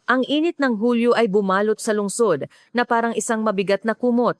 Ang init ng Hulyo ay bumalot sa lungsod na parang isang mabigat na kumot.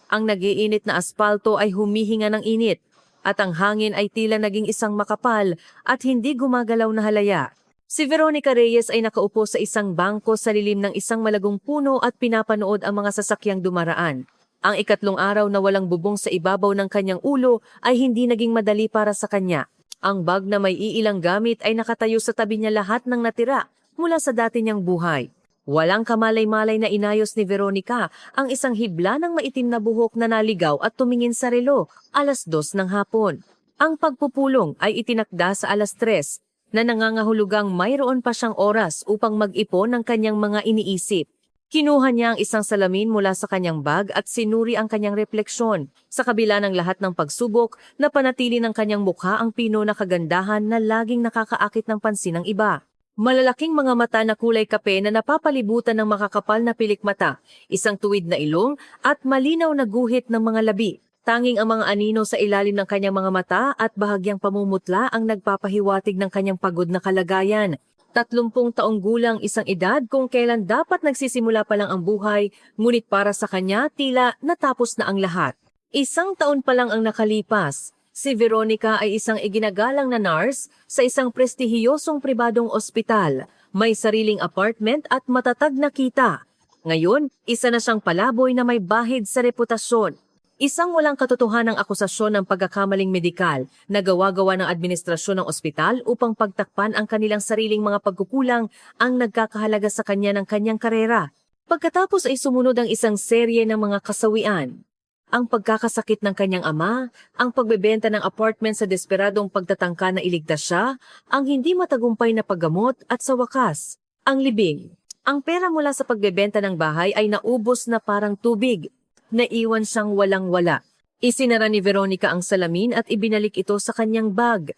Ang nagiinit na aspalto ay humihinga ng init at ang hangin ay tila naging isang makapal at hindi gumagalaw na halaya. Si Veronica Reyes ay nakaupo sa isang bangko sa lilim ng isang malagong puno at pinapanood ang mga sasakyang dumaraan. Ang ikatlong araw na walang bubong sa ibabaw ng kanyang ulo ay hindi naging madali para sa kanya. Ang bag na may iilang gamit ay nakatayo sa tabi niya lahat ng natira mula sa dati niyang buhay. Walang kamalay-malay na inayos ni Veronica ang isang hibla ng maitim na buhok na naligaw at tumingin sa relo, 2:00 ng hapon. Ang pagpupulong ay itinakda sa 3:00 na nangangahulugang mayroon pa siyang oras upang mag-ipon ng kanyang mga iniisip. Kinuha niya ang isang salamin mula sa kanyang bag at sinuri ang kanyang refleksyon. Sa kabila ng lahat ng pagsubok, napanatili ng kanyang mukha ang pino na kagandahan na laging nakakaakit ng pansin ng iba. Malalaking mga mata na kulay kape na napapalibutan ng makakapal na pilikmata, isang tuwid na ilong at malinaw na guhit ng mga labi. Tanging ang mga anino sa ilalim ng kanyang mga mata at bahagyang pamumutla ang nagpapahiwatig ng kanyang pagod na kalagayan. 30 taong gulang isang edad kung kailan dapat nagsisimula pa lang ang buhay, ngunit para sa kanya tila natapos na ang lahat. 1 taon pa lang ang nakalipas. Si Veronica ay isang iginagalang na nurse sa isang prestihiyosong pribadong ospital, may sariling apartment at matatag na kita. Ngayon, isa na siyang palaboy na may bahid sa reputasyon. Isang walang katotohanang akusasyon ng pagkakamaling medikal na gawa-gawa ng administrasyon ng ospital upang pagtakpan ang kanilang sariling mga pagkukulang ang nagkakahalaga sa kanya ng kanyang karera. Pagkatapos ay sumunod ang isang serye ng mga kasawian. Ang pagkakasakit ng kanyang ama, ang pagbebenta ng apartment sa desperadong pagtatangka na iligtas siya, ang hindi matagumpay na paggamot at sa wakas, ang libing. Ang pera mula sa pagbebenta ng bahay ay naubos na parang tubig. Naiwan siyang walang-wala. Isinara ni Veronica ang salamin at ibinalik ito sa kanyang bag.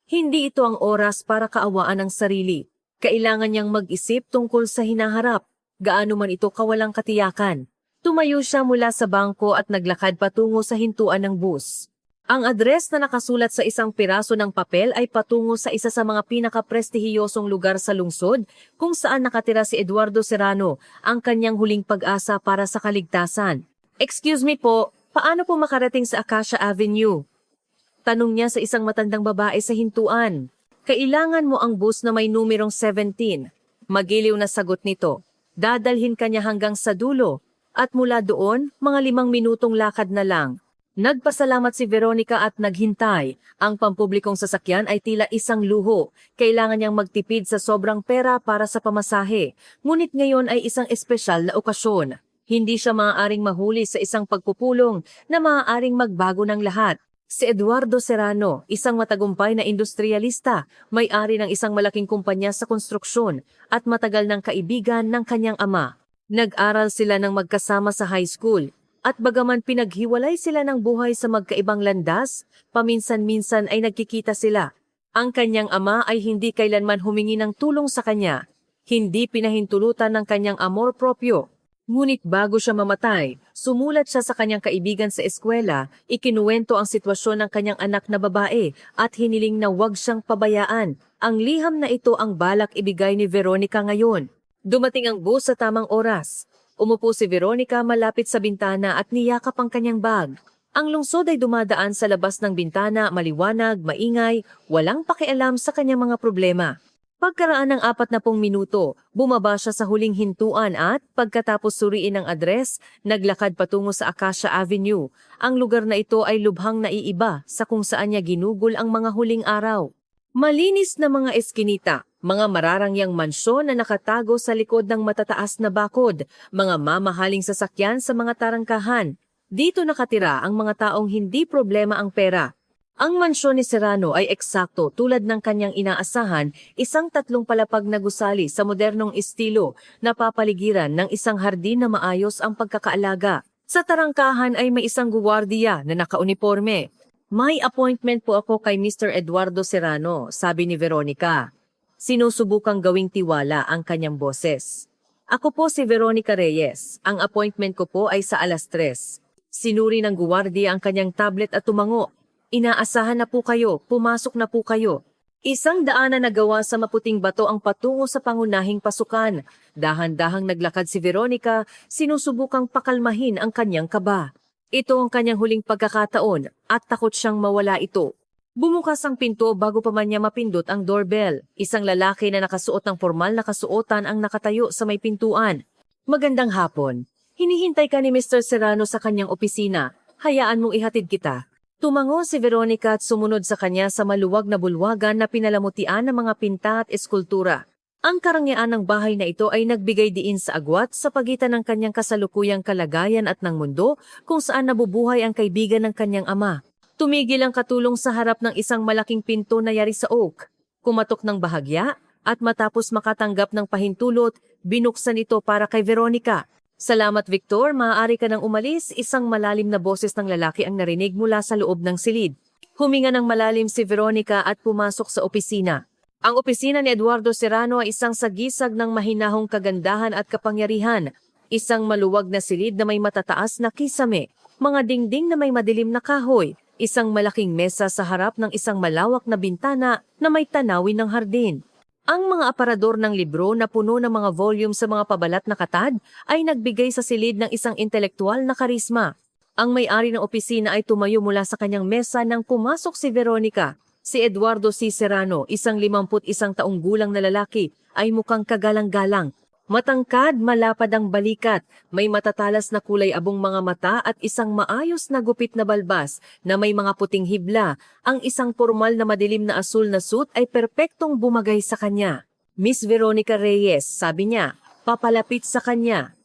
Hindi ito ang oras para kaawaan ang sarili. Kailangan niyang mag-isip tungkol sa hinaharap, gaano man ito kawalang katiyakan. Tumayo siya mula sa bangko at naglakad patungo sa hintuan ng bus. Ang address na nakasulat sa isang piraso ng papel ay patungo sa isa sa mga pinakaprestihiyosong lugar sa lungsod kung saan nakatira si Eduardo Serrano, ang kanyang huling pag-asa para sa kaligtasan. "Excuse me po, paano po makarating sa Acacia Avenue?" Tanong niya sa isang matandang babae sa hintuan. "Kailangan mo ang bus na may numerong 17. Magiliw na sagot nito. "Dadalhin ka niya hanggang sa dulo. At mula doon, mga 5 minutong lakad na lang." Nagpasalamat si Veronica at naghintay. Ang pampublikong sasakyan ay tila isang luho. Kailangan niyang magtipid sa sobrang pera para sa pamasahe. Ngunit ngayon ay isang espesyal na okasyon. Hindi siya maaaring mahuli sa isang pagpupulong na maaaring magbago ng lahat. Si Eduardo Serrano, isang matagumpay na industrialista, may-ari ng isang malaking kumpanya sa konstruksyon at matagal ng kaibigan ng kanyang ama. Nag-aral sila ng magkasama sa high school at bagaman pinaghiwalay sila ng buhay sa magkaibang landas, paminsan-minsan ay nagkikita sila. Ang kanyang ama ay hindi kailanman humingi ng tulong sa kanya. Hindi pinahintulutan ng kanyang amor propyo. Ngunit bago siya mamatay, sumulat siya sa kanyang kaibigan sa eskwela, ikinuwento ang sitwasyon ng kanyang anak na babae at hiniling na huwag siyang pabayaan. Ang liham na ito ang balak ibigay ni Veronica ngayon. Dumating ang bus sa tamang oras. Umupo si Veronica malapit sa bintana at niyakap ang kanyang bag. Ang lungsod ay dumadaan sa labas ng bintana, maliwanag, maingay, walang pakialam sa kanyang mga problema. Pagkaraan ng 40 minuto, bumaba siya sa huling hintuan at, pagkatapos suriin ang address, naglakad patungo sa Acacia Avenue. Ang lugar na ito ay lubhang naiiba sa kung saan niya ginugol ang mga huling araw. Malinis na mga eskinita, mga mararangyang mansyon na nakatago sa likod ng matataas na bakod, mga mamahaling sasakyan sa mga tarangkahan. Dito nakatira ang mga taong hindi problema ang pera. Ang mansyon ni Serrano ay eksakto tulad ng kanyang inaasahan, isang 3 palapag na gusali sa modernong estilo na papaligiran ng isang hardin na maayos ang pagkakaalaga. Sa tarangkahan ay may isang guwardiya na nakauniporme. "May appointment po ako kay Mr. Eduardo Serrano," sabi ni Veronica. Sinusubukang gawing tiwala ang kanyang boses. "Ako po si Veronica Reyes. Ang appointment ko po ay sa 3:00. Sinuri ng guwardiya ang kanyang tablet at tumango. "Inaasahan na po kayo, pumasok na po kayo." Isang daanan na gawa sa maputing bato ang patungo sa pangunahing pasukan. Dahan-dahang naglakad si Veronica, sinusubukang pakalmahin ang kanyang kaba. Ito ang kanyang huling pagkakataon at takot siyang mawala ito. Bumukas ang pinto bago pa man niya mapindot ang doorbell. Isang lalaki na nakasuot ng formal na kasuotan ang nakatayo sa may pintuan. Magandang hapon. Hinihintay ka ni Mr. Serrano sa kanyang opisina. Hayaan mong ihatid kita. Tumango si Veronica at sumunod sa kanya sa maluwag na bulwagan na pinalamutian ng mga pinta at eskultura. Ang karangyaan ng bahay na ito ay nagbigay diin sa agwat sa pagitan ng kanyang kasalukuyang kalagayan at ng mundo kung saan nabubuhay ang kaibigan ng kanyang ama. Tumigil ang katulong sa harap ng isang malaking pinto na yari sa oak. Kumatok ng bahagya at matapos makatanggap ng pahintulot, binuksan ito para kay Veronica. Salamat Victor, maaari ka nang umalis, isang malalim na boses ng lalaki ang narinig mula sa loob ng silid. Huminga ng malalim si Veronica at pumasok sa opisina. Ang opisina ni Eduardo Serrano ay isang sagisag ng mahinahong kagandahan at kapangyarihan. Isang maluwag na silid na may matataas na kisame, mga dingding na may madilim na kahoy, isang malaking mesa sa harap ng isang malawak na bintana na may tanawin ng hardin. Ang mga aparador ng libro na puno ng mga volume sa mga pabalat na katad ay nagbigay sa silid ng isang intelektual na karisma. Ang may-ari ng opisina ay tumayo mula sa kanyang mesa nang pumasok si Veronica. Si Eduardo C. Serrano, isang 51 taong gulang na lalaki, ay mukhang kagalang-galang. Matangkad, malapad ang balikat, may matatalas na kulay abong mga mata at isang maayos na gupit na balbas na may mga puting hibla. Ang isang formal na madilim na asul na suit ay perpektong bumagay sa kanya. Miss Veronica Reyes, sabi niya, papalapit sa kanya.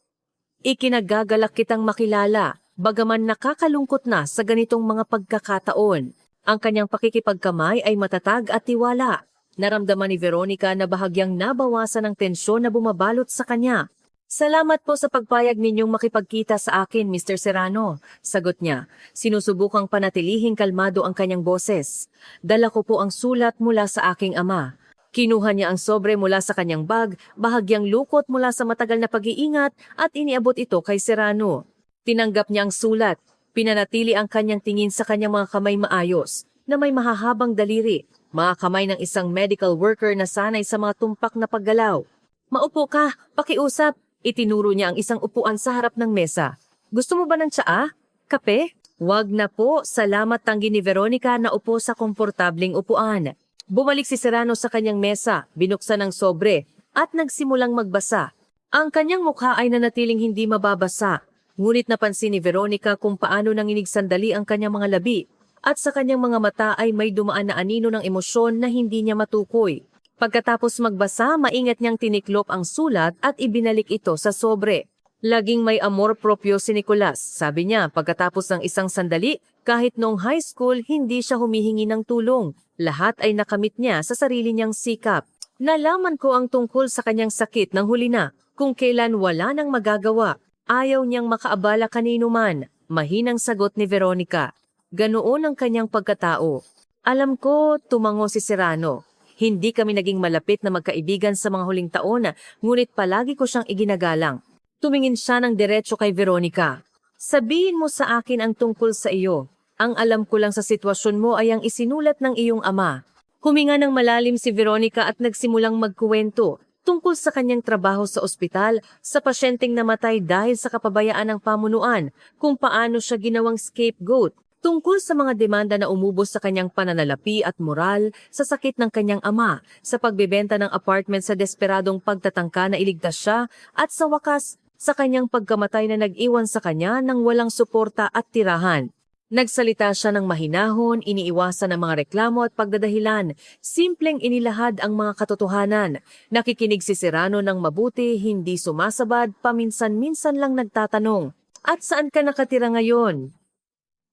Ikinagagalak kitang makilala, bagaman nakakalungkot na sa ganitong mga pagkakataon. Ang kanyang pakikipagkamay ay matatag at tiwala. Naramdaman ni Veronica na bahagyang nabawasan ng tensyon na bumabalot sa kanya. Salamat po sa pagpayag ninyong makipagkita sa akin, Mr. Serrano, sagot niya. Sinusubukang panatilihing kalmado ang kanyang boses. Dala ko po ang sulat mula sa aking ama. Kinuha niya ang sobre mula sa kanyang bag, bahagyang lukot mula sa matagal na pag-iingat at iniabot ito kay Serrano. Tinanggap niya ang sulat. Pinanatili ang kanyang tingin sa kanyang mga kamay maayos, na may mahahabang daliri. Mga kamay ng isang medical worker na sanay sa mga tumpak na paggalaw. Maupo ka, pakiusap. Itinuro niya ang isang upuan sa harap ng mesa. Gusto mo ba ng tsaa? Kape? Wag na po, salamat, tanggi ni Veronica na upo sa komportabling upuan. Bumalik si Serrano sa kanyang mesa, binuksan ang sobre, at nagsimulang magbasa. Ang kanyang mukha ay nanatiling hindi mababasa. Ngunit napansin ni Veronica kung paano nanginig sandali ang kanyang mga labi. At sa kanyang mga mata ay may dumaan na anino ng emosyon na hindi niya matukoy. Pagkatapos magbasa, maingat niyang tiniklop ang sulat at ibinalik ito sa sobre. Laging may amor proprio si Nicolas, sabi niya pagkatapos ng isang sandali, kahit noong high school hindi siya humihingi ng tulong. Lahat ay nakamit niya sa sarili niyang sikap. Nalaman ko ang tungkol sa kanyang sakit ng huli na, kung kailan wala nang magagawa. Ayaw niyang makaabala kanino man, mahinang sagot ni Veronica. Ganoon ang kanyang pagkatao. Alam ko, tumango si Serrano. Hindi kami naging malapit na magkaibigan sa mga huling taon, ngunit palagi ko siyang iginagalang. Tumingin siya ng diretso kay Veronica. Sabihin mo sa akin ang tungkol sa iyo. Ang alam ko lang sa sitwasyon mo ay ang isinulat ng iyong ama. Huminga ng malalim si Veronica at nagsimulang magkuwento tungkol sa kanyang trabaho sa ospital, sa pasyenteng namatay dahil sa kapabayaan ng pamunuan, kung paano siya ginawang scapegoat, tungkol sa mga demanda na umubos sa kanyang pananalapi at moral, sa sakit ng kanyang ama, sa pagbebenta ng apartment sa desperadong pagtatangka na iligtas siya, at sa wakas, sa kanyang pagkamatay na nag-iwan sa kanya ng walang suporta at tirahan. Nagsalita siya ng mahinahon, iniiwasan ang mga reklamo at pagdadahilan, simpleng inilahad ang mga katotohanan. Nakikinig si Serrano ng mabuti, hindi sumasabad, paminsan-minsan lang nagtatanong, "At saan ka nakatira ngayon?"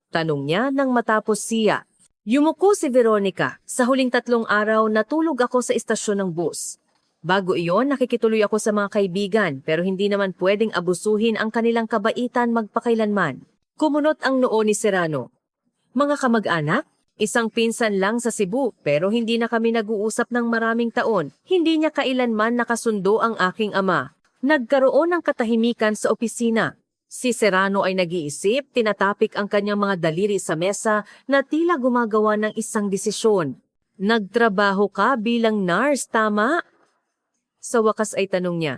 Tanong niya nang matapos siya. Yumuko si Veronica. Sa huling 3 araw, natulog ako sa istasyon ng bus. Bago iyon, nakikituloy ako sa mga kaibigan, pero hindi naman pwedeng abusuhin ang kanilang kabaitan magpakailanman. Kumunot ang noo ni Serrano. Mga kamag-anak? Isang pinsan lang sa Cebu, pero hindi na kami nag-uusap ng maraming taon. Hindi niya kailanman nakasundo ang aking ama. Nagkaroon ng katahimikan sa opisina. Si Serrano ay nag-iisip, tinatapik ang kanyang mga daliri sa mesa na tila gumagawa ng isang desisyon. Nagtrabaho ka bilang nurse, tama? Sa wakas ay tanong niya,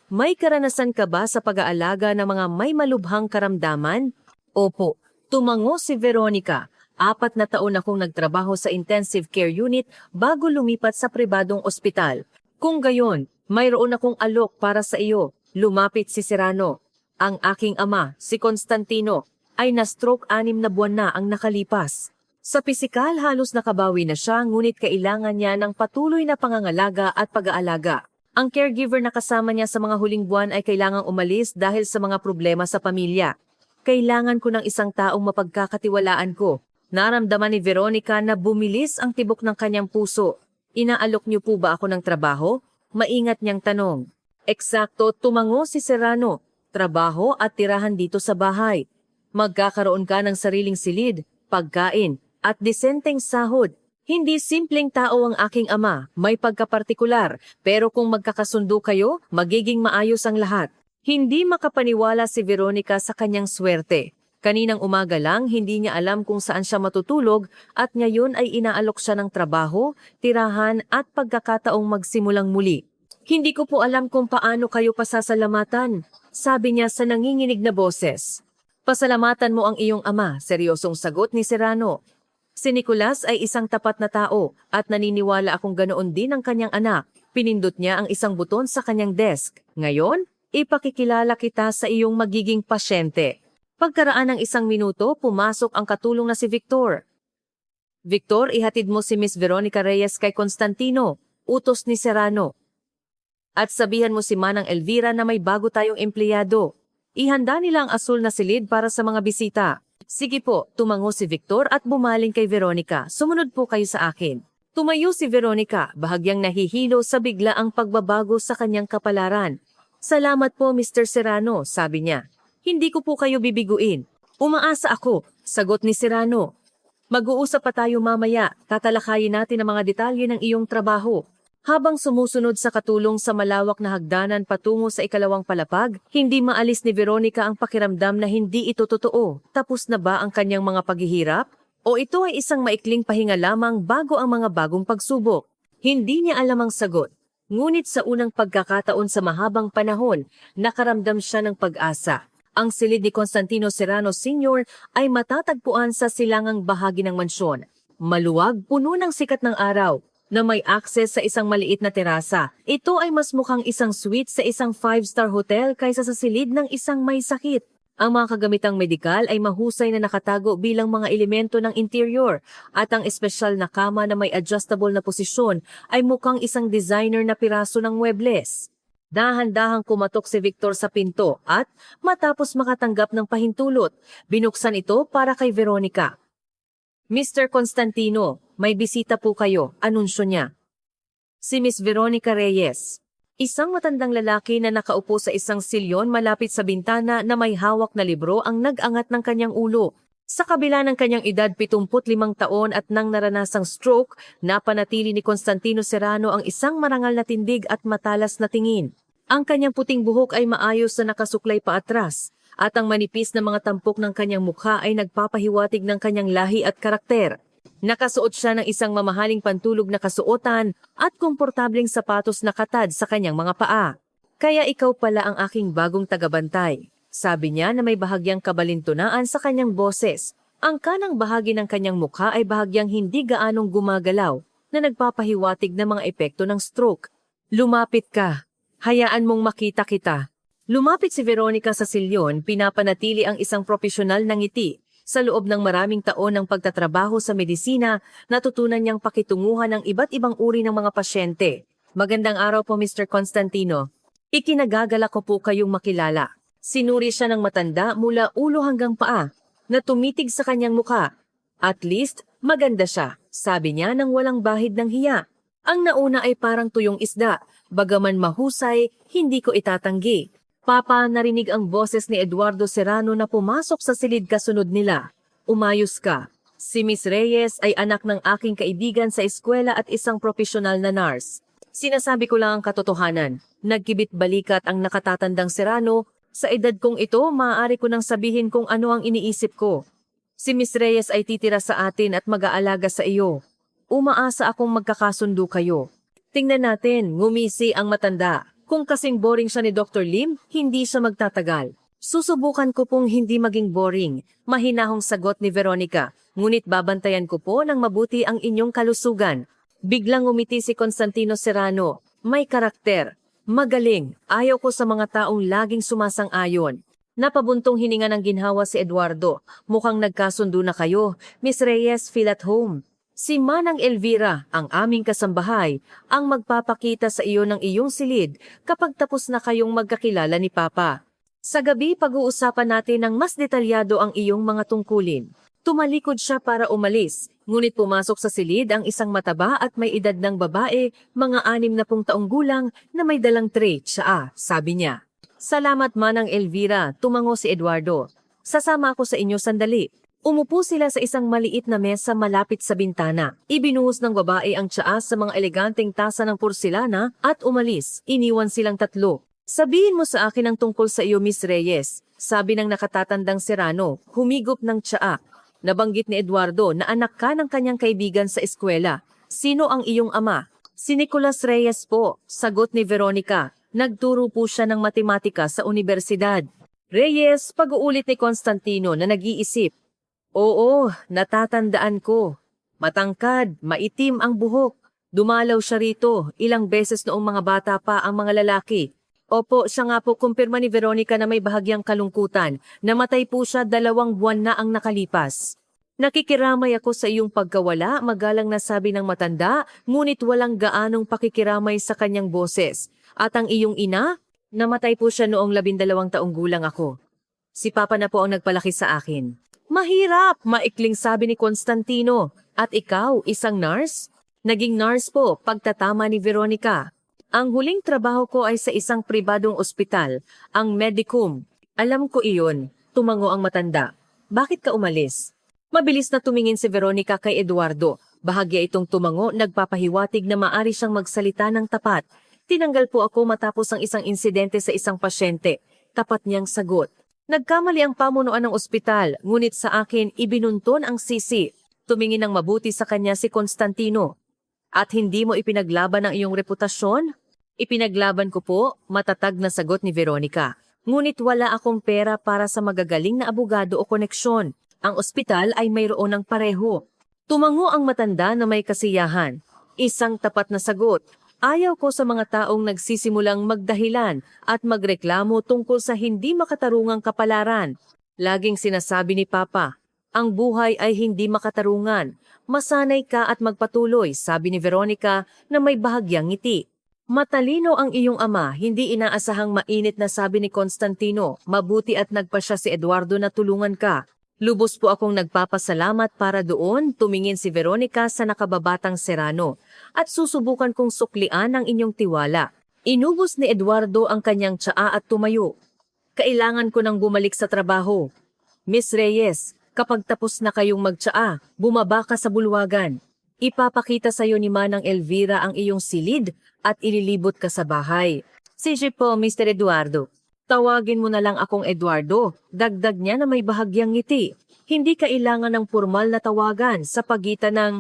may karanasan ka ba sa pag-aalaga ng mga may malubhang karamdaman? Opo, tumango si Veronica. 4 na taon akong nagtrabaho sa intensive care unit bago lumipat sa pribadong ospital. Kung gayon, mayroon akong alok para sa iyo. Lumapit si Serrano. Ang aking ama, si Constantino, ay na-stroke 6 na buwan na ang nakalipas. Sa pisikal halos nakabawi na siya ngunit kailangan niya ng patuloy na pangangalaga at pag-aalaga. Ang caregiver na kasama niya sa mga huling buwan ay kailangang umalis dahil sa mga problema sa pamilya. Kailangan ko ng isang taong mapagkakatiwalaan ko. Naramdaman ni Veronica na bumilis ang tibok ng kanyang puso. Inaalok niyo po ba ako ng trabaho? Maingat niyang tanong. Eksakto, tumango si Serrano. Trabaho at tirahan dito sa bahay. Magkakaroon ka ng sariling silid, pagkain, at disenteng sahod. Hindi simpleng tao ang aking ama, may pagkapartikular, pero kung magkakasundo kayo, magiging maayos ang lahat. Hindi makapaniwala si Veronica sa kanyang swerte. Kaninang umaga lang, hindi niya alam kung saan siya matutulog at ngayon ay inaalok siya ng trabaho, tirahan at pagkakataong magsimulang muli. Hindi ko po alam kung paano kayo pasasalamatan, sabi niya sa nanginginig na boses. Pasalamatan mo ang iyong ama, seryosong sagot ni Serrano. Si Nicolas ay isang tapat na tao at naniniwala akong ganoon din ang kanyang anak. Pinindot niya ang isang buton sa kanyang desk. Ngayon, ipakikilala kita sa iyong magiging pasyente. Pagkaraan ng 1 minuto, pumasok ang katulong na si Victor. Victor, ihatid mo si Miss Veronica Reyes kay Constantino, utos ni Serrano. At sabihan mo si Manang Elvira na may bago tayong empleyado. Ihanda nila ang asul na silid para sa mga bisita. Sige po, tumango si Victor at bumaling kay Veronica. Sumunod po kayo sa akin. Tumayo si Veronica, bahagyang nahihilo sa biglaang pagbabago sa kanyang kapalaran. Salamat po, Mr. Serrano, sabi niya. Hindi ko po kayo bibiguin. Umaasa ako, sagot ni Serrano. Mag-uusap pa tayo mamaya, tatalakayin natin ang mga detalye ng iyong trabaho. Habang sumusunod sa katulong sa malawak na hagdanan patungo sa 2nd palapag, hindi maalis ni Veronica ang pakiramdam na hindi ito totoo. Tapos na ba ang kanyang mga paghihirap? O ito ay isang maikling pahinga lamang bago ang mga bagong pagsubok? Hindi niya alam ang sagot. Ngunit sa unang pagkakataon sa mahabang panahon, nakaramdam siya ng pag-asa. Ang silid ni Constantino Serrano Sr. ay matatagpuan sa silangang bahagi ng mansyon. Maluwag, puno ng sikat ng araw, na may access sa isang maliit na terasa. Ito ay mas mukhang isang suite sa isang 5-star hotel kaysa sa silid ng isang may sakit. Ang mga kagamitang medikal ay mahusay na nakatago bilang mga elemento ng interior at ang espesyal na kama na may adjustable na posisyon ay mukhang isang designer na piraso ng muebles. Dahan-dahang kumatok si Victor sa pinto at matapos makatanggap ng pahintulot, binuksan ito para kay Veronica. Mr. Constantino, may bisita po kayo, anunsyo niya. Si Miss Veronica Reyes. Isang matandang lalaki na nakaupo sa isang silyon malapit sa bintana na may hawak na libro ang nag-angat ng kanyang ulo. Sa kabila ng kanyang edad 75 taon at nang naranasang stroke, napanatili ni Constantino Serrano ang isang marangal na tindig at matalas na tingin. Ang kanyang puting buhok ay maayos na nakasuklay pa atras, at ang manipis na mga tampok ng kanyang mukha ay nagpapahiwatig ng kanyang lahi at karakter. Nakasuot siya ng isang mamahaling pantulog na kasuotan at komportableng sapatos na katad sa kanyang mga paa. Kaya ikaw pala ang aking bagong tagabantay, sabi niya na may bahagyang kabalintunaan sa kanyang boses. Ang kanang bahagi ng kanyang mukha ay bahagyang hindi gaanong gumagalaw na nagpapahiwatig ng mga epekto ng stroke. Lumapit ka. Hayaan mong makita kita. Lumapit si Veronica sa silyon, pinapanatili ang isang propesyonal na ngiti. Sa loob ng maraming taon ng pagtatrabaho sa medisina, natutunan niyang pakitunguhan ng iba't ibang uri ng mga pasyente. Magandang araw po, Mr. Constantino. Ikinagagala ko po kayong makilala. Sinuri siya ng matanda mula ulo hanggang paa, na tumitig sa kanyang muka. At least, maganda siya, sabi niya nang walang bahid ng hiya. Ang nauna ay parang tuyong isda, bagaman mahusay, hindi ko itatanggi. Papa, narinig ang boses ni Eduardo Serrano na pumasok sa silid kasunod nila. Umayos ka. Si Miss Reyes ay anak ng aking kaibigan sa eskwela at isang profesional na nurse. Sinasabi ko lang ang katotohanan. Nagkibit balikat ang nakatatandang Serrano. Sa edad kong ito, maaari ko nang sabihin kung ano ang iniisip ko. Si Miss Reyes ay titira sa atin at mag-aalaga sa iyo. Umaasa akong magkakasundo kayo. Tingnan natin, ngumisi ang matanda. Kung kasing boring siya ni Dr. Lim, hindi siya magtatagal. Susubukan ko pong hindi maging boring, mahinahong sagot ni Veronica. Ngunit babantayan ko po ng mabuti ang inyong kalusugan. Biglang umiti si Constantino Serrano. May karakter. Magaling. Ayaw ko sa mga taong laging sumasang-ayon. Napabuntong hininga ng ginhawa si Eduardo. Mukhang nagkasundo na kayo. Miss Reyes, feel at home. Si Manang Elvira, ang aming kasambahay, ang magpapakita sa iyo ng iyong silid kapag tapos na kayong magkakilala ni Papa. Sa gabi, pag-uusapan natin ng mas detalyado ang iyong mga tungkulin. Tumalikod siya para umalis, ngunit pumasok sa silid ang isang mataba at may edad ng babae, mga 60 taong gulang na may dalang tray, tsaa, sabi niya. Salamat Manang Elvira, tumango si Eduardo. Sasama ako sa inyo sandali. Umupo sila sa isang maliit na mesa malapit sa bintana. Ibinuhos ng babae ang tsaa sa mga eleganteng tasa ng porselana at umalis. Iniwan silang tatlo. Sabihin mo sa akin ang tungkol sa iyo, Miss Reyes, sabi ng nakatatandang Serrano, humigop ng tsaa. Nabanggit ni Eduardo na anak ka ng kanyang kaibigan sa eskwela. Sino ang iyong ama? Si Nicolas Reyes po, sagot ni Veronica. Nagturo po siya ng matematika sa universidad. Reyes, pag-uulit ni Constantino na nag-iisip. Oo, natatandaan ko. Matangkad, maitim ang buhok. Dumalaw siya rito, ilang beses noong mga bata pa ang mga lalaki. Opo, siya nga po kumpirma ni Veronica na may bahagyang kalungkutan. Namatay po siya 2 buwan na ang nakalipas. Nakikiramay ako sa iyong pagkawala, magalang nasabi ng matanda, ngunit walang gaanong pakikiramay sa kanyang boses. At ang iyong ina? Namatay po siya noong 12 taong gulang ako. Si Papa na po ang nagpalaki sa akin. Mahirap, maikling sabi ni Constantino. At ikaw, isang nurse? Naging nurse po, pagtatama ni Veronica. Ang huling trabaho ko ay sa isang pribadong ospital, ang Medicum. Alam ko iyon, tumango ang matanda. Bakit ka umalis? Mabilis na tumingin si Veronica kay Eduardo. Bahagya itong tumango, nagpapahiwatig na maari siyang magsalita ng tapat. Tinanggal po ako matapos ang isang insidente sa isang pasyente. Tapat niyang sagot. Nagkamali ang pamunuan ng ospital, ngunit sa akin ibinunton ang sisi. Tumingin ng mabuti sa kanya si Constantino. At hindi mo ipinaglaban ang iyong reputasyon? Ipinaglaban ko po, matatag na sagot ni Veronica. Ngunit wala akong pera para sa magagaling na abogado o koneksyon. Ang ospital ay mayroon ng pareho. Tumango ang matanda na may kasiyahan. Isang tapat na sagot. Ayaw ko sa mga taong nagsisimulang magdahilan at magreklamo tungkol sa hindi makatarungang kapalaran. Laging sinasabi ni Papa, ang buhay ay hindi makatarungan. Masanay ka at magpatuloy, sabi ni Veronica na may bahagyang ngiti. Matalino ang iyong ama, hindi inaasahang mainit na sabi ni Constantino. Mabuti at nagpasya si Eduardo na tulungan ka. Lubos po akong nagpapasalamat para doon, tumingin si Veronica sa nakababatang Serrano. At susubukan kong suklian ang inyong tiwala. Inubos ni Eduardo ang kanyang tsaa at tumayo. Kailangan ko nang bumalik sa trabaho. Miss Reyes, kapag tapos na kayong magtsaa, bumaba ka sa bulwagan. Ipapakita sa iyo ni Manang Elvira ang iyong silid at ililibot ka sa bahay. Sige po, Mr. Eduardo. Tawagin mo na lang akong Eduardo, dagdag niya na may bahagyang ngiti. Hindi kailangan ng formal na tawagan sa pagitan ng...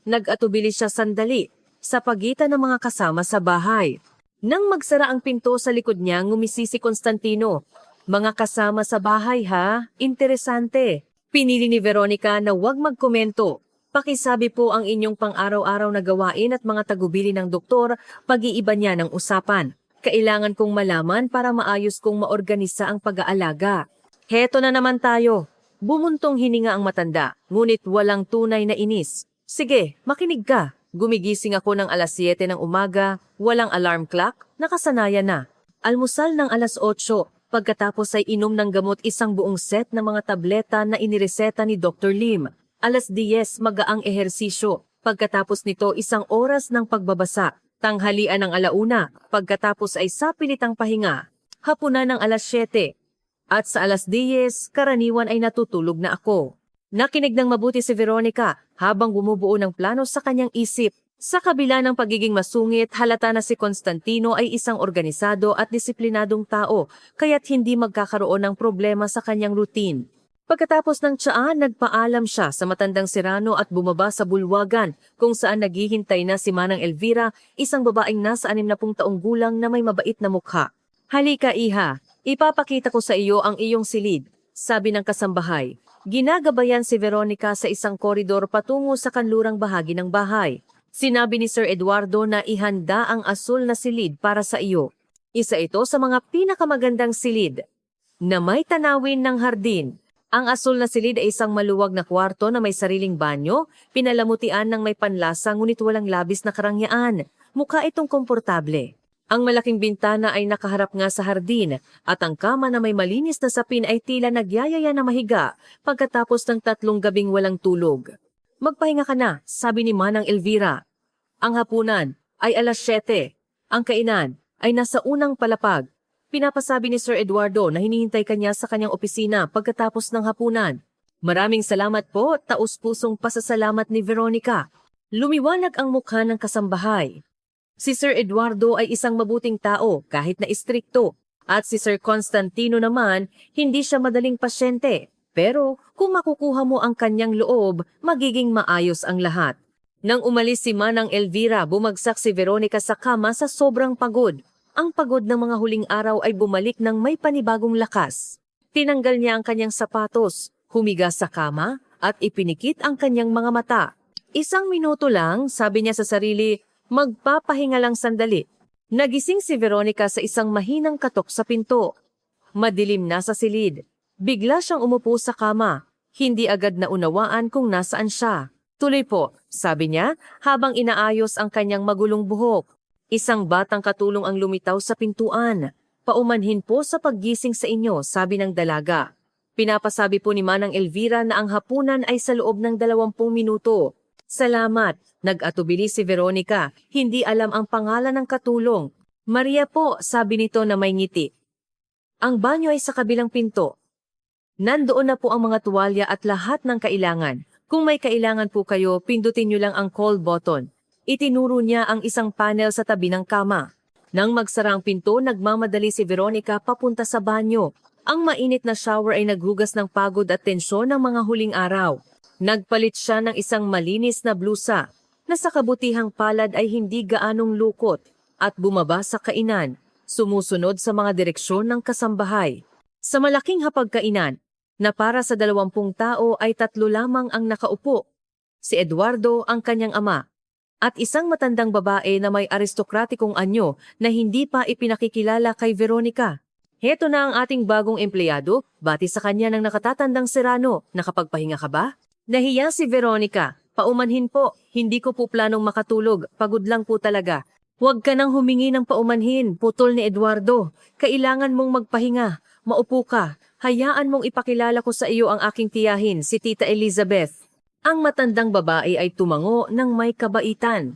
Nag-atubili siya sandali, sa pagitan ng mga kasama sa bahay. Nang magsara ang pinto sa likod niya, ngumisi si Constantino. Mga kasama sa bahay ha? Interesante. Pinili ni Veronica na huwag magkomento. Pakisabi po ang inyong pang-araw-araw na gawain at mga tagubili ng doktor, pag-iiba niya ng usapan. Kailangan kong malaman para maayos kong maorganisa ang pag-aalaga. Heto na naman tayo. Bumuntong hininga ang matanda, ngunit walang tunay na inis. Sige, makinig ka. Gumigising ako ng alas 7 ng umaga, walang alarm clock, nakasanayan na. Almusal ng alas 8, pagkatapos ay inom ng gamot isang buong set ng mga tableta na inireseta ni Dr. Lim. Alas 10, magaang ehersisyo. Pagkatapos nito, 1 oras ng pagbabasa. Tanghalian ng 1:00, pagkatapos ay sapilitang pahinga. Hapunan ng alas 7. At sa alas 10, karaniwan ay natutulog na ako. Nakinig ng mabuti si Veronica habang bumubuo ng plano sa kanyang isip. Sa kabila ng pagiging masungit, halata na si Constantino ay isang organisado at disiplinadong tao, kaya't hindi magkakaroon ng problema sa kanyang routine. Pagkatapos ng tiyaan, nagpaalam siya sa matandang Serrano at bumaba sa bulwagan kung saan naghihintay na si Manang Elvira, isang babaeng nasa 60 taong gulang na may mabait na mukha. "Halika, iha, ipapakita ko sa iyo ang iyong silid," sabi ng kasambahay. Ginagabayan si Veronica sa isang koridor patungo sa kanlurang bahagi ng bahay. Sinabi ni Sir Eduardo na ihanda ang asul na silid para sa iyo. Isa ito sa mga pinakamagandang silid na may tanawin ng hardin. Ang asul na silid ay isang maluwag na kwarto na may sariling banyo, pinalamutian ng may panlasa ngunit walang labis na karangyaan. Mukha itong komportable. Ang malaking bintana ay nakaharap nga sa hardin at ang kama na may malinis na sapin ay tila nagyayaya na mahiga pagkatapos ng 3 gabing walang tulog. "Magpahinga ka na," sabi ni Manang Elvira. Ang hapunan ay 7:00. Ang kainan ay nasa unang palapag. Pinapasabi ni Sir Eduardo na hinihintay kanya sa kanyang opisina pagkatapos ng hapunan. "Maraming salamat po," taus-pusong pasasalamat ni Veronica. Lumiwanag ang mukha ng kasambahay. Si Sir Eduardo ay isang mabuting tao kahit na istrikto, at si Sir Constantino naman hindi siya madaling pasyente. Pero kung makukuha mo ang kanyang loob, magiging maayos ang lahat. Nang umalis si Manang Elvira, bumagsak si Veronica sa kama sa sobrang pagod. Ang pagod ng mga huling araw ay bumalik ng may panibagong lakas. Tinanggal niya ang kanyang sapatos, humiga sa kama, at ipinikit ang kanyang mga mata. 1 minuto lang, sabi niya sa sarili, magpapahinga lang sandali. Nagising si Veronica sa isang mahinang katok sa pinto. Madilim na sa silid. Bigla siyang umupo sa kama. Hindi agad na unawaan kung nasaan siya. "Tuloy po," sabi niya habang inaayos ang kanyang magulong buhok. Isang batang katulong ang lumitaw sa pintuan. "Paumanhin po sa paggising sa inyo," sabi ng dalaga. Pinapasabi po ni Manang Elvira na ang hapunan ay sa loob ng 20 minuto. "Salamat," nag-atubili si Veronica. Hindi alam ang pangalan ng katulong. "Maria po," sabi nito na may ngiti. "Ang banyo ay sa kabilang pinto. Nandoon na po ang mga tuwalya at lahat ng kailangan. Kung may kailangan po kayo, pindutin niyo lang ang call button." Itinuro niya ang isang panel sa tabi ng kama. Nang magsara ang pinto, nagmamadali si Veronica papunta sa banyo. Ang mainit na shower ay naghugas ng pagod at tensyon ng mga huling araw. Nagpalit siya ng isang malinis na blusa na sa kabutihang palad ay hindi gaanong lukot at bumaba sa kainan, sumusunod sa mga direksyon ng kasambahay. Sa malaking hapagkainan, na para sa 20 tao ay 3 lamang ang nakaupo. Si Eduardo, ang kanyang ama, at isang matandang babae na may aristokratikong anyo na hindi pa ipinakikilala kay Veronica. "Heto na ang ating bagong empleyado," bati sa kanya ng nakatatandang Serrano. "Nakapagpahinga ka ba?" Nahiya si Veronica. "Paumanhin po, hindi ko po planong makatulog, pagod lang po talaga." "Huwag ka nang humingi ng paumanhin," putol ni Eduardo. "Kailangan mong magpahinga. Maupo ka. Hayaan mong ipakilala ko sa iyo ang aking tiyahin, si Tita Elizabeth." Ang matandang babae ay tumango ng may kabaitan.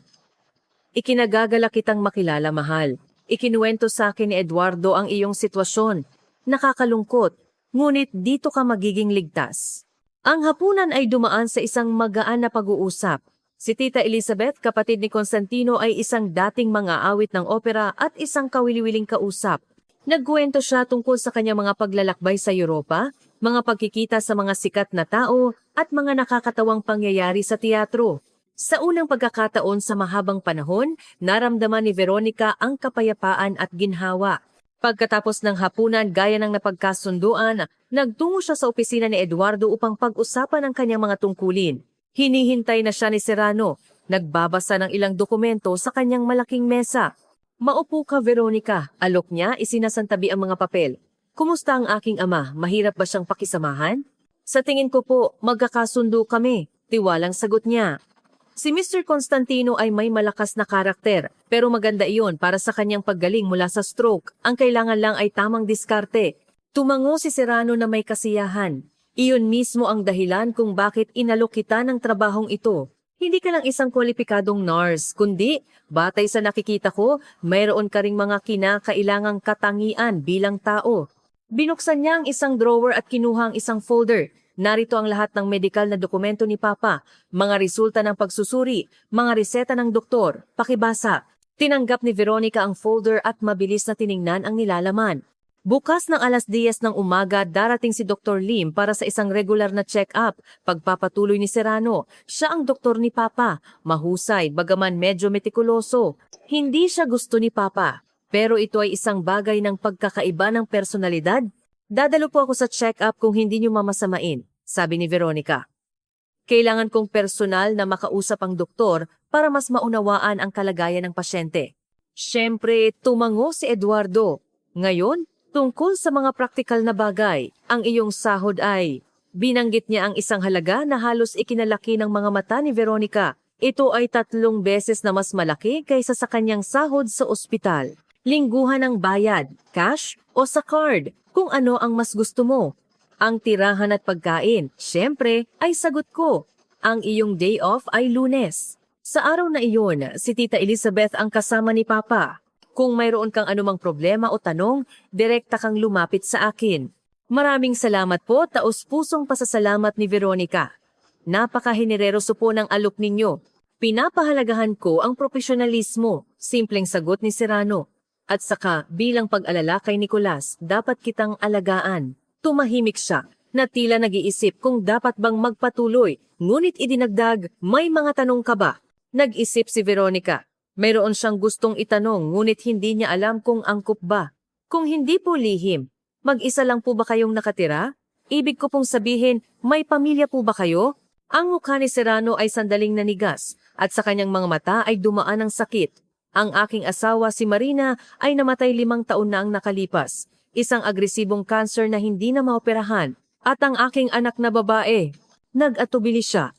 "Ikinagagala kitang makilala, mahal. Ikinuwento sa akin ni Eduardo ang iyong sitwasyon. Nakakalungkot, ngunit dito ka magiging ligtas." Ang hapunan ay dumaan sa isang magaan na pag-uusap. Si Tita Elizabeth, kapatid ni Constantino, ay isang dating mang-aawit ng opera at isang kawili-wiling kausap. Nagkwento siya tungkol sa kanyang mga paglalakbay sa Europa, mga pagkikita sa mga sikat na tao, at mga nakakatawang pangyayari sa teatro. Sa unang pagkakataon sa mahabang panahon, naramdaman ni Veronica ang kapayapaan at ginhawa. Pagkatapos ng hapunan, gaya ng napagkasunduan, nagtungo siya sa opisina ni Eduardo upang pag-usapan ang kanyang mga tungkulin. Hinihintay na siya ni Serrano, nagbabasa ng ilang dokumento sa kanyang malaking mesa. "Maupo ka, Veronica," alok niya, isinasantabi ang mga papel. "Kumusta ang aking ama? Mahirap ba siyang pakisamahan?" "Sa tingin ko po, magkakasundo kami," tiwalang sagot niya. Si Mr. Constantino ay may malakas na karakter, pero maganda iyon para sa kanyang paggaling mula sa stroke. Ang kailangan lang ay tamang diskarte. Tumango si Serrano na may kasiyahan. "Iyon mismo ang dahilan kung bakit inalok kita ng trabahong ito. Hindi ka lang isang kwalipikadong nurse, kundi, batay sa nakikita ko, mayroon ka ring mga kinakailangang katangian bilang tao." Binuksan niya ang isang drawer at kinuha ang isang folder. Narito ang lahat ng medikal na dokumento ni Papa, mga resulta ng pagsusuri, mga reseta ng doktor. Pakibasa. Tinanggap ni Veronica ang folder at mabilis na tiningnan ang nilalaman. Bukas ng 10:00 ng umaga darating si Dr. Lim para sa isang regular na check-up. Pagpapatuloy ni Serrano, siya ang doktor ni Papa. Mahusay, bagaman medyo metikuloso. Hindi siya gusto ni Papa. Pero ito ay isang bagay ng pagkakaiba ng personalidad. Dadalo po ako sa check-up kung hindi niyo mamasamain, sabi ni Veronica. Kailangan kong personal na makausap ang doktor para mas maunawaan ang kalagayan ng pasyente. Siyempre, tumango si Eduardo. Ngayon, tungkol sa mga praktikal na bagay, ang iyong sahod ay... Binanggit niya ang isang halaga na halos ikinalaki ng mga mata ni Veronica. Ito ay 3 beses na mas malaki kaysa sa kanyang sahod sa ospital. Lingguhan ng bayad, cash o sa card, kung ano ang mas gusto mo. Ang tirahan at pagkain, syempre, ay sagot ko. Ang iyong day off ay Lunes. Sa araw na iyon, si Tita Elizabeth ang kasama ni Papa. Kung mayroon kang anumang problema o tanong, direkta kang lumapit sa akin. Maraming salamat po, taos-pusong pasasalamat ni Veronica. Napakahenereroso po ng alok ninyo. Pinapahalagahan ko ang profesionalismo, simpleng sagot ni Serrano. At saka, bilang pag-alala kay Nicolas, dapat kitang alagaan. Tumahimik siya, na tila nag-iisip kung dapat bang magpatuloy, ngunit idinagdag, may mga tanong ka ba? Nag-isip si Veronica. Mayroon siyang gustong itanong ngunit hindi niya alam kung angkop ba. Kung hindi po lihim, mag-isa lang po ba kayong nakatira? Ibig ko pong sabihin, may pamilya po ba kayo? Ang mukha ni Serrano ay sandaling nanigas at sa kanyang mga mata ay dumaan ang sakit. Ang aking asawa si Marina ay namatay 5 taon na ang nakalipas. Isang agresibong cancer na hindi na maoperahan. At ang aking anak na babae, nag-atubili siya.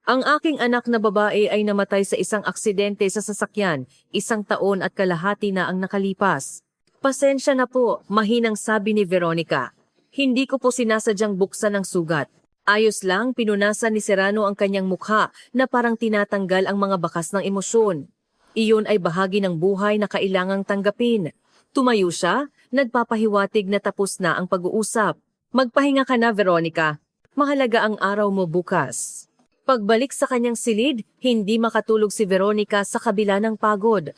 Ang aking anak na babae ay namatay sa isang aksidente sa sasakyan, 1 taon at kalahati na ang nakalipas. Pasensya na po, mahinang sabi ni Veronica. Hindi ko po sinasadyang buksan ang sugat. Ayos lang, pinunasan ni Serrano ang kanyang mukha na parang tinatanggal ang mga bakas ng emosyon. Iyon ay bahagi ng buhay na kailangang tanggapin. Tumayo siya, nagpapahiwatig na tapos na ang pag-uusap. Magpahinga ka na, Veronica. Mahalaga ang araw mo bukas. Pagbalik sa kanyang silid, hindi makatulog si Veronica sa kabila ng pagod.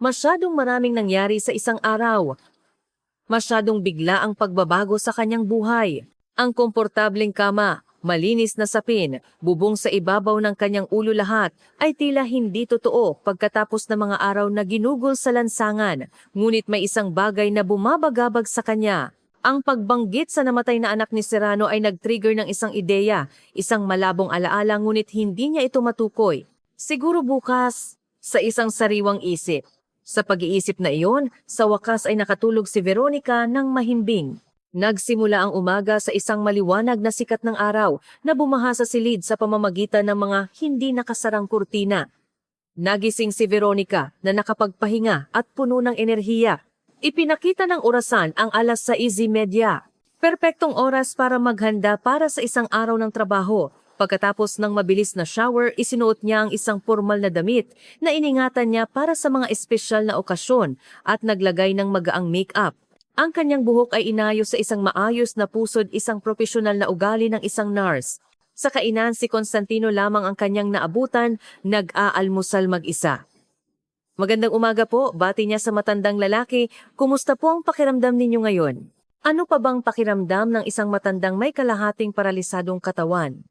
Masyadong maraming nangyari sa isang araw. Masyadong bigla ang pagbabago sa kanyang buhay. Ang komportableng kama, malinis na sapin, bubong sa ibabaw ng kanyang ulo lahat ay tila hindi totoo pagkatapos ng mga araw na ginugol sa lansangan. Ngunit may isang bagay na bumabagabag sa kanya. Ang pagbanggit sa namatay na anak ni Serrano ay nag-trigger ng isang ideya, isang malabong alaala ngunit hindi niya ito matukoy. Siguro bukas, sa isang sariwang isip. Sa pag-iisip na iyon, sa wakas ay nakatulog si Veronica ng mahimbing. Nagsimula ang umaga sa isang maliwanag na sikat ng araw na bumaha sa silid sa pamamagitan ng mga hindi nakasarang kurtina. Nagising si Veronica na nakapagpahinga at puno ng enerhiya. Ipinakita ng orasan ang 6:30. Perpektong oras para maghanda para sa isang araw ng trabaho. Pagkatapos ng mabilis na shower, isinuot niya ang isang formal na damit na iningatan niya para sa mga espesyal na okasyon at naglagay ng magaang make-up. Ang kanyang buhok ay inayos sa isang maayos na pusod, isang profesional na ugali ng isang nurse. Sa kainan, si Constantino lamang ang kanyang naabutan, nag-aalmusal mag-isa. Magandang umaga po, bati niya sa matandang lalaki. Kumusta po ang pakiramdam ninyo ngayon? Ano pa bang pakiramdam ng isang matandang may kalahating paralisadong katawan?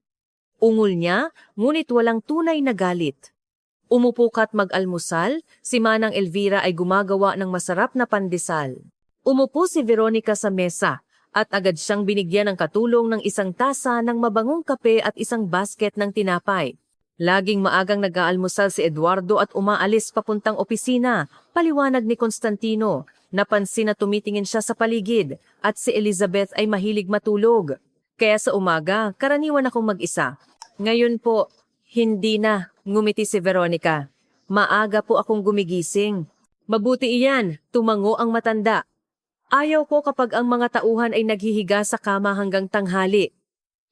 Ungol niya, ngunit walang tunay na galit. Umupo ka't mag-almusal, si Manang Elvira ay gumagawa ng masarap na pandesal. Umupo si Veronica sa mesa at agad siyang binigyan ng katulong ng isang tasa ng mabangong kape at isang basket ng tinapay. Laging maagang nag-aalmusal si Eduardo at umaalis papuntang opisina, paliwanag ni Constantino. Napansin na tumitingin siya sa paligid at si Elizabeth ay mahilig matulog. Kaya sa umaga, karaniwan akong mag-isa. Ngayon po, hindi na, ngumiti si Veronica. Maaga po akong gumigising. Mabuti iyan, tumango ang matanda. Ayaw ko kapag ang mga tauhan ay naghihiga sa kama hanggang tanghali.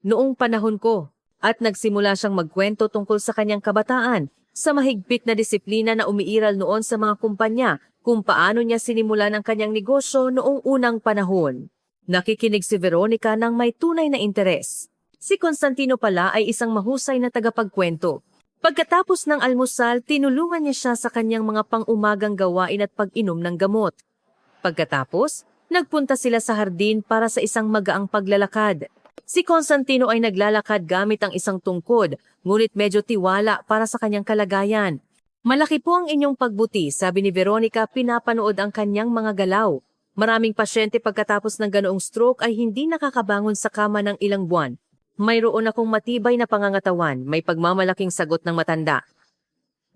Noong panahon ko, at nagsimula siyang magkwento tungkol sa kanyang kabataan, sa mahigpit na disiplina na umiiral noon sa mga kumpanya, kung paano niya sinimulan ang kanyang negosyo noong unang panahon. Nakikinig si Veronica ng may tunay na interes. Si Constantino pala ay isang mahusay na tagapagkwento. Pagkatapos ng almusal, tinulungan niya siya sa kanyang mga pang-umagang gawain at pag-inom ng gamot. Pagkatapos, Nagpunta sila sa hardin para sa isang magaang paglalakad. Si Constantino ay naglalakad gamit ang isang tungkod, ngunit medyo tiwala para sa kanyang kalagayan. Malaki po ang inyong pagbuti, sabi ni Veronica, pinapanood ang kanyang mga galaw. Maraming pasyente pagkatapos ng ganoong stroke ay hindi nakakabangon sa kama ng ilang buwan. Mayroon akong matibay na pangangatawan, may pagmamalaking sagot ng matanda.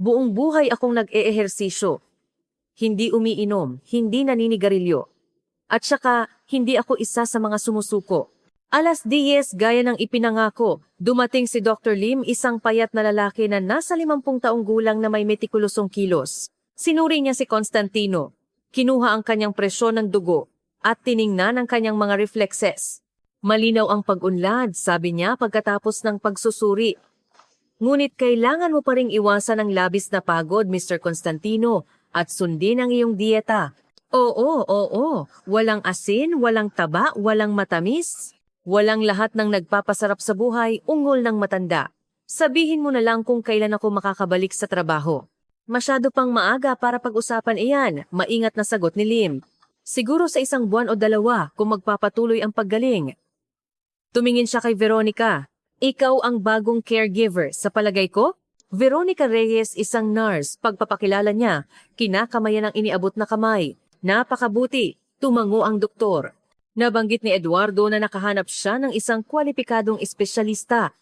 Buong buhay akong nag-eehersisyo. Hindi umiinom, hindi naninigarilyo. At saka, hindi ako isa sa mga sumusuko. Alas 10 gaya ng ipinangako, dumating si Dr. Lim, isang payat na lalaki na nasa 50 taong gulang na may metikulosong kilos. Sinuri niya si Constantino, kinuha ang kanyang presyon ng dugo, at tiningnan ang kanyang mga reflexes. Malinaw ang pag-unlad, sabi niya pagkatapos ng pagsusuri. Ngunit kailangan mo pa ring iwasan ang labis na pagod, Mr. Constantino, at sundin ang iyong dieta. Oo, walang asin, walang taba, walang matamis. Walang lahat ng nagpapasarap sa buhay, ungol ng matanda. Sabihin mo na lang kung kailan ako makakabalik sa trabaho. Masyado pang maaga para pag-usapan iyan, maingat na sagot ni Lim. Siguro sa 1 buwan o 2 kung magpapatuloy ang paggaling. Tumingin siya kay Veronica. Ikaw ang bagong caregiver, sa palagay ko? Veronica Reyes, isang nurse, pagpapakilala niya, kinakamayan ang iniabot na kamay. Napakabuti, tumango ang doktor. Nabanggit ni Eduardo na nakahanap siya ng isang kwalipikadong espesyalista.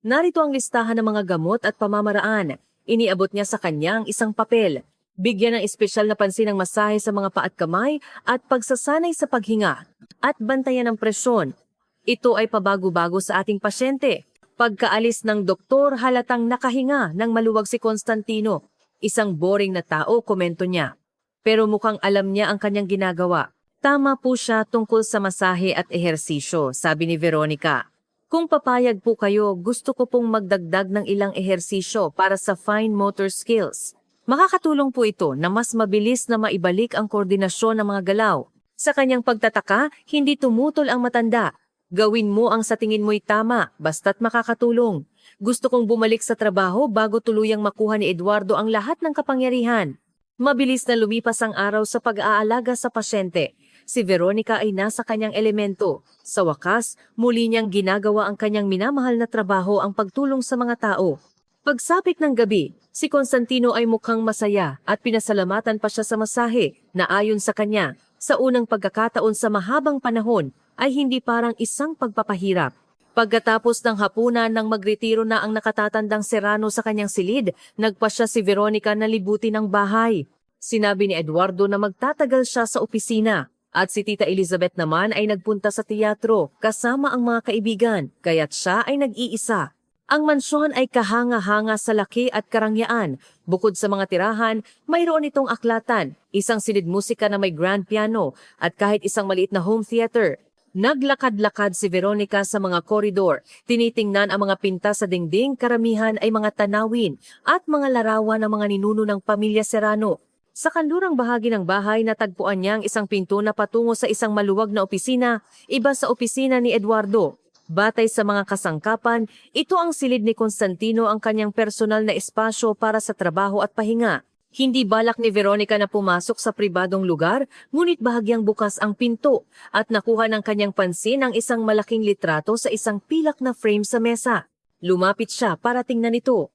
Narito ang listahan ng mga gamot at pamamaraan. Iniabot niya sa kanya ang isang papel. Bigyan ng espesyal na pansin ang masahe sa mga paa at kamay at pagsasanay sa paghinga. At bantayan ng presyon. Ito ay pabago-bago sa ating pasyente. Pagkaalis ng doktor, halatang nakahinga ng maluwag si Constantino. Isang boring na tao, komento niya. Pero mukhang alam niya ang kanyang ginagawa. Tama po siya tungkol sa masahe at ehersisyo, sabi ni Veronica. Kung papayag po kayo, gusto ko pong magdagdag ng ilang ehersisyo para sa fine motor skills. Makakatulong po ito na mas mabilis na maibalik ang koordinasyon ng mga galaw. Sa kanyang pagtataka, hindi tumutol ang matanda. Gawin mo ang sa tingin mo'y tama, basta't makakatulong. Gusto kong bumalik sa trabaho bago tuluyang makuha ni Eduardo ang lahat ng kapangyarihan. Mabilis na lumipas ang araw sa pag-aalaga sa pasyente. Si Veronica ay nasa kanyang elemento. Sa wakas, muli niyang ginagawa ang kanyang minamahal na trabaho, ang pagtulong sa mga tao. Pagsapit ng gabi, si Constantino ay mukhang masaya at pinasalamatan pa siya sa masahe na ayon sa kanya, sa unang pagkakataon sa mahabang panahon ay hindi parang isang pagpapahirap. Pagkatapos ng hapunan nang magretiro na ang nakatatandang Serrano sa kanyang silid, nagpasya si Veronica na libutin ang bahay. Sinabi ni Eduardo na magtatagal siya sa opisina. At si Tita Elizabeth naman ay nagpunta sa teatro kasama ang mga kaibigan, kaya't siya ay nag-iisa. Ang mansyon ay kahanga-hanga sa laki at karangyaan. Bukod sa mga tirahan, mayroon itong aklatan, isang silid musika na may grand piano, at kahit isang maliit na home theater. Naglakad-lakad si Veronica sa mga koridor, tinitingnan ang mga pinta sa dingding, karamihan ay mga tanawin at mga larawan ng mga ninuno ng pamilya Serrano. Sa kanlurang bahagi ng bahay, natagpuan niya ang isang pinto na patungo sa isang maluwag na opisina, iba sa opisina ni Eduardo. Batay sa mga kasangkapan, ito ang silid ni Constantino, ang kanyang personal na espasyo para sa trabaho at pahinga. Hindi balak ni Veronica na pumasok sa pribadong lugar, ngunit bahagyang bukas ang pinto at nakuha ng kanyang pansin ang isang malaking litrato sa isang pilak na frame sa mesa. Lumapit siya para tingnan ito.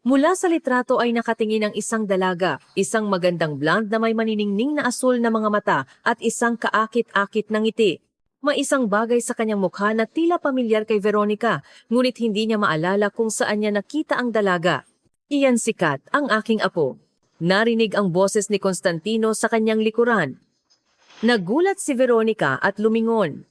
Mula sa litrato ay nakatingin ang isang dalaga, isang magandang blonde na may maniningning na asul na mga mata at isang kaakit-akit na ngiti. May isang bagay sa kanyang mukha na tila pamilyar kay Veronica, ngunit hindi niya maalala kung saan niya nakita ang dalaga. Iyan si Kat, ang aking apo. Narinig ang boses ni Constantino sa kanyang likuran. Nagulat si Veronica at lumingon.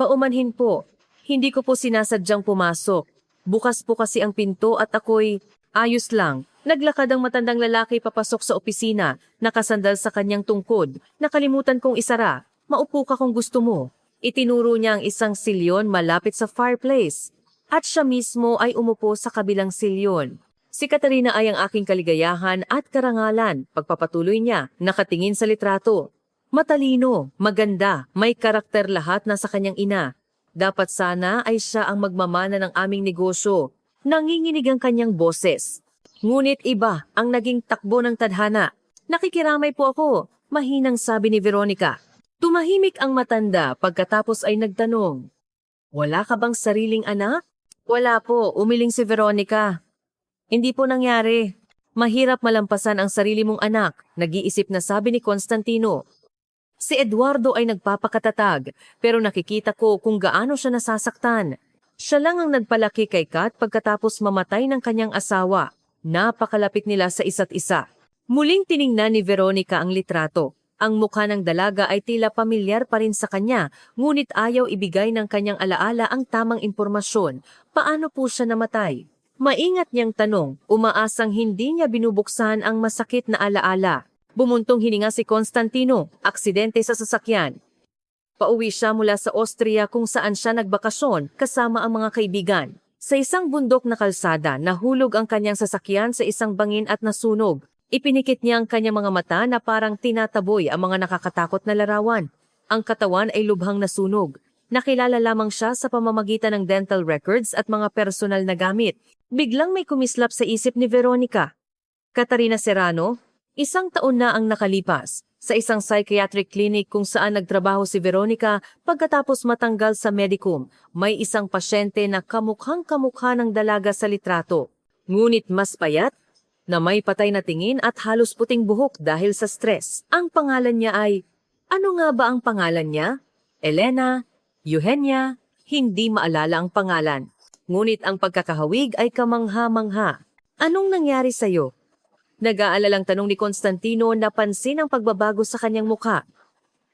Paumanhin po, hindi ko po sinasadyang pumasok. Bukas po kasi ang pinto at ako'y ayos lang. Naglakad ang matandang lalaki papasok sa opisina, nakasandal sa kanyang tungkod. Nakalimutan kong isara. Maupo ka kung gusto mo. Itinuro niya ang isang silyon malapit sa fireplace. At siya mismo ay umupo sa kabilang silyon. Si Katarina ay ang aking kaligayahan at karangalan. Pagpapatuloy niya, nakatingin sa litrato. Matalino, maganda, may karakter lahat na sa kanyang ina. Dapat sana ay siya ang magmamana ng aming negosyo. Nanginginig ang kanyang boses. Ngunit iba ang naging takbo ng tadhana. Nakikiramay po ako, mahinang sabi ni Veronica. Tumahimik ang matanda pagkatapos ay nagtanong, "Wala ka bang sariling anak?" "Wala po," umiling si Veronica. "Hindi po nangyari. Mahirap malampasan ang sarili mong anak," nag-iisip na sabi ni Constantino. Si Eduardo ay nagpapakatatag, pero nakikita ko kung gaano siya nasasaktan. Siya lang ang nagpalaki kay Kat pagkatapos mamatay ng kanyang asawa. Napakalapit nila sa isa't isa. Muling tiningnan ni Veronica ang litrato. Ang mukha ng dalaga ay tila pamilyar pa rin sa kanya, ngunit ayaw ibigay ng kanyang alaala ang tamang impormasyon. Paano po siya namatay? Maingat niyang tanong, umaasang hindi niya binubuksan ang masakit na alaala. Bumuntong hininga si Constantino, aksidente sa sasakyan. Pauwi siya mula sa Austria kung saan siya nagbakasyon kasama ang mga kaibigan. Sa isang bundok na kalsada, nahulog ang kanyang sasakyan sa isang bangin at nasunog. Ipinikit niya ang kanyang mga mata na parang tinataboy ang mga nakakatakot na larawan. Ang katawan ay lubhang nasunog. Nakilala lamang siya sa pamamagitan ng dental records at mga personal na gamit. Biglang may kumislap sa isip ni Veronica. Catarina Serrano? Isang taon na ang nakalipas sa isang psychiatric clinic kung saan nagtrabaho si Veronica pagkatapos matanggal sa medicum. May isang pasyente na kamukhang-kamukha ng dalaga sa litrato. Ngunit mas payat, na may patay na tingin at halos puting buhok dahil sa stress. Ang pangalan niya ay, ano nga ba ang pangalan niya? Elena, Eugenia, hindi maalala ang pangalan. Ngunit ang pagkakahawig ay kamangha-mangha. Anong nangyari sa'yo? Nag-aalalang tanong ni Constantino, napansin ang pagbabago sa kanyang mukha.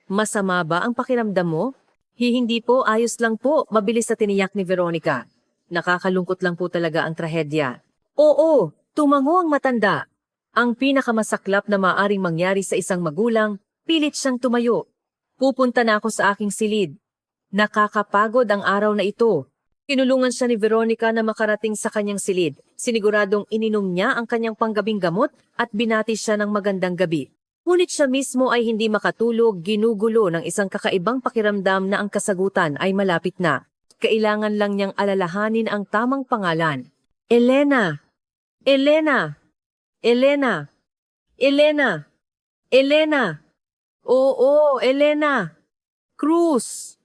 Masama ba ang pakiramdam mo? Hindi po, ayos lang po, mabilis na tiniyak ni Veronica. Nakakalungkot lang po talaga ang trahedya. Oo, tumango ang matanda. Ang pinakamasaklap na maaring mangyari sa isang magulang, pilit siyang tumayo. Pupunta na ako sa aking silid. Nakakapagod ang araw na ito. Tinulungan siya ni Veronica na makarating sa kanyang silid. Siniguradong ininom niya ang kanyang panggabing gamot at binati siya ng magandang gabi. Ngunit siya mismo ay hindi makatulog, ginugulo ng isang kakaibang pakiramdam na ang kasagutan ay malapit na. Kailangan lang niyang alalahanin ang tamang pangalan. Elena! Elena! Elena! Elena! Elena! Oo, Elena! Cruz!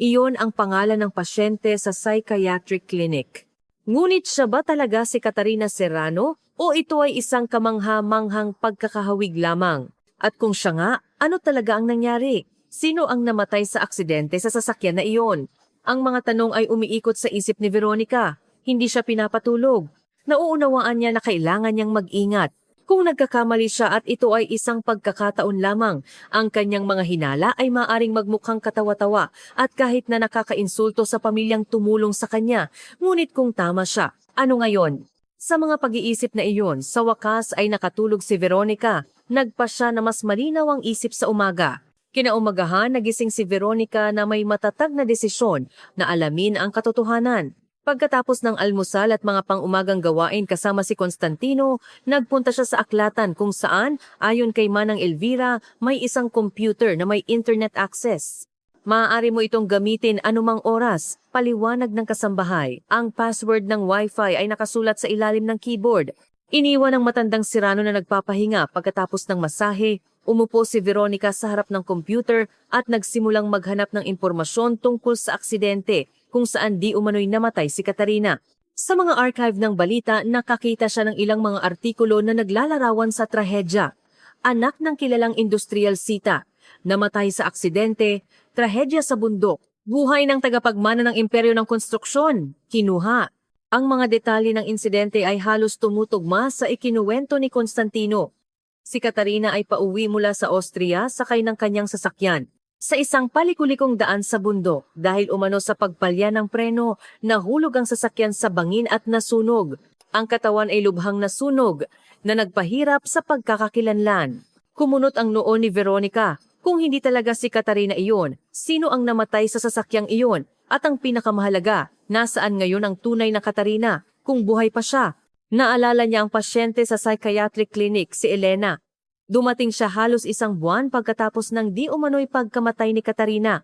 Iyon ang pangalan ng pasyente sa psychiatric clinic. Ngunit siya ba talaga si Catarina Serrano o ito ay isang kamangha-manghang pagkakahawig lamang? At kung siya nga, ano talaga ang nangyari? Sino ang namatay sa aksidente sa sasakyan na iyon? Ang mga tanong ay umiikot sa isip ni Veronica. Hindi siya pinapatulog. Nauunawaan niya na kailangan niyang mag-ingat. Kung nagkakamali siya at ito ay isang pagkakataon lamang, ang kanyang mga hinala ay maaring magmukhang katawa-tawa at kahit na nakakainsulto sa pamilyang tumulong sa kanya. Ngunit kung tama siya, ano ngayon? Sa mga pag-iisip na iyon, sa wakas ay nakatulog si Veronica. Nagpa siya na mas malinaw ang isip sa umaga. Kinaumagahan, nagising si Veronica na may matatag na desisyon na alamin ang katotohanan. Pagkatapos ng almusal at mga pang-umagang gawain kasama si Constantino, nagpunta siya sa aklatan kung saan, ayon kay Manang Elvira, may isang computer na may internet access. Maaari mo itong gamitin anumang oras, paliwanag ng kasambahay. Ang password ng Wi-Fi ay nakasulat sa ilalim ng keyboard. Iniwan ng matandang Serrano na nagpapahinga pagkatapos ng masahe. Umupo si Veronica sa harap ng computer at nagsimulang maghanap ng impormasyon tungkol sa aksidente kung saan di umano'y namatay si Catarina. Sa mga archive ng balita, nakakita siya ng ilang mga artikulo na naglalarawan sa trahedya. Anak ng kilalang industrial sita, namatay sa aksidente, trahedya sa bundok, buhay ng tagapagmana ng imperyo ng konstruksyon, kinuha. Ang mga detalye ng insidente ay halos tumutugma sa ikinuwento ni Constantino. Si Catarina ay pauwi mula sa Austria sakay ng kanyang sasakyan. Sa isang palikulikong daan sa bundok, dahil umano sa pagpalya ng preno, nahulog ang sasakyan sa bangin at nasunog. Ang katawan ay lubhang nasunog na nagpahirap sa pagkakakilanlan. Kumunot ang noo ni Veronica. Kung hindi talaga si Catarina iyon, sino ang namatay sa sasakyang iyon? At ang pinakamahalaga, nasaan ngayon ang tunay na Catarina kung buhay pa siya? Naalala niya ang pasyente sa psychiatric clinic, si Elena. Dumating siya halos isang buwan pagkatapos ng di umano'y pagkamatay ni Catarina.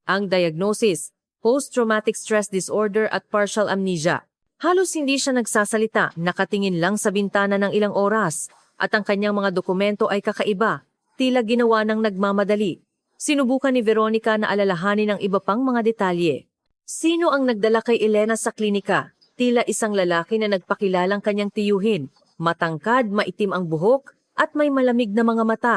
Ang diagnosis, post-traumatic stress disorder at partial amnesia. Halos hindi siya nagsasalita, nakatingin lang sa bintana ng ilang oras, at ang kanyang mga dokumento ay kakaiba, tila ginawa ng nagmamadali. Sinubukan ni Veronica na alalahanin ang iba pang mga detalye. Sino ang nagdala kay Elena sa klinika? Tila isang lalaki na nagpakilalang kanyang tiyuhin. Matangkad, maitim ang buhok, at may malamig na mga mata.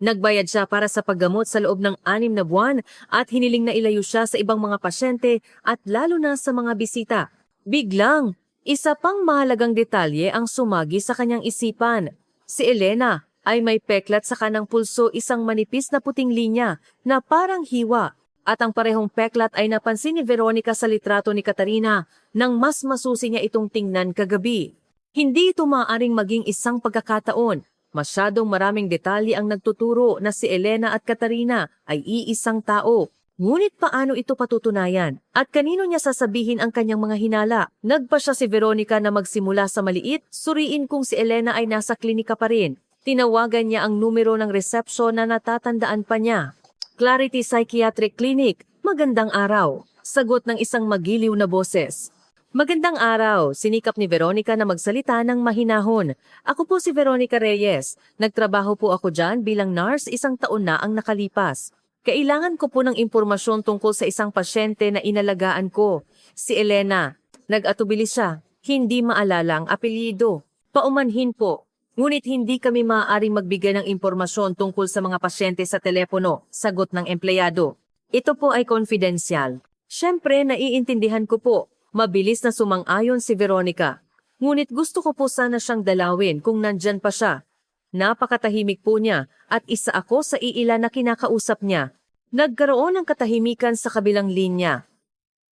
Nagbayad siya para sa paggamot sa loob ng 6 na buwan at hiniling na ilayo siya sa ibang mga pasyente at lalo na sa mga bisita. Biglang, isa pang mahalagang detalye ang sumagi sa kanyang isipan. Si Elena ay may peklat sa kanang pulso, isang manipis na puting linya na parang hiwa. At ang parehong peklat ay napansin ni Veronica sa litrato ni Katarina nang mas masusi niya itong tingnan kagabi. Hindi ito maaaring maging isang pagkakataon. Masyadong maraming detalye ang nagtuturo na si Elena at Katarina ay iisang tao. Ngunit paano ito patutunayan? At kanino niya sasabihin ang kanyang mga hinala? Nagpa siya si Veronica na magsimula sa maliit, suriin kung si Elena ay nasa klinika pa rin. Tinawagan niya ang numero ng resepsyon na natatandaan pa niya. Clarity Psychiatric Clinic, magandang araw. Sagot ng isang magiliw na boses. Magandang araw, sinikap ni Veronica na magsalita ng mahinahon. Ako po si Veronica Reyes. Nagtrabaho po ako dyan bilang nurse, 1 taon na ang nakalipas. Kailangan ko po ng impormasyon tungkol sa isang pasyente na inalagaan ko. Si Elena. Nag-atubili siya. Hindi maalala ang apelyido. Paumanhin po. Ngunit hindi kami maaaring magbigay ng impormasyon tungkol sa mga pasyente sa telepono, sagot ng empleyado. Ito po ay confidential. Siyempre, naiintindihan ko po. Mabilis na sumang-ayon si Veronica. Ngunit gusto ko po sana siyang dalawin kung nandyan pa siya. Napakatahimik po niya at isa ako sa iilan na kinakausap niya. Nagkaroon ng katahimikan sa kabilang linya.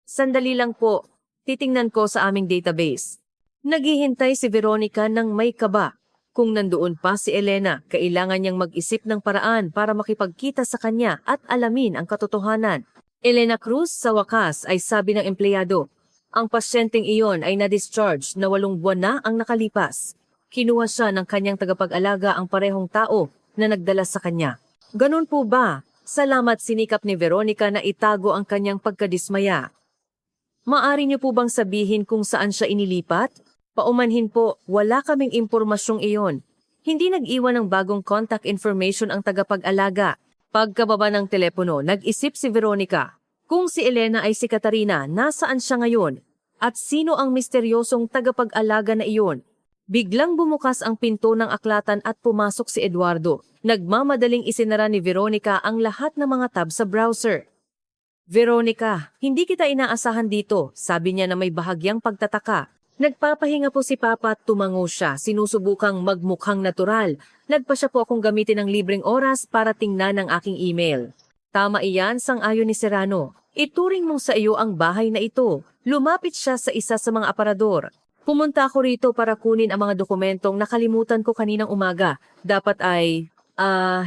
Sandali lang po, titingnan ko sa aming database. Naghihintay si Veronica ng may kaba. Kung nandoon pa si Elena, kailangan niyang mag-isip ng paraan para makipagkita sa kanya at alamin ang katotohanan. Elena Cruz, sa wakas, ay sabi ng empleyado. Ang pasyenteng iyon ay na-discharge na 8 buwan na ang nakalipas. Kinuha siya ng kanyang tagapag-alaga ang parehong tao na nagdala sa kanya. Ganun po ba? Salamat, sinikap ni Veronica na itago ang kanyang pagkadismaya. Maari niyo po bang sabihin kung saan siya inilipat? Paumanhin po, wala kaming impormasyong iyon. Hindi nag-iwan ng bagong contact information ang tagapag-alaga. Pagkababa ng telepono, nag-isip si Veronica. Kung si Elena ay si Katarina, nasaan siya ngayon? At sino ang misteryosong tagapag-alaga na iyon? Biglang bumukas ang pinto ng aklatan at pumasok si Eduardo. Nagmamadaling isinara ni Veronica ang lahat ng mga tab sa browser. Veronica, hindi kita inaasahan dito, sabi niya na may bahagyang pagtataka. Nagpapahinga po si Papa at tumango siya, sinusubukang magmukhang natural. Nagpa siya po akong gamitin ng libreng oras para tingnan ang aking email. Tama iyan, sang-ayon ni Serrano. Ituring mong sa iyo ang bahay na ito. Lumapit siya sa isa sa mga aparador. Pumunta ako rito para kunin ang mga dokumentong nakalimutan ko kaninang umaga. Dapat ay,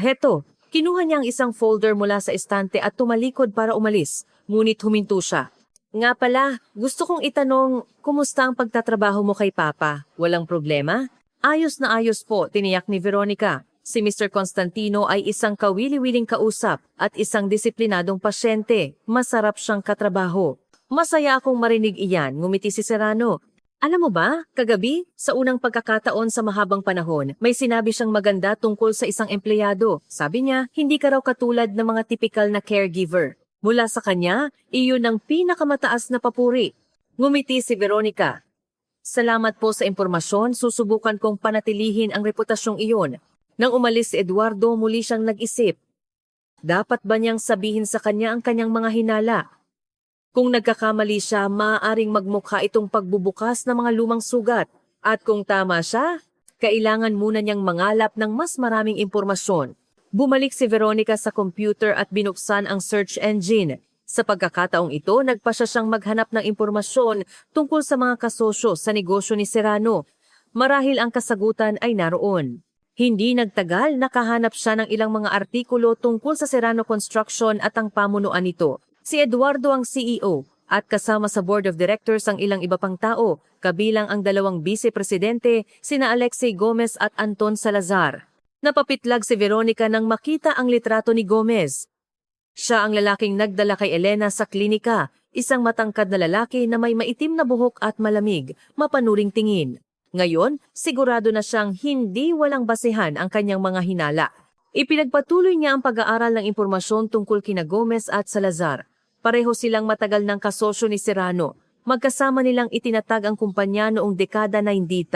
heto. Kinuha niya ang isang folder mula sa estante at tumalikod para umalis. Ngunit huminto siya. Nga pala, gusto kong itanong, kumusta ang pagtatrabaho mo kay Papa? Walang problema? Ayos na ayos po, tiniyak ni Veronica. Si Mr. Constantino ay isang kawili-wiling kausap at isang disiplinadong pasyente. Masarap siyang katrabaho. Masaya akong marinig iyan, ngumiti si Serrano. Alam mo ba, kagabi, sa unang pagkakataon sa mahabang panahon, may sinabi siyang maganda tungkol sa isang empleyado. Sabi niya, hindi ka raw katulad ng mga typical na caregiver. Mula sa kanya, iyon ang pinakamataas na papuri. Ngumiti si Veronica. Salamat po sa impormasyon, susubukan kong panatilihin ang reputasyong iyon. Nang umalis si Eduardo, muli siyang nag-isip. Dapat ba niyang sabihin sa kanya ang kanyang mga hinala? Kung nagkakamali siya, maaaring magmukha itong pagbubukas ng mga lumang sugat. At kung tama siya, kailangan muna niyang mangalap ng mas maraming impormasyon. Bumalik si Veronica sa computer at binuksan ang search engine. Sa pagkakataong ito, nagpa siya siyang maghanap ng impormasyon tungkol sa mga kasosyo sa negosyo ni Serrano. Marahil ang kasagutan ay naroon. Hindi nagtagal, nakahanap siya ng ilang mga artikulo tungkol sa Serrano Construction at ang pamunuan nito. Si Eduardo ang CEO at kasama sa board of directors ang ilang iba pang tao, kabilang ang 2 vice-presidente, sina Alexei Gomez at Anton Salazar. Napapitlag si Veronica nang makita ang litrato ni Gomez. Siya ang lalaking nagdala kay Elena sa klinika, isang matangkad na lalaki na may maitim na buhok at malamig, mapanuring tingin. Ngayon, sigurado na siyang hindi walang basehan ang kanyang mga hinala. Ipinagpatuloy niya ang pag-aaral ng impormasyon tungkol kina Gomez at Salazar. Pareho silang matagal ng kasosyo ni Serrano. Magkasama nilang itinatag ang kumpanya noong dekada 90.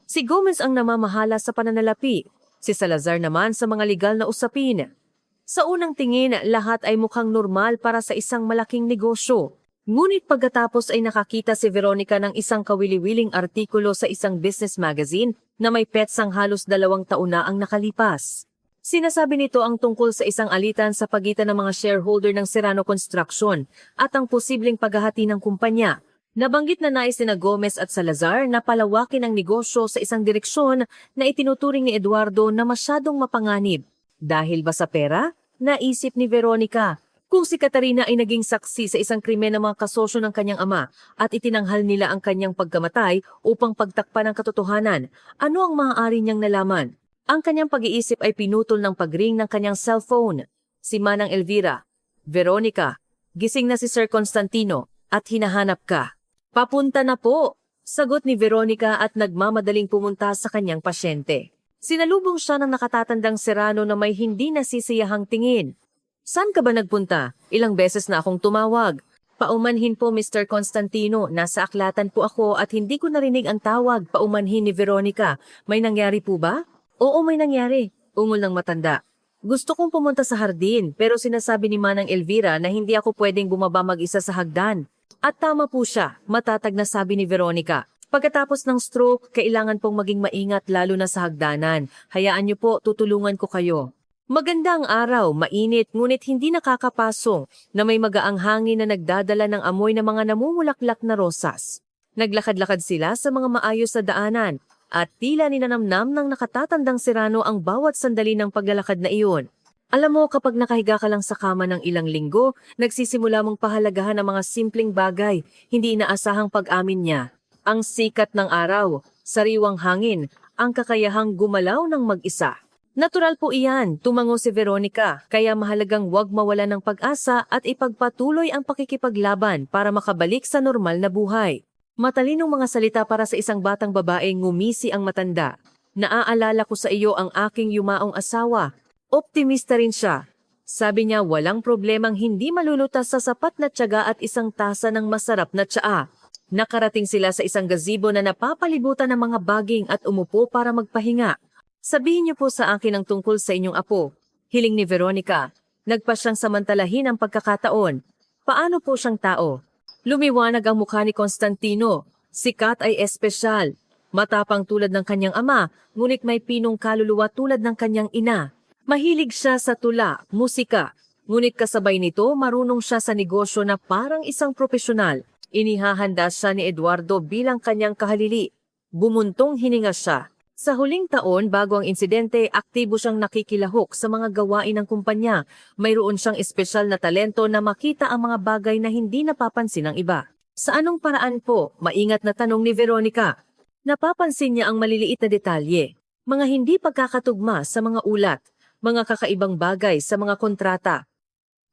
Si Gomez ang namamahala sa pananalapi, si Salazar naman sa mga legal na usapin. Sa unang tingin, lahat ay mukhang normal para sa isang malaking negosyo. Ngunit pagkatapos ay nakakita si Veronica ng isang kawili-wiling artikulo sa isang business magazine na may petsang halos 2 taon na ang nakalipas. Sinasabi nito ang tungkol sa isang alitan sa pagitan ng mga shareholder ng Serrano Construction at ang posibleng paghahati ng kumpanya. Nabanggit na nais sina Gomez at Salazar na palawakin ang negosyo sa isang direksyon na itinuturing ni Eduardo na masyadong mapanganib. Dahil ba sa pera? Naisip ni Veronica. Kung si Catarina ay naging saksi sa isang krimen ng mga kasosyo ng kanyang ama at itinanghal nila ang kanyang pagkamatay upang pagtakpan ang katotohanan, ano ang maaari niyang nalaman? Ang kanyang pag-iisip ay pinutol ng pag-ring ng kanyang cellphone. Si Manang Elvira, Veronica, gising na si Sir Constantino at hinahanap ka. Papunta na po, sagot ni Veronica at nagmamadaling pumunta sa kanyang pasyente. Sinalubong siya ng nakatatandang Serrano na may hindi nasisiyahang tingin. Saan ka ba nagpunta? Ilang beses na akong tumawag. Paumanhin po Mr. Constantino, nasa aklatan po ako at hindi ko narinig ang tawag. Paumanhin ni Veronica. May nangyari po ba? Oo, may nangyari. Ungol ng matanda. Gusto kong pumunta sa hardin pero sinasabi ni Manang Elvira na hindi ako pwedeng bumaba mag-isa sa hagdan. At tama po siya, matatag na sabi ni Veronica. Pagkatapos ng stroke, kailangan pong maging maingat lalo na sa hagdanan. Hayaan niyo po, tutulungan ko kayo. Maganda ang araw, mainit ngunit hindi nakakapasong na may magaang hangin na nagdadala ng amoy ng mga namumulaklak na rosas. Naglakad-lakad sila sa mga maayos na daanan. At tila ninanamnam ng nakatatandang Serrano ang bawat sandali ng paglalakad na iyon. Alam mo, kapag nakahiga ka lang sa kama ng ilang linggo, nagsisimula mong pahalagahan ang mga simpleng bagay, hindi inaasahang pag-amin niya. Ang sikat ng araw, sariwang hangin, ang kakayahang gumalaw ng mag-isa. Natural po iyan, tumango si Veronica, kaya mahalagang huwag mawala ng pag-asa at ipagpatuloy ang pakikipaglaban para makabalik sa normal na buhay. Matalinong mga salita para sa isang batang babae, ngumisi ang matanda. Naaalala ko sa iyo ang aking yumaong asawa. Optimista rin siya. Sabi niya walang problemang hindi malulutas sa sapat na tiyaga at isang tasa ng masarap na tsaa. Nakarating sila sa isang gazebo na napapalibutan ng mga baging at umupo para magpahinga. Sabihin niyo po sa akin ang tungkol sa inyong apo. Hiling ni Veronica. Nagpa siyang samantalahin ang pagkakataon. Paano po siyang tao? Lumiwanag ang mukha ni Constantino. Sikat ay espesyal. Matapang tulad ng kanyang ama, ngunit may pinong kaluluwa tulad ng kanyang ina. Mahilig siya sa tula, musika. Ngunit kasabay nito, marunong siya sa negosyo na parang isang propesyonal. Inihahanda siya ni Eduardo bilang kanyang kahalili. Bumuntong hininga siya. Sa huling taon, bago ang insidente, aktibo siyang nakikilahok sa mga gawain ng kumpanya. Mayroon siyang espesyal na talento na makita ang mga bagay na hindi napapansin ng iba. Sa anong paraan po? Maingat na tanong ni Veronica. Napapansin niya ang maliliit na detalye, mga hindi pagkakatugma sa mga ulat, mga kakaibang bagay sa mga kontrata.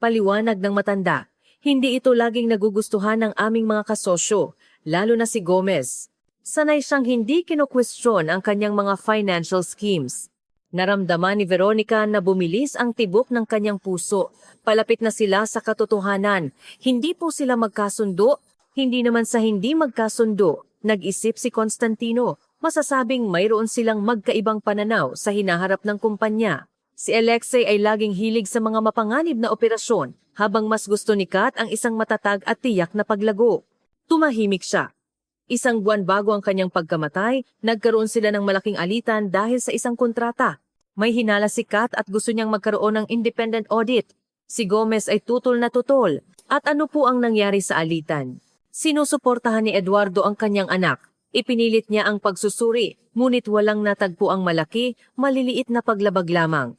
Paliwanag ng matanda, hindi ito laging nagugustuhan ng aming mga kasosyo, lalo na si Gomez. Sanay siyang hindi kino-question ang kanyang mga financial schemes. Naramdaman ni Veronica na bumilis ang tibok ng kanyang puso. Palapit na sila sa katotohanan. Hindi po sila magkasundo. Hindi naman sa hindi magkasundo. Nag-isip si Constantino. Masasabing mayroon silang magkaibang pananaw sa hinaharap ng kumpanya. Si Alexei ay laging hilig sa mga mapanganib na operasyon, habang mas gusto ni Kat ang isang matatag at tiyak na paglago. Tumahimik siya. Isang buwan bago ang kanyang pagkamatay, nagkaroon sila ng malaking alitan dahil sa isang kontrata. May hinala si Kat at gusto niyang magkaroon ng independent audit. Si Gomez ay tutol na tutol. At ano po ang nangyari sa alitan? Sinusuportahan ni Eduardo ang kanyang anak. Ipinilit niya ang pagsusuri, ngunit walang natagpo ang malaki, maliliit na paglabag lamang.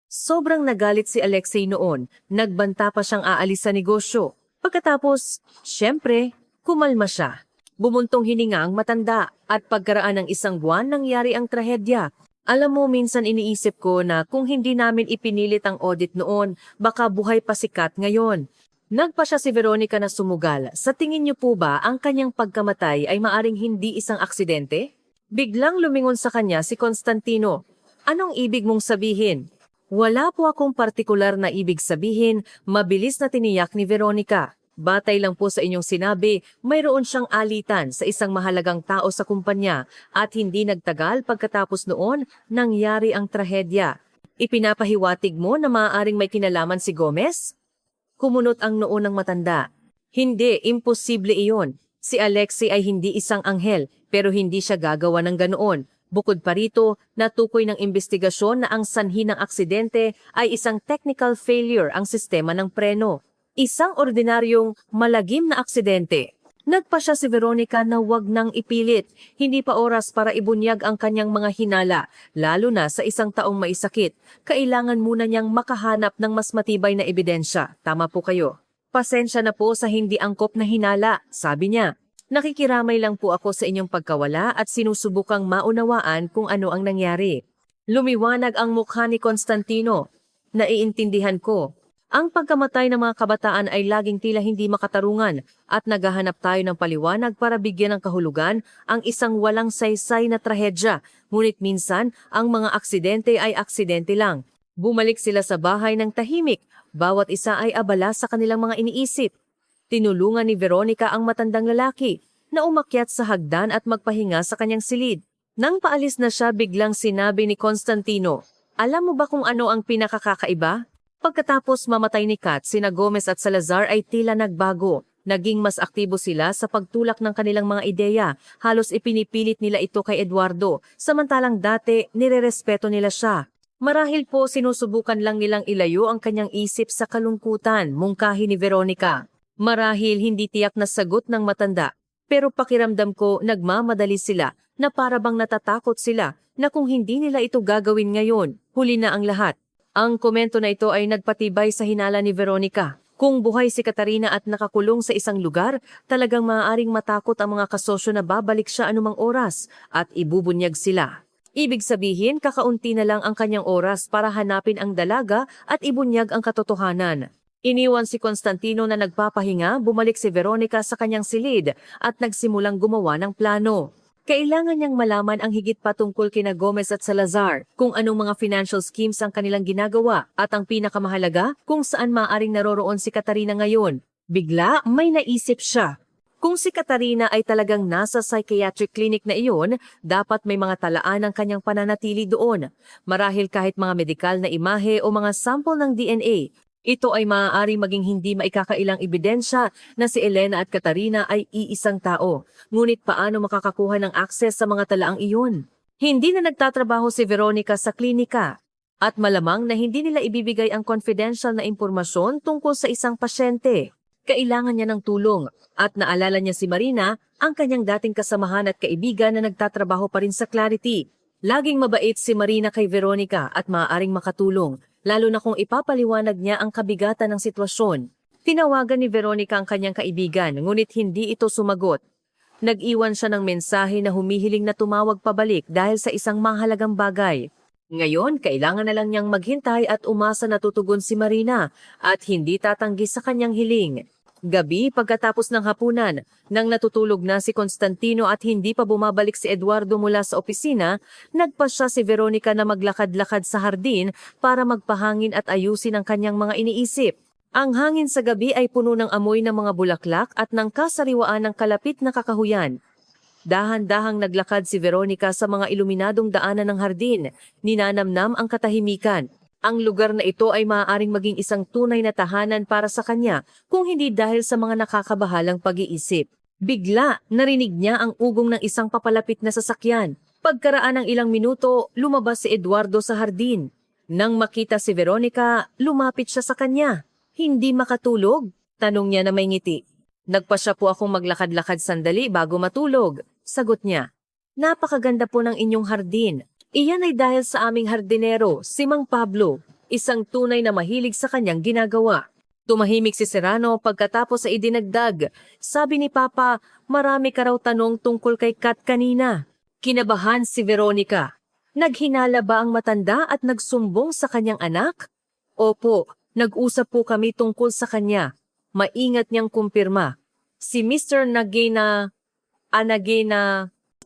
Sobrang nagalit si Alexei noon, nagbanta pa siyang aalis sa negosyo. Pagkatapos, syempre, kumalma siya. Bumuntong hininga ang matanda at pagkaraan ng isang buwan nangyari ang trahedya. Alam mo, minsan iniisip ko na kung hindi namin ipinilit ang audit noon, baka buhay pa si Kat ngayon. Nagpa siya si Veronica na sumugal. Sa tingin niyo po ba ang kanyang pagkamatay ay maaring hindi isang aksidente? Biglang lumingon sa kanya si Constantino. Anong ibig mong sabihin? Wala po akong partikular na ibig sabihin, mabilis na tiniyak ni Veronica. Batay lang po sa inyong sinabi, mayroon siyang alitan sa isang mahalagang tao sa kumpanya at hindi nagtagal pagkatapos noon nangyari ang trahedya. Ipinapahiwatig mo na maaaring may kinalaman si Gomez? Kumunot ang noo ng matanda. Hindi, imposible iyon. Si Alexei ay hindi isang anghel, pero hindi siya gagawa ng ganoon. Bukod pa rito, natukoy ng investigasyon na ang sanhi ng aksidente ay isang technical failure ang sistema ng preno. Isang ordinaryong malagim na aksidente. Nagpa siya si Veronica na wag nang ipilit. Hindi pa oras para ibunyag ang kanyang mga hinala, lalo na sa isang taong may sakit. Kailangan muna niyang makahanap ng mas matibay na ebidensya. Tama po kayo. Pasensya na po sa hindi angkop na hinala, sabi niya. Nakikiramay lang po ako sa inyong pagkawala at sinusubukang maunawaan kung ano ang nangyari. Lumiwanag ang mukha ni Constantino. Naiintindihan ko. Ang pagkamatay ng mga kabataan ay laging tila hindi makatarungan at naghahanap tayo ng paliwanag para bigyan ng kahulugan ang isang walang saysay na trahedya. Ngunit minsan, ang mga aksidente ay aksidente lang. Bumalik sila sa bahay ng tahimik. Bawat isa ay abala sa kanilang mga iniisip. Tinulungan ni Veronica ang matandang lalaki na umakyat sa hagdan at magpahinga sa kanyang silid. Nang paalis na siya, biglang sinabi ni Constantino, "Alam mo ba kung ano ang pinakakakaiba?" Pagkatapos mamatay ni Kat, sina Gomez at Salazar ay tila nagbago. Naging mas aktibo sila sa pagtulak ng kanilang mga ideya. Halos ipinipilit nila ito kay Eduardo, samantalang dati nirerespeto nila siya. Marahil po sinusubukan lang nilang ilayo ang kanyang isip sa kalungkutan, mungkahi ni Veronica. Marahil hindi tiyak na sagot ng matanda, pero pakiramdam ko nagmamadali sila na para bang natatakot sila na kung hindi nila ito gagawin ngayon, huli na ang lahat. Ang komento na ito ay nagpatibay sa hinala ni Veronica. Kung buhay si Katarina at nakakulong sa isang lugar, talagang maaaring matakot ang mga kasosyo na babalik siya anumang oras at ibubunyag sila. Ibig sabihin, kakaunti na lang ang kanyang oras para hanapin ang dalaga at ibunyag ang katotohanan. Iniwan si Constantino na nagpapahinga, bumalik si Veronica sa kanyang silid at nagsimulang gumawa ng plano. Kailangan niyang malaman ang higit pa tungkol kina Gomez at Salazar, kung anong mga financial schemes ang kanilang ginagawa, at ang pinakamahalaga, kung saan maaaring naroroon si Katarina ngayon. Bigla, may naisip siya. Kung si Katarina ay talagang nasa psychiatric clinic na iyon, dapat may mga talaan ang kanyang pananatili doon. Marahil kahit mga medikal na imahe o mga sample ng DNA, ito ay maaari maging hindi maikakailang ebidensya na si Elena at Katarina ay iisang tao. Ngunit paano makakakuha ng akses sa mga talaang iyon? Hindi na nagtatrabaho si Veronica sa klinika at malamang na hindi nila ibibigay ang confidential na impormasyon tungkol sa isang pasyente. Kailangan niya ng tulong at naalala niya si Marina, ang kanyang dating kasamahan at kaibigan na nagtatrabaho pa rin sa Clarity. Laging mabait si Marina kay Veronica at maaaring makatulong, lalo na kung ipapaliwanag niya ang kabigatan ng sitwasyon. Tinawagan ni Veronica ang kanyang kaibigan, ngunit hindi ito sumagot. Nag-iwan siya ng mensahe na humihiling na tumawag pabalik dahil sa isang mahalagang bagay. Ngayon, kailangan na lang niyang maghintay at umasa na tutugon si Marina at hindi tatanggi sa kanyang hiling. Gabi pagkatapos ng hapunan, nang natutulog na si Constantino at hindi pa bumabalik si Eduardo mula sa opisina, nagpasya si Veronica na maglakad-lakad sa hardin para magpahangin at ayusin ang kanyang mga iniisip. Ang hangin sa gabi ay puno ng amoy ng mga bulaklak at ng kasariwaan ng kalapit na kakahuyan. Dahan-dahang naglakad si Veronica sa mga iluminadong daanan ng hardin, ninanamnam ang katahimikan. Ang lugar na ito ay maaaring maging isang tunay na tahanan para sa kanya kung hindi dahil sa mga nakakabahalang pag-iisip. Bigla, narinig niya ang ugong ng isang papalapit na sasakyan. Pagkaraan ng ilang minuto, lumabas si Eduardo sa hardin. Nang makita si Veronica, lumapit siya sa kanya. "Hindi makatulog?" tanong niya na may ngiti. "Nagpasya po akong maglakad-lakad sandali bago matulog," sagot niya. "Napakaganda po ng inyong hardin. Iyan ay dahil sa aming hardinero, si Mang Pablo, isang tunay na mahilig sa kanyang ginagawa." Tumahimik si Serrano pagkatapos ay idinagdag. "Sabi ni Papa, marami ka raw tanong tungkol kay Kat kanina." Kinabahan si Veronica. Naghinala ba ang matanda at nagsumbong sa kanyang anak? "Opo, nag-usap po kami tungkol sa kanya." Maingat niyang kumpirma. "Si Mr. Anagena."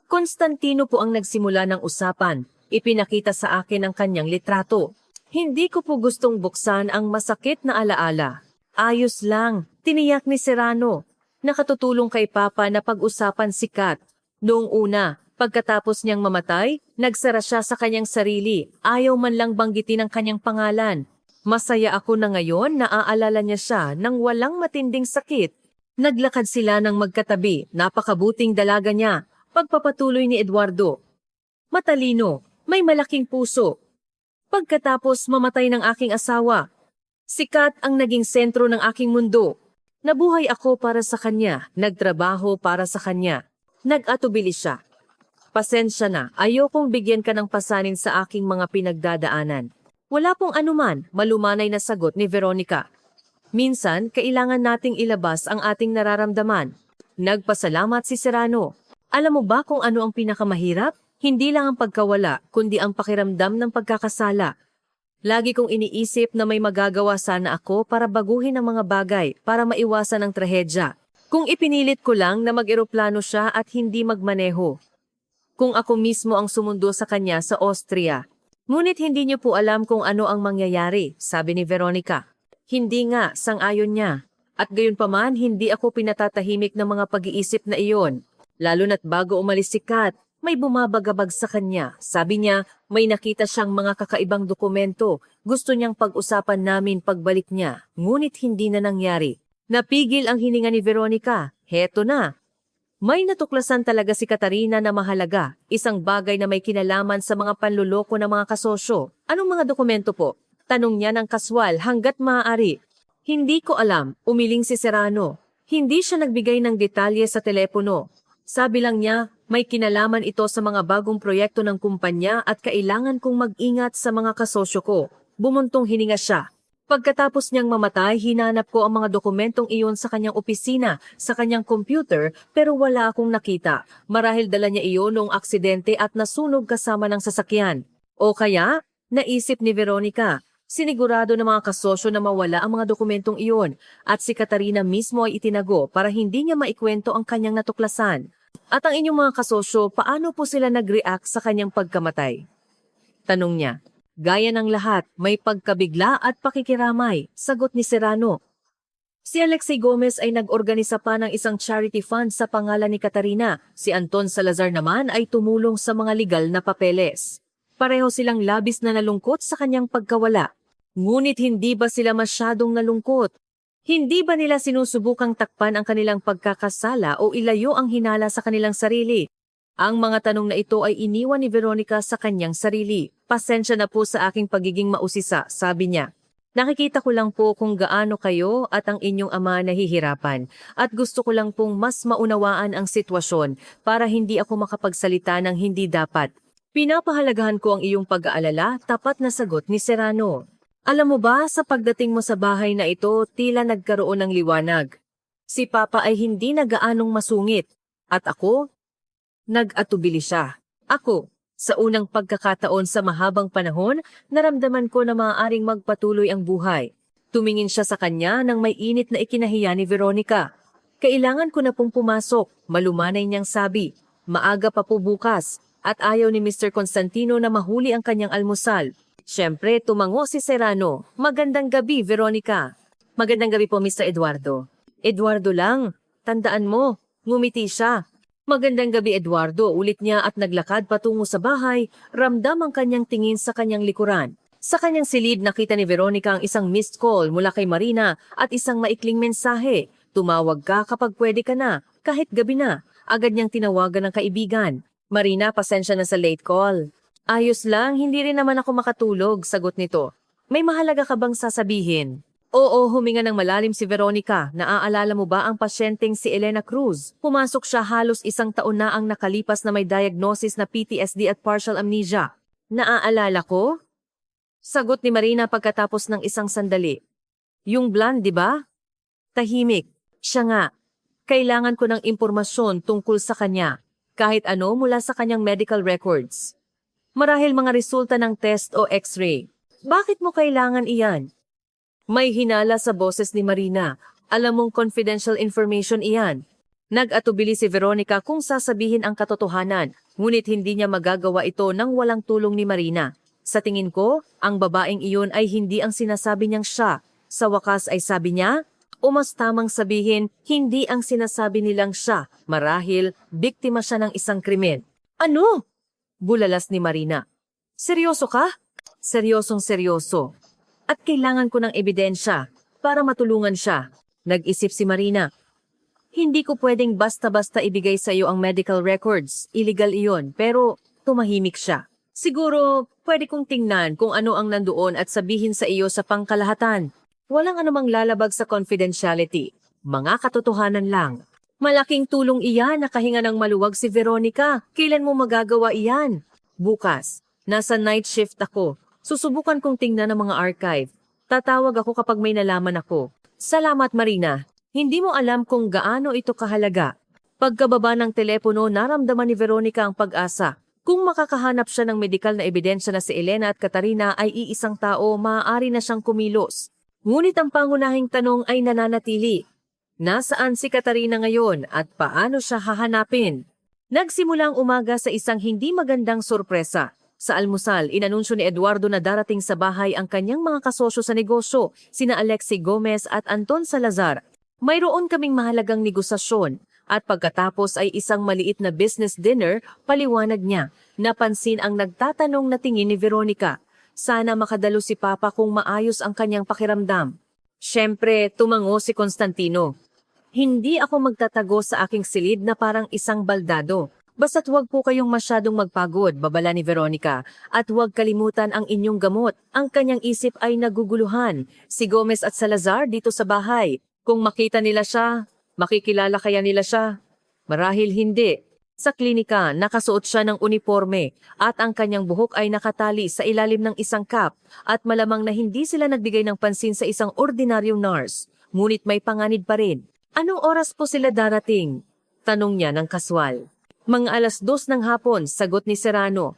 Constantino po ang nagsimula ng usapan. Ipinakita sa akin ang kanyang litrato. Hindi ko po gustong buksan ang masakit na alaala. Ayos lang, tiniyak ni Serrano. Nakatutulong kay Papa na pag-usapan si Kat. Noong una, pagkatapos niyang mamatay, nagsara siya sa kanyang sarili. Ayaw man lang banggitin ang kanyang pangalan. Masaya ako na ngayon naaalala niya siya nang walang matinding sakit. Naglakad sila ng magkatabi, napakabuting dalaga niya. Pagpapatuloy ni Eduardo. Matalino, may malaking puso. Pagkatapos mamatay ng aking asawa, si Kat ang naging sentro ng aking mundo. Nabuhay ako para sa kanya, nagtrabaho para sa kanya. Nag-atubili siya. Pasensya na, ayokong bigyan ka ng pasanin sa aking mga pinagdadaanan. Wala pong anuman, malumanay na sagot ni Veronica. Minsan, kailangan nating ilabas ang ating nararamdaman. Nagpasalamat si Serrano. Alam mo ba kung ano ang pinakamahirap? Hindi lang ang pagkawala, kundi ang pakiramdam ng pagkakasala. Lagi kong iniisip na may magagawa sana ako para baguhin ang mga bagay, para maiwasan ang trahedya. Kung ipinilit ko lang na mag-eroplano siya at hindi magmaneho. Kung ako mismo ang sumundo sa kanya sa Austria. Ngunit hindi niyo po alam kung ano ang mangyayari, sabi ni Veronica. Hindi nga, sang-ayon niya. At gayunpaman, hindi ako pinatatahimik ng mga pag-iisip na iyon. Lalo na't bago umalis si Kat, may bumabagabag sa kanya. Sabi niya, may nakita siyang mga kakaibang dokumento. Gusto niyang pag-usapan namin pagbalik niya. Ngunit hindi na nangyari. Napigil ang hininga ni Veronica. Heto na. May natuklasan talaga si Katarina na mahalaga. Isang bagay na may kinalaman sa mga panluloko ng mga kasosyo. Anong mga dokumento po? Tanong niya ng kaswal hanggat maaari. Hindi ko alam, umiling si Serrano. Hindi siya nagbigay ng detalye sa telepono. Sabi lang niya, may kinalaman ito sa mga bagong proyekto ng kumpanya at kailangan kong mag-ingat sa mga kasosyo ko. Bumuntong hininga siya. Pagkatapos niyang mamatay, hinanap ko ang mga dokumentong iyon sa kanyang opisina, sa kanyang computer, pero wala akong nakita. Marahil dala niya iyon noong aksidente at nasunog kasama ng sasakyan. O kaya, naisip ni Veronica, sinigurado ng mga kasosyo na mawala ang mga dokumentong iyon at si Katarina mismo ay itinago para hindi niya maikwento ang kanyang natuklasan. At ang inyong mga kasosyo, paano po sila nag-react sa kanyang pagkamatay? Tanong niya. Gaya ng lahat, may pagkabigla at pakikiramay, sagot ni Serrano. Si Alexei Gomez ay nag-organisa pa ng isang charity fund sa pangalan ni Katarina. Si Anton Salazar naman ay tumulong sa mga legal na papeles. Pareho silang labis na nalungkot sa kanyang pagkawala. Ngunit hindi ba sila masyadong nalungkot? Hindi ba nila sinusubukang takpan ang kanilang pagkakasala o ilayo ang hinala sa kanilang sarili? Ang mga tanong na ito ay iniwan ni Veronica sa kanyang sarili. Pasensya na po sa aking pagiging mausisa, sabi niya. Nakikita ko lang po kung gaano kayo at ang inyong ama nahihirapan at gusto ko lang pong mas maunawaan ang sitwasyon para hindi ako makapagsalita ng hindi dapat. Pinapahalagahan ko ang iyong pag-aalala, tapat na sagot ni Serrano. Alam mo ba, sa pagdating mo sa bahay na ito, tila nagkaroon ng liwanag. Si Papa ay hindi na gaanong masungit. At ako, nag-atubili siya. Ako, sa unang pagkakataon sa mahabang panahon, naramdaman ko na maaaring magpatuloy ang buhay. Tumingin siya sa kanya nang may init na ikinahiya ni Veronica. Kailangan ko na pong pumasok, malumanay niyang sabi. Maaga pa po bukas, at ayaw ni Mr. Constantino na mahuli ang kanyang almusal. Siyempre, tumango si Serrano. Magandang gabi, Veronica. Magandang gabi po, Mr. Eduardo. Eduardo lang. Tandaan mo, ngumiti siya. Magandang gabi, Eduardo. Ulit niya at naglakad patungo sa bahay, ramdam ang kanyang tingin sa kanyang likuran. Sa kanyang silid, nakita ni Veronica ang isang missed call mula kay Marina at isang maikling mensahe. Tumawag ka kapag pwede ka na, kahit gabi na. Agad niyang tinawagan ng kaibigan. Marina, pasensya na sa late call. Ayos lang, hindi rin naman ako makatulog, sagot nito. May mahalaga ka bang sasabihin? Oo, huminga ng malalim si Veronica. Naaalala mo ba ang pasyenteng si Elena Cruz? Pumasok siya halos 1 taon na ang nakalipas na may diagnosis na PTSD at partial amnesia. Naaalala ko? Sagot ni Marina pagkatapos ng isang sandali. Yung blonde, di ba? Tahimik. Siya nga. Kailangan ko ng impormasyon tungkol sa kanya. Kahit ano mula sa kanyang medical records. Marahil mga resulta ng test o x-ray. Bakit mo kailangan iyan? May hinala sa boses ni Marina. Alam mong confidential information iyan. Nag-atubili si Veronica kung sasabihin ang katotohanan, ngunit hindi niya magagawa ito nang walang tulong ni Marina. Sa tingin ko, ang babaeng iyon ay hindi ang sinasabi niyang siya. Sa wakas ay sabi niya, o mas tamang sabihin, hindi ang sinasabi nilang siya. Marahil, biktima siya ng isang krimen. Ano? Bulalas ni Marina. Seryoso ka? Seryosong seryoso. At kailangan ko ng ebidensya para matulungan siya. Nag-isip si Marina. Hindi ko pwedeng basta-basta ibigay sa iyo ang medical records. Illegal iyon, pero tumahimik siya. Siguro, pwede kong tingnan kung ano ang nandoon at sabihin sa iyo sa pangkalahatan. Walang anumang lalabag sa confidentiality. Mga katotohanan lang. Malaking tulong iyan, nakahinga ng maluwag si Veronica. Kailan mo magagawa iyan? Bukas. Nasa night shift ako. Susubukan kong tingnan ang mga archive. Tatawag ako kapag may nalaman ako. Salamat, Marina. Hindi mo alam kung gaano ito kahalaga. Pagkababa ng telepono, naramdaman ni Veronica ang pag-asa. Kung makakahanap siya ng medikal na ebidensya na si Elena at Katarina ay iisang tao, maaari na siyang kumilos. Ngunit ang pangunahing tanong ay nananatili. Nasaan si Katarina ngayon at paano siya hahanapin? Nagsimula ang umaga sa isang hindi magandang sorpresa. Sa almusal, inanunsyo ni Eduardo na darating sa bahay ang kanyang mga kasosyo sa negosyo, sina Alexi Gomez at Anton Salazar. Mayroon kaming mahalagang negosasyon at pagkatapos ay isang maliit na business dinner, paliwanag niya. Napansin ang nagtatanong na tingin ni Veronica. Sana makadalo si Papa kung maayos ang kanyang pakiramdam. Siyempre, tumango si Constantino. Hindi ako magtatago sa aking silid na parang isang baldado. Basta't huwag po kayong masyadong magpagod, babala ni Veronica. At huwag kalimutan ang inyong gamot. Ang kanyang isip ay naguguluhan. Si Gomez at Salazar dito sa bahay. Kung makita nila siya, makikilala kaya nila siya? Marahil hindi. Sa klinika, nakasuot siya ng uniforme at ang kanyang buhok ay nakatali sa ilalim ng isang cap at malamang na hindi sila nagbigay ng pansin sa isang ordinaryong nurse. Ngunit may panganib pa rin. Anong oras po sila darating? Tanong niya ng kaswal. Mga 2:00 ng hapon, sagot ni Serrano.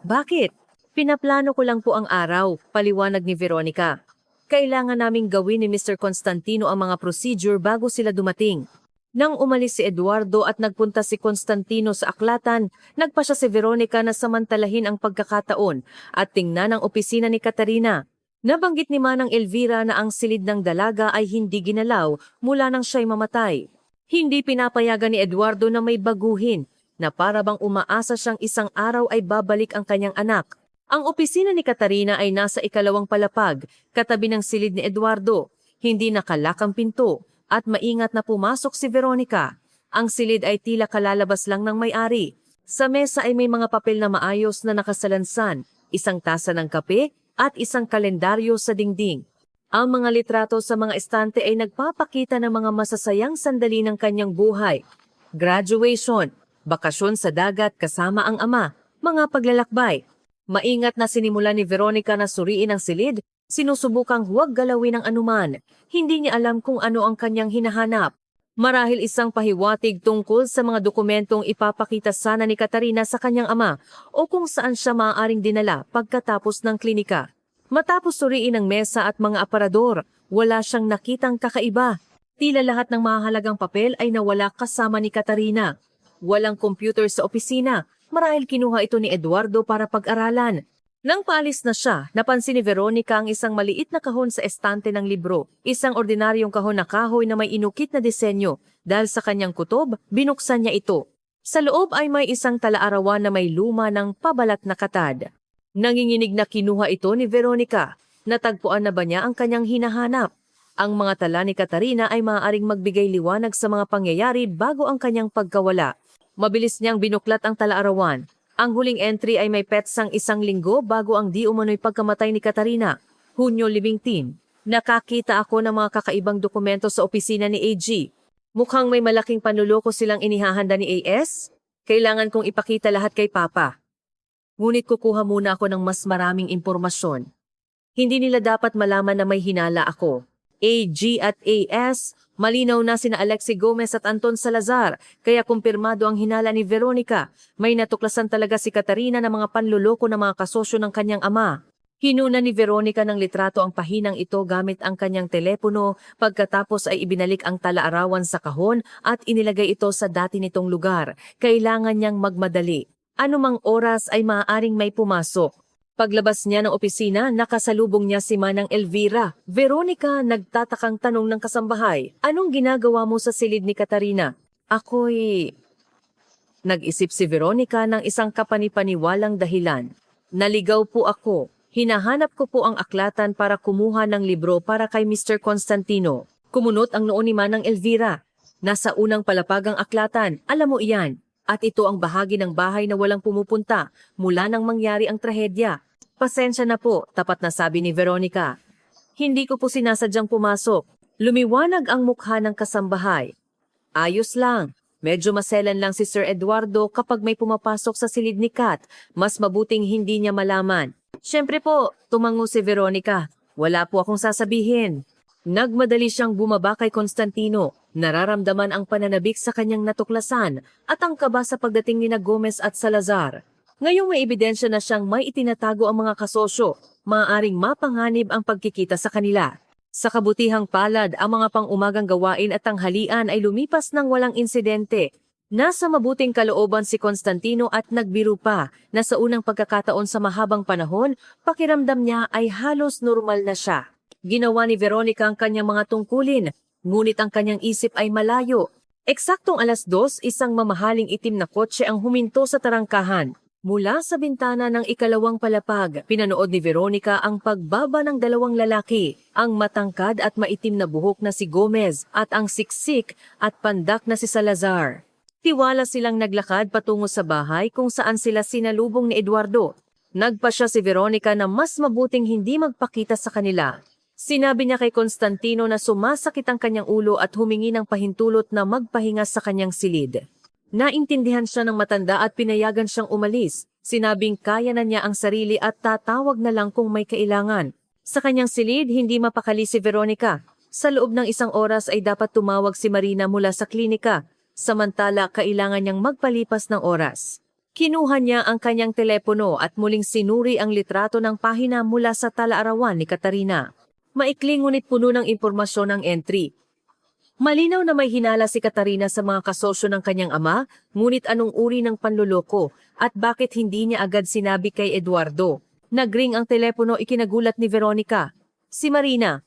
Bakit? Pinaplano ko lang po ang araw, paliwanag ni Veronica. Kailangan naming gawin ni Mr. Constantino ang mga procedure bago sila dumating. Nang umalis si Eduardo at nagpunta si Constantino sa aklatan, nagpa siya si Veronica na samantalahin ang pagkakataon at tingnan ang opisina ni Katarina. Nabanggit ni Manang Elvira na ang silid ng dalaga ay hindi ginalaw mula nang siya'y mamatay. Hindi pinapayagan ni Eduardo na may baguhin, na para bang umaasa siyang isang araw ay babalik ang kanyang anak. Ang opisina ni Katarina ay nasa ikalawang palapag, katabi ng silid ni Eduardo. Hindi nakalak ang pinto at maingat na pumasok si Veronica. Ang silid ay tila kalalabas lang ng may-ari. Sa mesa ay may mga papel na maayos na nakasalansan, isang tasa ng kape at isang kalendaryo sa dingding. Ang mga litrato sa mga estante ay nagpapakita ng mga masasayang sandali ng kanyang buhay. Graduation, bakasyon sa dagat kasama ang ama, mga paglalakbay. Maingat na sinimula ni Veronica na suriin ang silid, sinusubukang huwag galawin ang anuman. Hindi niya alam kung ano ang kanyang hinahanap. Marahil isang pahiwatig tungkol sa mga dokumentong ipapakita sana ni Katarina sa kanyang ama o kung saan siya maaaring dinala pagkatapos ng klinika. Matapos suriin ang mesa at mga aparador, wala siyang nakitang kakaiba. Tila lahat ng mahalagang papel ay nawala kasama ni Katarina. Walang computer sa opisina. Marahil kinuha ito ni Eduardo para pag-aralan. Nang paalis na siya, napansin ni Veronica ang isang maliit na kahon sa estante ng libro. Isang ordinaryong kahon na kahoy na may inukit na disenyo. Dahil sa kanyang kutob, binuksan niya ito. Sa loob ay may isang talaarawan na may luma ng pabalat na katad. Nanginginig na kinuha ito ni Veronica. Natagpuan na ba niya ang kanyang hinahanap? Ang mga tala ni Katarina ay maaaring magbigay liwanag sa mga pangyayari bago ang kanyang pagkawala. Mabilis niyang binuklat ang talaarawan. Ang huling entry ay may petsang 1 linggo bago ang di umano'y pagkamatay ni Katarina. Hunyo 17. Nakakita ako ng mga kakaibang dokumento sa opisina ni AG. Mukhang may malaking panluloko silang inihahanda ni AS. Kailangan kong ipakita lahat kay Papa. Ngunit kukuha muna ako ng mas maraming impormasyon. Hindi nila dapat malaman na may hinala ako. AG at AS, malinaw na sina Alexi Gomez at Anton Salazar, kaya kumpirmado ang hinala ni Veronica. May natuklasan talaga si Katarina ng mga panluloko ng mga kasosyo ng kanyang ama. Hinuna ni Veronica ng litrato ang pahinang ito gamit ang kanyang telepono, pagkatapos ay ibinalik ang talaarawan sa kahon at inilagay ito sa dati nitong lugar. Kailangan niyang magmadali. Anumang oras ay maaaring may pumasok. Paglabas niya ng opisina, nakasalubong niya si Manang Elvira. Veronica, nagtatakang tanong ng kasambahay, anong ginagawa mo sa silid ni Katarina? Ako'y... Nag-isip si Veronica ng isang kapanipaniwalang dahilan. Naligaw po ako. Hinahanap ko po ang aklatan para kumuha ng libro para kay Mr. Constantino. Kumunot ang noo ni Manang Elvira. Nasa unang palapagang aklatan, alam mo iyan. At ito ang bahagi ng bahay na walang pumupunta mula nang mangyari ang trahedya. Pasensya na po, tapat na sabi ni Veronica. Hindi ko po sinasadyang pumasok. Lumiwanag ang mukha ng kasambahay. Ayos lang. Medyo maselan lang si Sir Eduardo kapag may pumapasok sa silid ni Kat. Mas mabuting hindi niya malaman. Siyempre po, tumango si Veronica. Wala po akong sasabihin. Nagmadali siyang bumaba kay Constantino. Nararamdaman ang pananabik sa kanyang natuklasan at ang kaba sa pagdating ni Gomez at Salazar. Ngayong may ebidensya na siyang may itinatago ang mga kasosyo, maaaring mapanganib ang pagkikita sa kanila. Sa kabutihang palad, ang mga pang-umagang gawain at tanghalian ay lumipas ng walang insidente. Nasa mabuting kalooban si Constantino at nagbiro pa na sa unang pagkakataon sa mahabang panahon, pakiramdam niya ay halos normal na siya. Ginawa ni Veronica ang kanyang mga tungkulin, ngunit ang kanyang isip ay malayo. Eksaktong 2:00, isang mamahaling itim na kotse ang huminto sa tarangkahan. Mula sa bintana ng ikalawang palapag, pinanood ni Veronica ang pagbaba ng dalawang lalaki, ang matangkad at maitim na buhok na si Gomez at ang siksik at pandak na si Salazar. Tiwala silang naglakad patungo sa bahay kung saan sila sinalubong ni Eduardo. Nagpasya si Veronica na mas mabuting hindi magpakita sa kanila. Sinabi niya kay Constantino na sumasakit ang kanyang ulo at humingi ng pahintulot na magpahinga sa kanyang silid. Naintindihan siya ng matanda at pinayagan siyang umalis. Sinabing kaya na niya ang sarili at tatawag na lang kung may kailangan. Sa kanyang silid, hindi mapakali si Veronica. Sa loob ng 1 oras ay dapat tumawag si Marina mula sa klinika. Samantala, kailangan niyang magpalipas ng oras. Kinuha niya ang kanyang telepono at muling sinuri ang litrato ng pahina mula sa talaarawan ni Katarina. Maikli ngunit puno ng impormasyon ang entry. Malinaw na may hinala si Katarina sa mga kasosyo ng kanyang ama, ngunit anong uri ng panluloko at bakit hindi niya agad sinabi kay Eduardo? Nagring ang telepono, ikinagulat ni Veronica. Si Marina.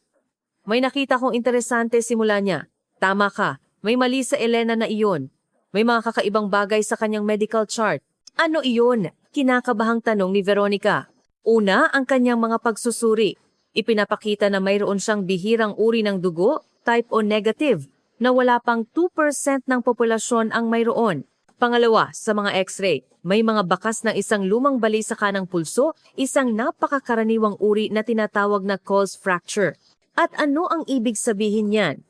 May nakita kong interesante simula niya. Tama ka, may mali sa Elena na iyon. May mga kakaibang bagay sa kanyang medical chart. Ano iyon? Kinakabahang tanong ni Veronica. Una, ang kanyang mga pagsusuri. Ipinapakita na mayroon siyang bihirang uri ng dugo, type O negative, na wala pang 2% ng populasyon ang mayroon. Pangalawa, sa mga x-ray, may mga bakas ng isang lumang bali sa kanang pulso, isang napakakaraniwang uri na tinatawag na Coles fracture. At ano ang ibig sabihin niyan?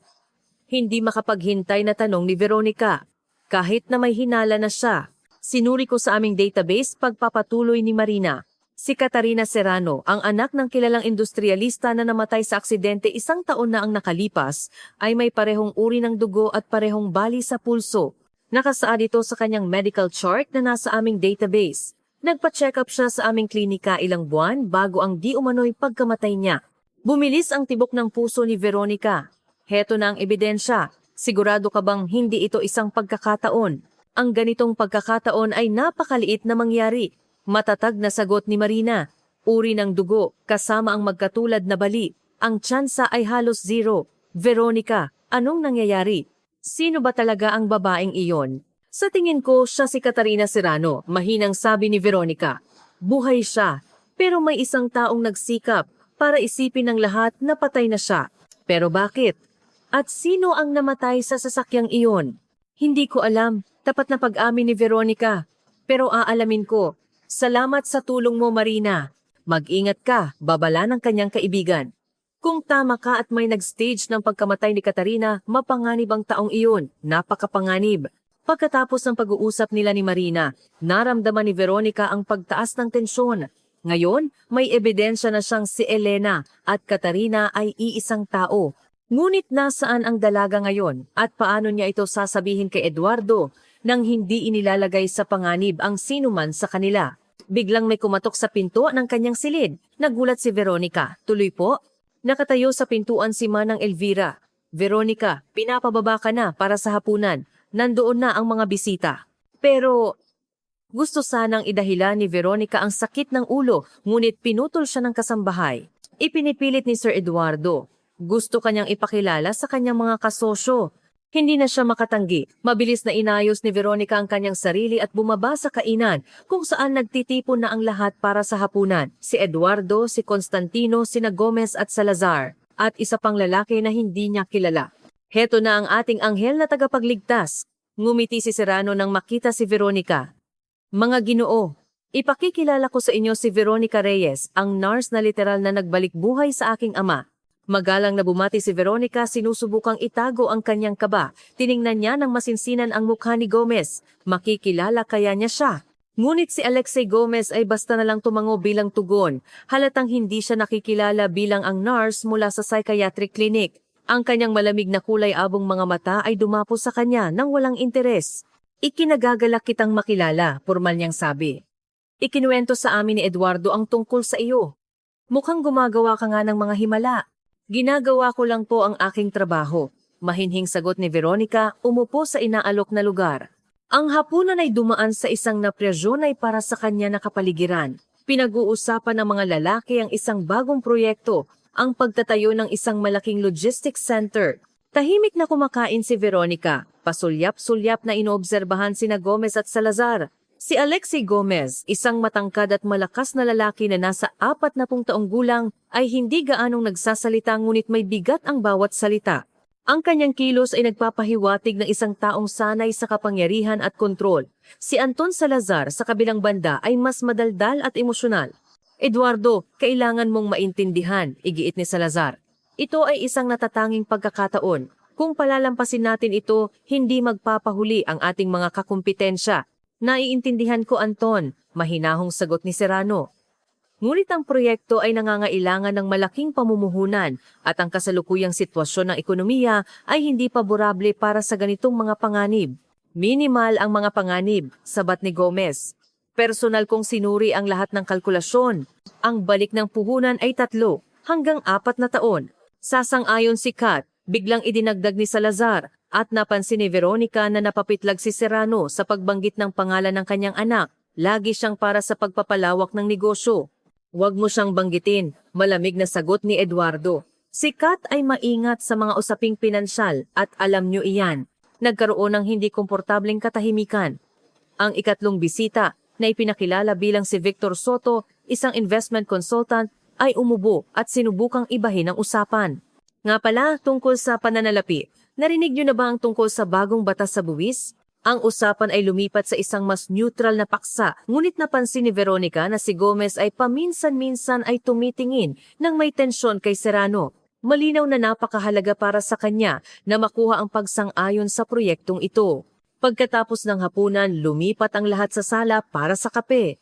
Hindi makapaghintay na tanong ni Veronica. Kahit na may hinala na siya, sinuri ko sa aming database pagpapatuloy ni Marina. Si Katarina Serrano, ang anak ng kilalang industrialista na namatay sa aksidente 1 taon na ang nakalipas, ay may parehong uri ng dugo at parehong bali sa pulso. Nakasaad ito sa kanyang medical chart na nasa aming database. Nagpa-check up siya sa aming klinika ilang buwan bago ang di umano'y pagkamatay niya. Bumilis ang tibok ng puso ni Veronica. Heto na ang ebidensya. Sigurado ka bang hindi ito isang pagkakataon? Ang ganitong pagkakataon ay napakaliit na mangyari. Matatag na sagot ni Marina. Uri ng dugo, kasama ang magkatulad na bali. Ang tsansa ay halos 0. Veronica, anong nangyayari? Sino ba talaga ang babaeng iyon? Sa tingin ko, siya si Katarina Serrano, mahinang sabi ni Veronica. Buhay siya, pero may isang taong nagsikap para isipin ng lahat na patay na siya. Pero bakit? At sino ang namatay sa sasakyang iyon? Hindi ko alam, tapat na pag-amin ni Veronica. Pero aalamin ko. Salamat sa tulong mo, Marina. Mag-ingat ka, babala ng kanyang kaibigan. Kung tama ka at may nag-stage ng pagkamatay ni Katarina, mapanganib ang taong iyon. Napakapanganib. Pagkatapos ng pag-uusap nila ni Marina, naramdaman ni Veronica ang pagtaas ng tensyon. Ngayon, may ebidensya na siyang si Elena at Katarina ay iisang tao. Ngunit nasaan ang dalaga ngayon at paano niya ito sasabihin kay Eduardo nang hindi inilalagay sa panganib ang sinuman sa kanila? Biglang may kumatok sa pinto ng kanyang silid. Nagulat si Veronica. Tuloy po. Nakatayo sa pintuan si Manang Elvira. Veronica, pinapababa ka na para sa hapunan. Nandoon na ang mga bisita. Pero Gusto sanang idahilan ni Veronica ang sakit ng ulo, ngunit pinutol siya ng kasambahay. Ipinipilit ni Sir Eduardo. Gusto kanyang ipakilala sa kanyang mga kasosyo. Hindi na siya makatanggi. Mabilis na inayos ni Veronica ang kanyang sarili at bumaba sa kainan kung saan nagtitipon na ang lahat para sa hapunan. Si Eduardo, si Constantino, sina Gomez at Salazar. At isa pang lalaki na hindi niya kilala. Heto na ang ating anghel na tagapagligtas. Ngumiti si Serrano nang makita si Veronica. Mga Ginoo, ipakikilala ko sa inyo si Veronica Reyes, ang nurse na literal na nagbalik buhay sa aking ama. Magalang na bumati si Veronica, sinusubukang itago ang kanyang kaba. Tiningnan niya ng masinsinan ang mukha ni Gomez. Makikilala kaya niya siya. Ngunit si Alexei Gomez ay basta na lang tumango bilang tugon. Halatang hindi siya nakikilala bilang ang nurse mula sa psychiatric clinic. Ang kanyang malamig na kulay abong mga mata ay dumapo sa kanya nang walang interes. Ikinagagalak kitang makilala, formal niyang sabi. Ikinuwento sa amin ni Eduardo ang tungkol sa iyo. Mukhang gumagawa ka nga ng mga himala. Ginagawa ko lang po ang aking trabaho. Mahinhing sagot ni Veronica, umupo sa inaalok na lugar. Ang hapunan ay dumaan sa isang napresyonay para sa kanya na kapaligiran. Pinag-uusapan ng mga lalaki ang isang bagong proyekto, ang pagtatayo ng isang malaking logistics center. Tahimik na kumakain si Veronica. Pasulyap-sulyap na inoobserbahan sina Gomez at Salazar. Si Alexei Gomez, isang matangkad at malakas na lalaki na nasa 40 taong gulang, ay hindi gaanong nagsasalita ngunit may bigat ang bawat salita. Ang kanyang kilos ay nagpapahiwatig ng isang taong sanay sa kapangyarihan at kontrol. Si Anton Salazar sa kabilang banda ay mas madaldal at emosyonal. Eduardo, kailangan mong maintindihan, igiit ni Salazar. Ito ay isang natatanging pagkakataon. Kung palalampasin natin ito, hindi magpapahuli ang ating mga kakumpetensya. Naiintindihan ko, Anton, mahinahong sagot ni Serrano. Ngunit ang proyekto ay nangangailangan ng malaking pamumuhunan at ang kasalukuyang sitwasyon ng ekonomiya ay hindi paborable para sa ganitong mga panganib. Minimal ang mga panganib, sabat ni Gomez. Personal kong sinuri ang lahat ng kalkulasyon. Ang balik ng puhunan ay 3 hanggang 4 na taon. Sasang-ayon si Kat, biglang idinagdag ni Salazar. At napansin ni Veronica na napapitlag si Serrano sa pagbanggit ng pangalan ng kanyang anak. Lagi siyang para sa pagpapalawak ng negosyo. Huwag mo siyang banggitin, malamig na sagot ni Eduardo. Si Kat ay maingat sa mga usaping pinansyal at alam niyo iyan. Nagkaroon ng hindi komportableng katahimikan. Ang ikatlong bisita na ipinakilala bilang si Victor Soto, isang investment consultant, ay umubo at sinubukang ibahin ang usapan. Nga pala, tungkol sa pananalapi. Narinig niyo na ba ang tungkol sa bagong batas sa buwis? Ang usapan ay lumipat sa isang mas neutral na paksa, ngunit napansin ni Veronica na si Gomez ay paminsan-minsan ay tumitingin nang may tensyon kay Serrano. Malinaw na napakahalaga para sa kanya na makuha ang pagsang-ayon sa proyektong ito. Pagkatapos ng hapunan, lumipat ang lahat sa sala para sa kape.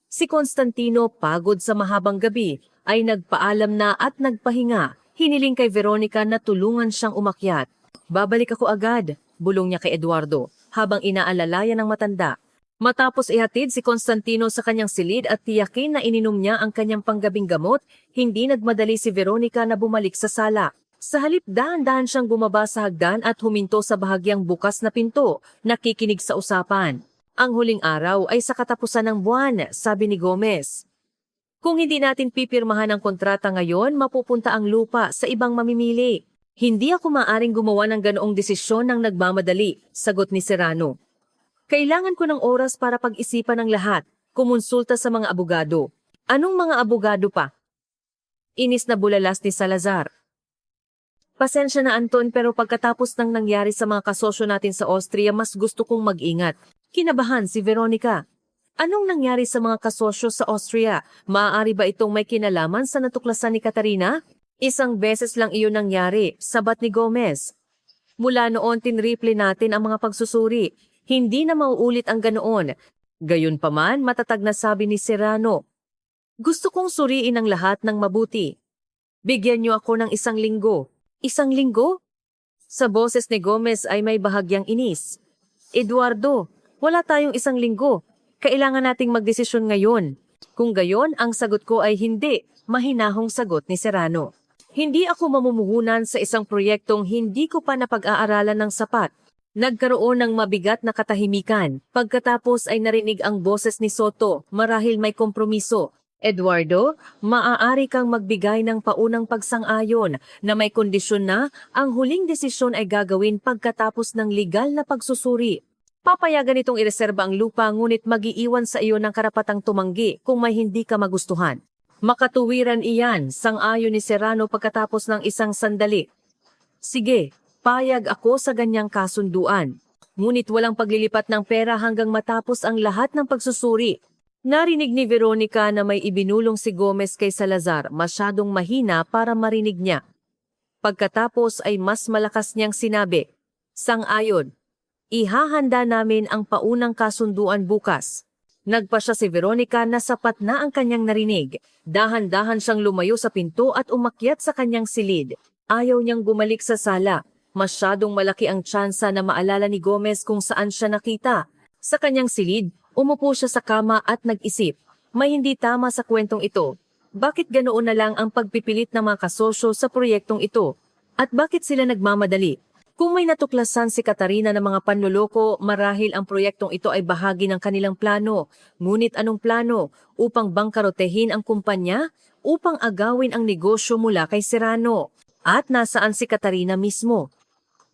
Si Constantino, pagod sa mahabang gabi, ay nagpaalam na at nagpahinga. Hiniling kay Veronica na tulungan siyang umakyat. Babalik ako agad, bulong niya kay Eduardo, habang inaalalayan ng matanda. Matapos ihatid si Constantino sa kanyang silid at tiyakin na ininom niya ang kanyang panggabing gamot, hindi nagmadali si Veronica na bumalik sa sala. Sa halip dahan-dahan siyang bumaba sa hagdan at huminto sa bahagyang bukas na pinto, nakikinig sa usapan. Ang huling araw ay sa katapusan ng buwan, sabi ni Gomez. Kung hindi natin pipirmahan ang kontrata ngayon, mapupunta ang lupa sa ibang mamimili. Hindi ako maaring gumawa ng ganoong desisyon ng nagmamadali, sagot ni Serrano. Kailangan ko ng oras para pag-isipan ang lahat, kumonsulta sa mga abogado. Anong mga abogado pa? Inis na bulalas ni Salazar. Pasensya na Anton, pero pagkatapos ng nangyari sa mga kasosyo natin sa Austria, mas gusto kong mag-ingat. Kinabahan si Veronica. Anong nangyari sa mga kasosyo sa Austria? Maaari ba itong may kinalaman sa natuklasan ni Katarina? Isang beses lang iyon nangyari, sabat ni Gomez. Mula noon tinriple natin ang mga pagsusuri. Hindi na mauulit ang ganoon. Gayunpaman, matatag na sabi ni Serrano. Gusto kong suriin ang lahat ng mabuti. Bigyan niyo ako ng 1 linggo. 1 linggo? Sa boses ni Gomez ay may bahagyang inis. Eduardo, wala tayong 1 linggo. Kailangan nating magdesisyon ngayon. Kung gayon, ang sagot ko ay hindi, mahinahong sagot ni Serrano. Hindi ako mamumuhunan sa isang proyektong hindi ko pa napag-aaralan ng sapat. Nagkaroon ng mabigat na katahimikan. Pagkatapos ay narinig ang boses ni Soto, marahil may kompromiso. Eduardo, maaari kang magbigay ng paunang pagsang-ayon na may kondisyon na ang huling desisyon ay gagawin pagkatapos ng legal na pagsusuri. Papayagan itong ireserba ang lupa ngunit mag-iiwan sa iyo ng karapatang tumanggi kung may hindi ka magustuhan. Makatuwiran iyan, sang-ayon ni Serrano pagkatapos ng isang sandali. Sige, payag ako sa ganyang kasunduan. Ngunit walang paglilipat ng pera hanggang matapos ang lahat ng pagsusuri. Narinig ni Veronica na may ibinulong si Gomez kay Salazar, masyadong mahina para marinig niya. Pagkatapos ay mas malakas niyang sinabi, sang-ayon, ihahanda namin ang paunang kasunduan bukas. Nagpa siya si Veronica na sapat na ang kanyang narinig. Dahan-dahan siyang lumayo sa pinto at umakyat sa kanyang silid. Ayaw niyang bumalik sa sala. Masyadong malaki ang tsansa na maalala ni Gomez kung saan siya nakita. Sa kanyang silid, umupo siya sa kama at nag-isip. May hindi tama sa kwentong ito. Bakit ganoon na lang ang pagpipilit ng mga kasosyo sa proyektong ito? At bakit sila nagmamadali? Kung may natuklasan si Katarina ng mga panloloko, marahil ang proyektong ito ay bahagi ng kanilang plano. Ngunit anong plano? Upang bangkarotehin ang kumpanya? Upang agawin ang negosyo mula kay Serrano? At nasaan si Katarina mismo?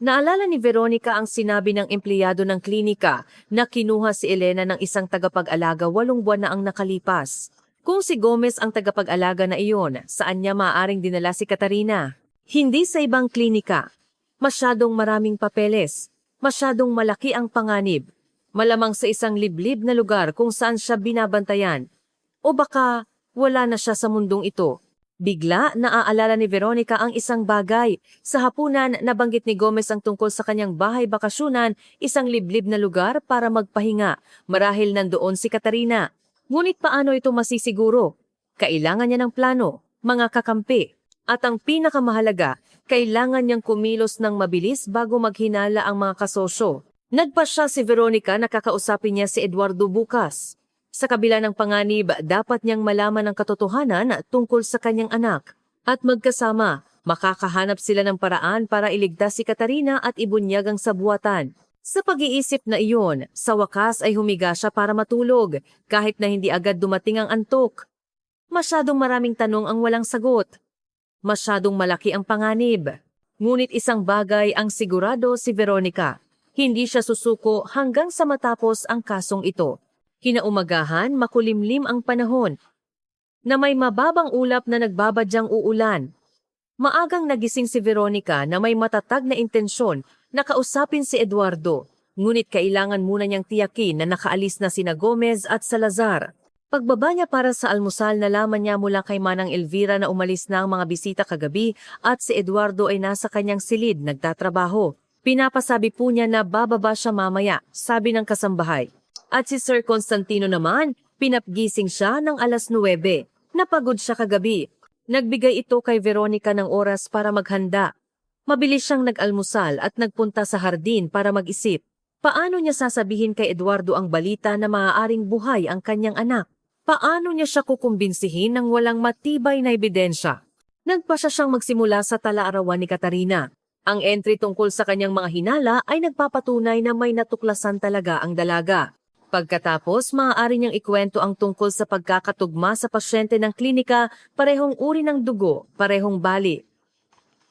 Naalala ni Veronica ang sinabi ng empleyado ng klinika na kinuha si Elena ng isang tagapag-alaga 8 buwan na ang nakalipas. Kung si Gomez ang tagapag-alaga na iyon, saan niya maaaring dinala si Katarina? Hindi sa ibang klinika. Masyadong maraming papeles. Masyadong malaki ang panganib. Malamang sa isang liblib na lugar kung saan siya binabantayan. O baka wala na siya sa mundong ito. Bigla naaalala ni Veronica ang isang bagay. Sa hapunan, nabanggit ni Gomez ang tungkol sa kanyang bahay bakasyonan, isang liblib na lugar para magpahinga. Marahil nandoon si Katarina. Ngunit paano ito masisiguro? Kailangan niya ng plano, mga kakampi. At ang pinakamahalaga, kailangan niyang kumilos ng mabilis bago maghinala ang mga kasosyo. Nagpa siya si Veronica na kakausapin niya si Eduardo bukas. Sa kabila ng panganib, dapat niyang malaman ang katotohanan tungkol sa kanyang anak. At magkasama, makakahanap sila ng paraan para iligtas si Katarina at ibunyag ang sabuatan. Sa pag-iisip na iyon, sa wakas ay humiga siya para matulog, kahit na hindi agad dumating ang antok. Masyadong maraming tanong ang walang sagot. Masyadong malaki ang panganib. Ngunit isang bagay ang sigurado si Veronica. Hindi siya susuko hanggang sa matapos ang kasong ito. Kinaumagahan, makulimlim ang panahon, na may mababang ulap na nagbabadyang uulan. Maagang nagising si Veronica na may matatag na intensyon na kausapin si Eduardo, ngunit kailangan muna niyang tiyakin na nakaalis na sina Gomez at Salazar. Pagbaba niya para sa almusal, nalaman niya mula kay Manang Elvira na umalis na ang mga bisita kagabi at si Eduardo ay nasa kanyang silid nagtatrabaho. Pinapasabi po niya na bababa siya mamaya, sabi ng kasambahay. At si Sir Constantino naman, pinapgising siya ng 9:00. Napagod siya kagabi. Nagbigay ito kay Veronica ng oras para maghanda. Mabilis siyang nag-almusal at nagpunta sa hardin para mag-isip. Paano niya sasabihin kay Eduardo ang balita na maaaring buhay ang kanyang anak? Paano niya siya kukumbinsihin ng walang matibay na ebidensya? Nagpasya siyang magsimula sa talaarawan ni Katarina. Ang entry tungkol sa kanyang mga hinala ay nagpapatunay na may natuklasan talaga ang dalaga. Pagkatapos, maaari niyang ikwento ang tungkol sa pagkakatugma sa pasyente ng klinika, parehong uri ng dugo, parehong bali.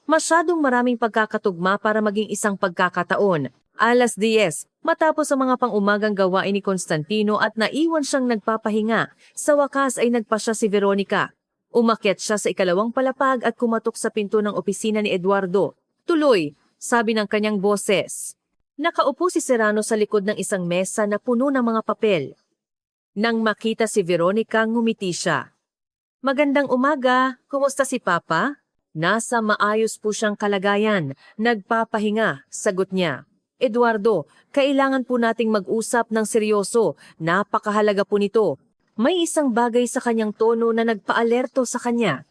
Masyadong maraming pagkakatugma para maging isang pagkakataon. 10:00, matapos ang mga pang-umagang gawain ni Constantino at naiwan siyang nagpapahinga, sa wakas ay nagpasya si Veronica. Umakyat siya sa ikalawang palapag at kumatok sa pinto ng opisina ni Eduardo. Tuloy, sabi ng kanyang boses. Nakaupo si Serrano sa likod ng isang mesa na puno ng mga papel. Nang makita si Veronica, ngumiti siya. Magandang umaga, kumusta si Papa? Nasa maayos po siyang kalagayan, nagpapahinga, sagot niya. Eduardo, kailangan po nating mag-usap ng seryoso, napakahalaga po nito. May isang bagay sa kanyang tono na nagpa-alerto sa kanya.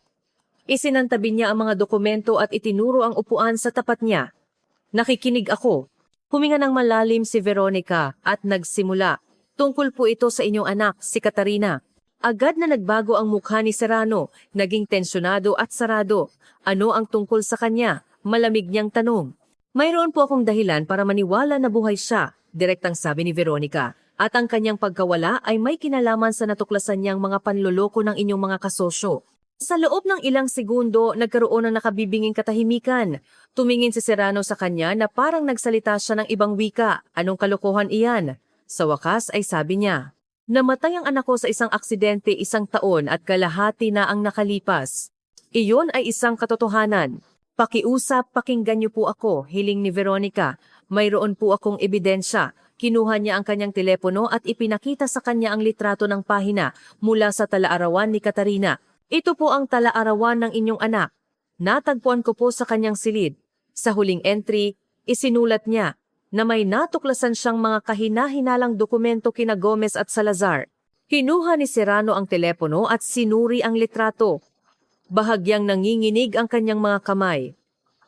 Isinantabi niya ang mga dokumento at itinuro ang upuan sa tapat niya. Nakikinig ako. Huminga ng malalim si Veronica at nagsimula. Tungkol po ito sa inyong anak, si Katarina. Agad na nagbago ang mukha ni Serrano, naging tensyonado at sarado. Ano ang tungkol sa kanya? Malamig niyang tanong. Mayroon po akong dahilan para maniwala na buhay siya, direktang sabi ni Veronica. At ang kanyang pagkawala ay may kinalaman sa natuklasan niyang mga panloloko ng inyong mga kasosyo. Sa loob ng ilang segundo, nagkaroon ng nakabibinging katahimikan. Tumingin si Serrano sa kanya na parang nagsalita siya ng ibang wika. Anong kalokohan iyan? Sa wakas ay sabi niya, namatay ang anak ko sa isang aksidente 1 taon at kalahati na ang nakalipas. Iyon ay isang katotohanan. Pakiusap, pakinggan niyo po ako, hiling ni Veronica. Mayroon po akong ebidensya. Kinuha niya ang kanyang telepono at ipinakita sa kanya ang litrato ng pahina mula sa talaarawan ni Katarina. Ito po ang talaarawan ng inyong anak. Natagpuan ko po sa kanyang silid. Sa huling entry, isinulat niya na may natuklasan siyang mga kahina-hinalang dokumento kina Gomez at Salazar. Kinuha ni Serrano ang telepono at sinuri ang litrato. Bahagyang nanginginig ang kanyang mga kamay.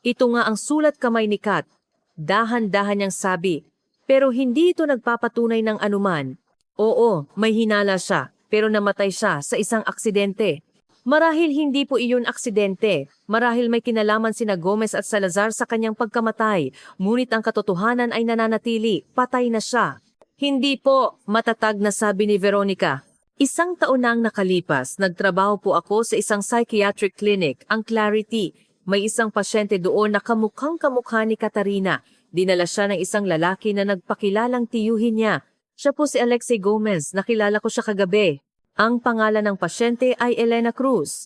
Ito nga ang sulat kamay ni Kat. Dahan-dahan niyang sabi, pero hindi ito nagpapatunay ng anuman. Oo, may hinala siya, pero namatay siya sa isang aksidente. Marahil hindi po iyon aksidente. Marahil may kinalaman sina Gomez at Salazar sa kanyang pagkamatay. Ngunit ang katotohanan ay nananatili, patay na siya. Hindi po, matatag na sabi ni Veronica. 1 taon na ang nakalipas, nagtrabaho po ako sa isang psychiatric clinic, ang Clarity. May isang pasyente doon na kamukhang-kamukha ni Katarina. Dinala siya ng isang lalaki na nagpakilalang tiyuhin niya. Siya po si Alexei Gomez, nakilala ko siya kagabi. Ang pangalan ng pasyente ay Elena Cruz.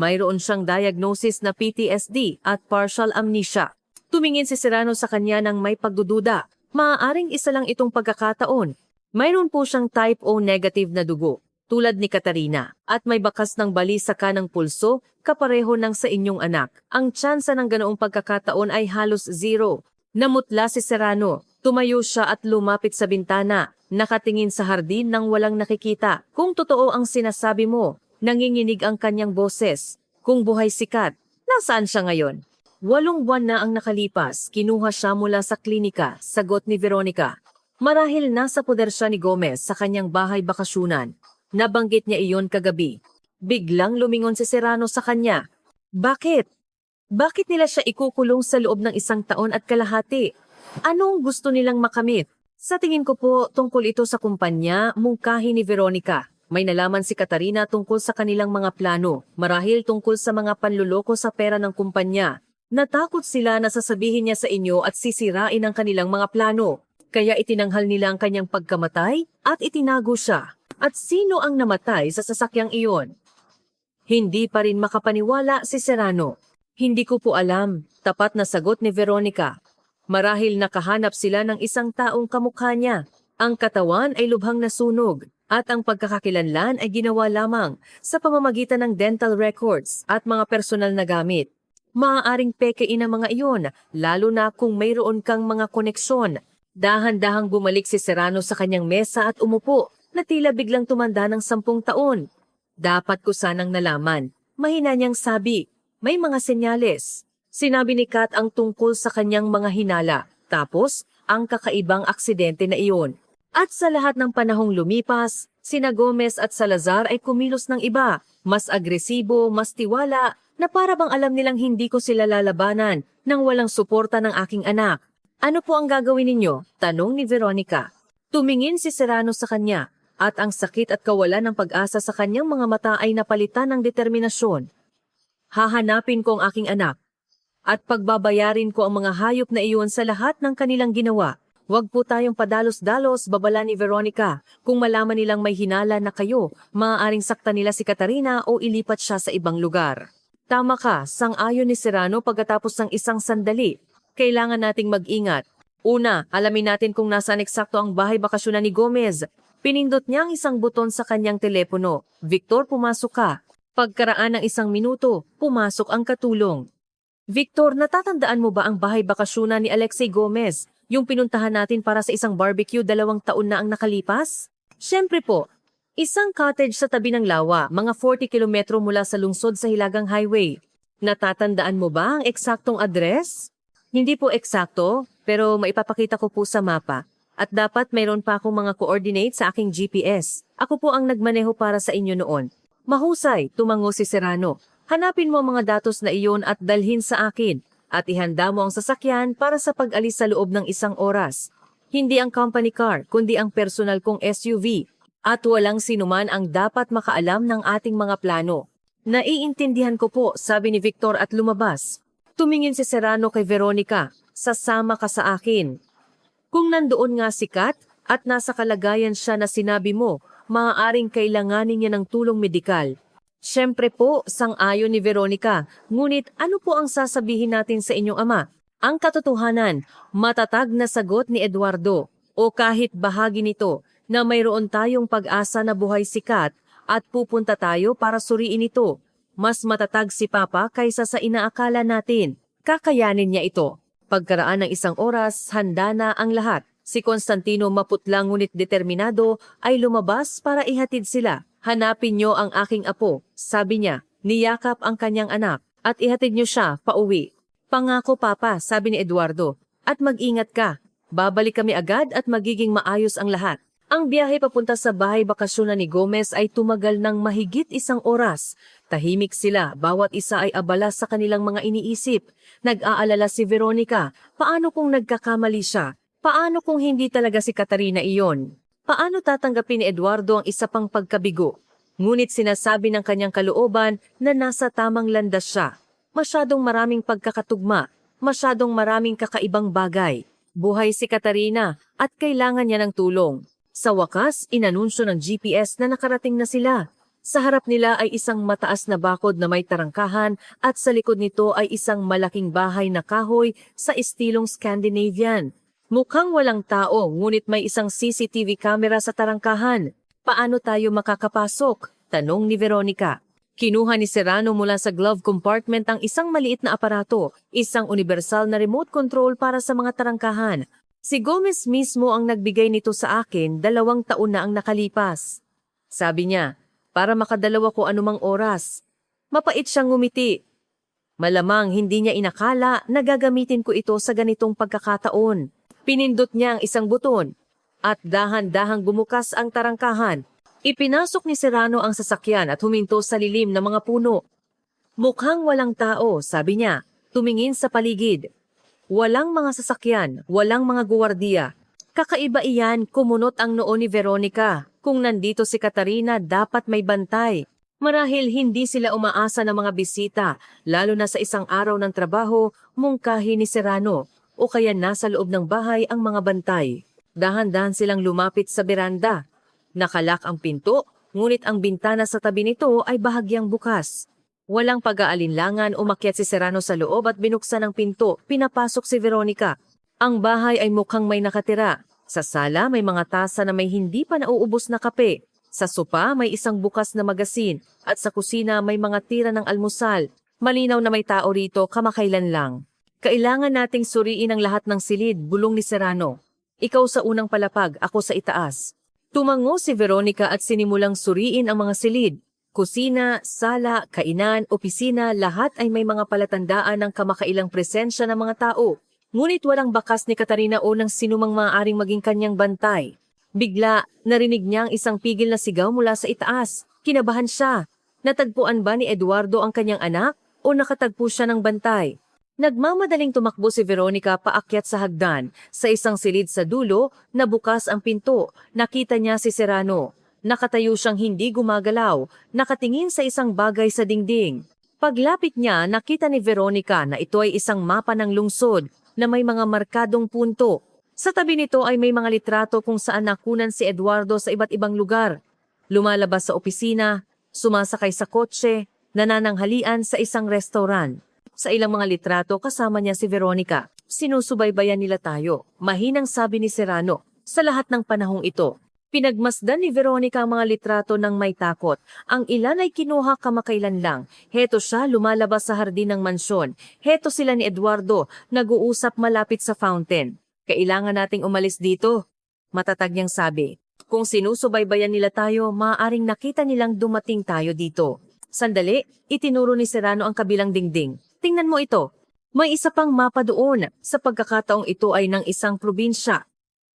Mayroon siyang diagnosis na PTSD at partial amnesia. Tumingin si Serrano sa kanya ng may pagdududa. Maaaring isa lang itong pagkakataon. Mayroon po siyang type O negative na dugo, tulad ni Katarina, at may bakas ng bali sa kanang pulso, kapareho ng sa inyong anak. Ang tsansa ng ganoong pagkakataon ay halos 0. Namutla si Serrano. Tumayo siya at lumapit sa bintana. Nakatingin sa hardin nang walang nakikita. Kung totoo ang sinasabi mo, nanginginig ang kanyang boses. Kung buhay si Kat, nasaan siya ngayon? 8 buwan na ang nakalipas, kinuha siya mula sa klinika, sagot ni Veronica. Marahil nasa poder siya ni Gomez sa kanyang bahay bakasyunan. Nabanggit niya iyon kagabi. Biglang lumingon si Serrano sa kanya. Bakit? Bakit nila siya ikukulong sa loob ng 1 taon at kalahati? Anong gusto nilang makamit? Sa tingin ko po, tungkol ito sa kumpanya, mungkahi ni Veronica. May nalaman si Katarina tungkol sa kanilang mga plano, marahil tungkol sa mga panluloko sa pera ng kumpanya. Natakot sila na sasabihin niya sa inyo at sisirain ang kanilang mga plano. Kaya itinanghal nila ang kanyang pagkamatay at itinago siya. At sino ang namatay sa sasakyang iyon? Hindi pa rin makapaniwala si Serrano. Hindi ko po alam, tapat na sagot ni Veronica. Marahil nakahanap sila ng isang taong kamukha niya. Ang katawan ay lubhang nasunog at ang pagkakakilanlan ay ginawa lamang sa pamamagitan ng dental records at mga personal na gamit. Maaaring pekein ang mga iyon, lalo na kung mayroon kang mga koneksyon. Dahan-dahang bumalik si Serrano sa kanyang mesa at umupo na tila biglang tumanda ng 10 taon. Dapat ko sanang nalaman. Mahina niyang sabi, may mga senyales. Sinabi ni Kat ang tungkol sa kanyang mga hinala, tapos ang kakaibang aksidente na iyon. At sa lahat ng panahong lumipas, sina Gomez at Salazar ay kumilos ng iba, mas agresibo, mas tiwala, na para bang alam nilang hindi ko sila lalabanan nang walang suporta ng aking anak. Ano po ang gagawin ninyo? Tanong ni Veronica. Tumingin si Serrano sa kanya, at ang sakit at kawalan ng pag-asa sa kanyang mga mata ay napalitan ng determinasyon. Hahanapin ko ang aking anak. At pagbabayarin ko ang mga hayop na iyon sa lahat ng kanilang ginawa. Huwag po tayong padalos-dalos, babala ni Veronica. Kung malaman nilang may hinala na kayo, maaaring saktan nila si Katarina o ilipat siya sa ibang lugar. Tama ka, sang-ayon ni Serrano pagkatapos ng isang sandali. Kailangan nating mag-ingat. Una, alamin natin kung nasaan eksakto ang bahay bakasyonan ni Gomez. Pinindot niya ang isang buton sa kanyang telepono. Victor, pumasok ka. Pagkaraan ng 1 minuto, pumasok ang katulong. Victor, natatandaan mo ba ang bahay bakasyonan ni Alexei Gomez, yung pinuntahan natin para sa isang barbecue 2 taon na ang nakalipas? Siyempre po, isang cottage sa tabi ng lawa, mga 40 kilometro mula sa lungsod sa Hilagang Highway. Natatandaan mo ba ang eksaktong address? Hindi po eksakto, pero maipapakita ko po sa mapa. At dapat mayroon pa akong mga coordinates sa aking GPS. Ako po ang nagmaneho para sa inyo noon. Mahusay, tumango si Serrano. Hanapin mo ang mga datos na iyon at dalhin sa akin. at ihanda mo ang sasakyan para sa pag-alis sa loob ng 1 oras. Hindi ang company car, kundi ang personal kong SUV. At walang sinuman ang dapat makaalam ng ating mga plano. Naiintindihan ko po, sabi ni Victor at lumabas. Tumingin si Serrano kay Veronica, sasama ka sa akin. Kung nandoon nga si Kat at nasa kalagayan siya na sinabi mo, maaaring kailanganin niya ng tulong medikal. Siyempre po, sang-ayon ni Veronica, ngunit ano po ang sasabihin natin sa inyong ama? Ang katotohanan, matatag na sagot ni Eduardo, o kahit bahagi nito, na mayroon tayong pag-asa na buhay si Kat at pupunta tayo para suriin ito. Mas matatag si Papa kaysa sa inaakala natin. Kakayanin niya ito. Pagkaraan ng 1 oras, handa na ang lahat. Si Constantino maputlang ngunit determinado ay lumabas para ihatid sila. Hanapin niyo ang aking apo, sabi niya. Niyakap ang kanyang anak at ihatid niyo siya pauwi. Pangako Papa, sabi ni Eduardo. At mag-ingat ka. Babalik kami agad at magiging maayos ang lahat. Ang biyahe papunta sa bahay bakasyonan ni Gomez ay tumagal ng mahigit 1 oras. Tahimik sila, bawat isa ay abala sa kanilang mga iniisip. Nag-aalala si Veronica, paano kung nagkakamali siya? Paano kung hindi talaga si Katarina iyon? Paano tatanggapin ni Eduardo ang isa pang pagkabigo? Ngunit sinasabi ng kanyang kalooban na nasa tamang landas siya. Masyadong maraming pagkakatugma, masyadong maraming kakaibang bagay. Buhay si Katarina at kailangan niya ng tulong. Sa wakas, inanunsyo ng GPS na nakarating na sila. Sa harap nila ay isang mataas na bakod na may tarangkahan at sa likod nito ay isang malaking bahay na kahoy sa estilong Scandinavian. Mukhang walang tao, ngunit may isang CCTV camera sa tarangkahan. Paano tayo makakapasok? Tanong ni Veronica. Kinuha ni Serrano mula sa glove compartment ang isang maliit na aparato, isang universal na remote control para sa mga tarangkahan. Si Gomez mismo ang nagbigay nito sa akin 2 taon na ang nakalipas. Sabi niya, para makadalaw ko anumang oras. Mapait siyang ngumiti. Malamang hindi niya inakala na gagamitin ko ito sa ganitong pagkakataon. Pinindot niya ang isang buton at dahan-dahang bumukas ang tarangkahan. Ipinasok ni Serrano ang sasakyan at huminto sa lilim ng mga puno. Mukhang walang tao, sabi niya, tumingin sa paligid. Walang mga sasakyan, walang mga guwardiya. Kakaiba iyan, kumunot ang noo ni Veronica. Kung nandito si Katarina, dapat may bantay. Marahil hindi sila umaasa ng mga bisita, lalo na sa isang araw ng trabaho, mungkahi ni Serrano, o kaya nasa loob ng bahay ang mga bantay. Dahan-dahan silang lumapit sa beranda. Nakalak ang pinto, ngunit ang bintana sa tabi nito ay bahagyang bukas. Walang pag-aalinlangan, umakyat si Serrano sa loob at binuksan ang pinto, pinapasok si Veronica. Ang bahay ay mukhang may nakatira. Sa sala may mga tasa na may hindi pa nauubos na kape. Sa sopa may isang bukas na magasin at sa kusina may mga tira ng almusal. Malinaw na may tao rito kamakailan lang. Kailangan nating suriin ang lahat ng silid, bulong ni Serrano. Ikaw sa unang palapag, ako sa itaas. Tumango si Veronica at sinimulang suriin ang mga silid. Kusina, sala, kainan, opisina, lahat ay may mga palatandaan ng kamakailang presensya ng mga tao. Ngunit walang bakas ni Katarina o ng sinumang maaaring maging kanyang bantay. Bigla, narinig niya ang isang pigil na sigaw mula sa itaas. Kinabahan siya. Natagpuan ba ni Eduardo ang kanyang anak o nakatagpo siya ng bantay? Nagmamadaling tumakbo si Veronica paakyat sa hagdan. Sa isang silid sa dulo, nabukas ang pinto. Nakita niya si Serrano. Nakatayo siyang hindi gumagalaw, nakatingin sa isang bagay sa dingding. Paglapit niya, nakita ni Veronica na ito ay isang mapa ng lungsod na may mga markadong punto. Sa tabi nito ay may mga litrato kung saan nakunan si Eduardo sa iba't ibang lugar. Lumalabas sa opisina, sumasakay sa kotse, nanananghalian sa isang restaurant. Sa ilang mga litrato kasama niya si Veronica. Sinusubaybayan nila tayo, mahinang sabi ni Serrano. Sa lahat ng panahong ito, pinagmasdan ni Veronica ang mga litrato ng may takot. Ang ilan ay kinuha kamakailan lang. Heto siya lumalabas sa hardin ng mansyon. Heto sila ni Eduardo, nag-uusap malapit sa fountain. Kailangan nating umalis dito, matatag niyang sabi. Kung sinusubaybayan nila tayo, maaaring nakita nilang dumating tayo dito. Sandali, itinuro ni Serrano ang kabilang dingding. Tingnan mo ito. May isa pang mapa doon. Sa pagkakataong ito ay ng isang probinsya.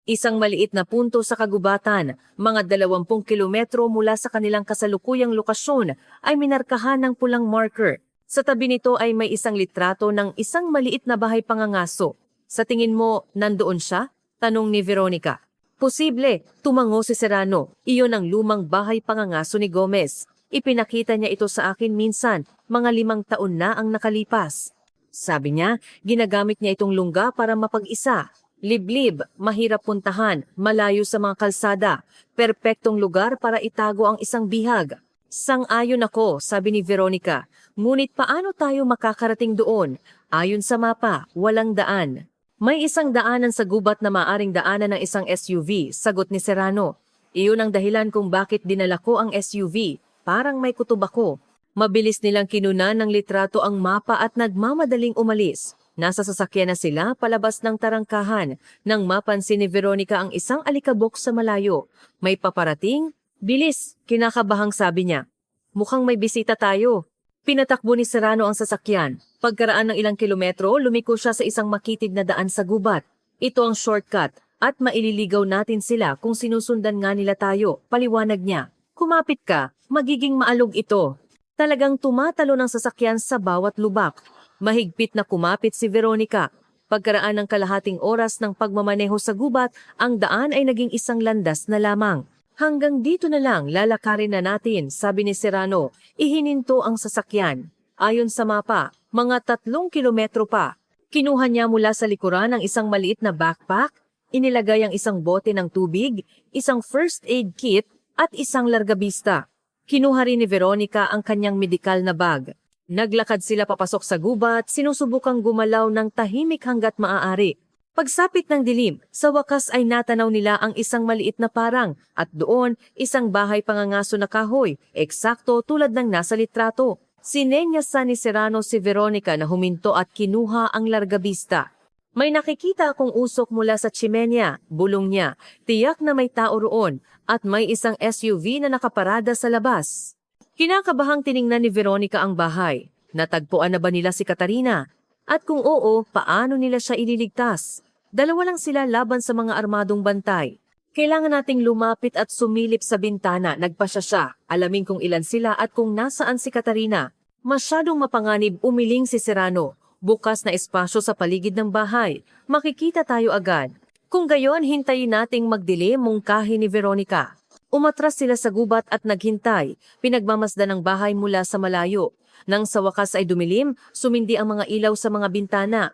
Isang maliit na punto sa kagubatan, mga 20 kilometro mula sa kanilang kasalukuyang lokasyon, ay minarkahan ng pulang marker. Sa tabi nito ay may isang litrato ng isang maliit na bahay pangangaso. Sa tingin mo, nandoon siya? Tanong ni Veronica. Posible, tumango si Serrano. Iyon ang lumang bahay pangangaso ni Gomez. Ipinakita niya ito sa akin minsan, mga 5 taon na ang nakalipas. Sabi niya, ginagamit niya itong lungga para mapag-isa. Liblib, mahirap puntahan, malayo sa mga kalsada. Perpektong lugar para itago ang isang bihag. Sang-ayon ako, sabi ni Veronica. Ngunit paano tayo makakarating doon? Ayon sa mapa, walang daan. May isang daanan sa gubat na maaring daanan ng isang SUV, sagot ni Serrano. Iyon ang dahilan kung bakit dinala ko ang SUV. Parang may kutob ako. Mabilis nilang kinunan ng litrato ang mapa at nagmamadaling umalis. Nasa sasakyan na sila palabas ng tarangkahan nang mapansin ni Veronica ang isang alikabok sa malayo. May paparating? Bilis, kinakabahang sabi niya. Mukhang may bisita tayo. Pinatakbo ni Serrano ang sasakyan. Pagkaraan ng ilang kilometro, lumiko siya sa isang makitid na daan sa gubat. Ito ang shortcut at maililigaw natin sila kung sinusundan nga nila tayo, paliwanag niya. Kumapit ka, magiging maalog ito. Talagang tumatalo ng sasakyan sa bawat lubak. Mahigpit na kumapit si Veronica. Pagkaraan ng kalahating oras ng pagmamaneho sa gubat, ang daan ay naging isang landas na lamang. Hanggang dito na lang lalakarin na natin, sabi ni Serrano. Ihininto ang sasakyan. Ayon sa mapa, mga 3 kilometro pa. Kinuha niya mula sa likuran ang isang maliit na backpack, inilagay ang isang bote ng tubig, isang first aid kit at isang largabista. Kinuha rin ni Veronica ang kanyang medikal na bag. Naglakad sila papasok sa gubat, sinusubukang gumalaw ng tahimik hanggat maaari. Pagsapit ng dilim, sa wakas ay natanaw nila ang isang maliit na parang at doon isang bahay pangangaso na kahoy, eksakto tulad ng nasa litrato. Sinenyasan ni Serrano si Veronica na huminto at kinuha ang largabista. May nakikita akong usok mula sa tsimenya, bulong niya. Tiyak na may tao roon at may isang SUV na nakaparada sa labas. Kinakabahang tiningnan ni Veronica ang bahay. Natagpuan na ba nila si Katarina? At kung oo, paano nila siya ililigtas? 2 lang sila laban sa mga armadong bantay. Kailangan nating lumapit at sumilip sa bintana, nagpasya siya. Alamin kung ilan sila at kung nasaan si Katarina. Masyadong mapanganib, umiling si Serrano. Bukas na espasyo sa paligid ng bahay. Makikita tayo agad. Kung gayon, hintayin nating magdilim, mungkahi ni Veronica. Umatras sila sa gubat at naghintay. Pinagmamasdan ang bahay mula sa malayo. Nang sa wakas ay dumilim, sumindi ang mga ilaw sa mga bintana.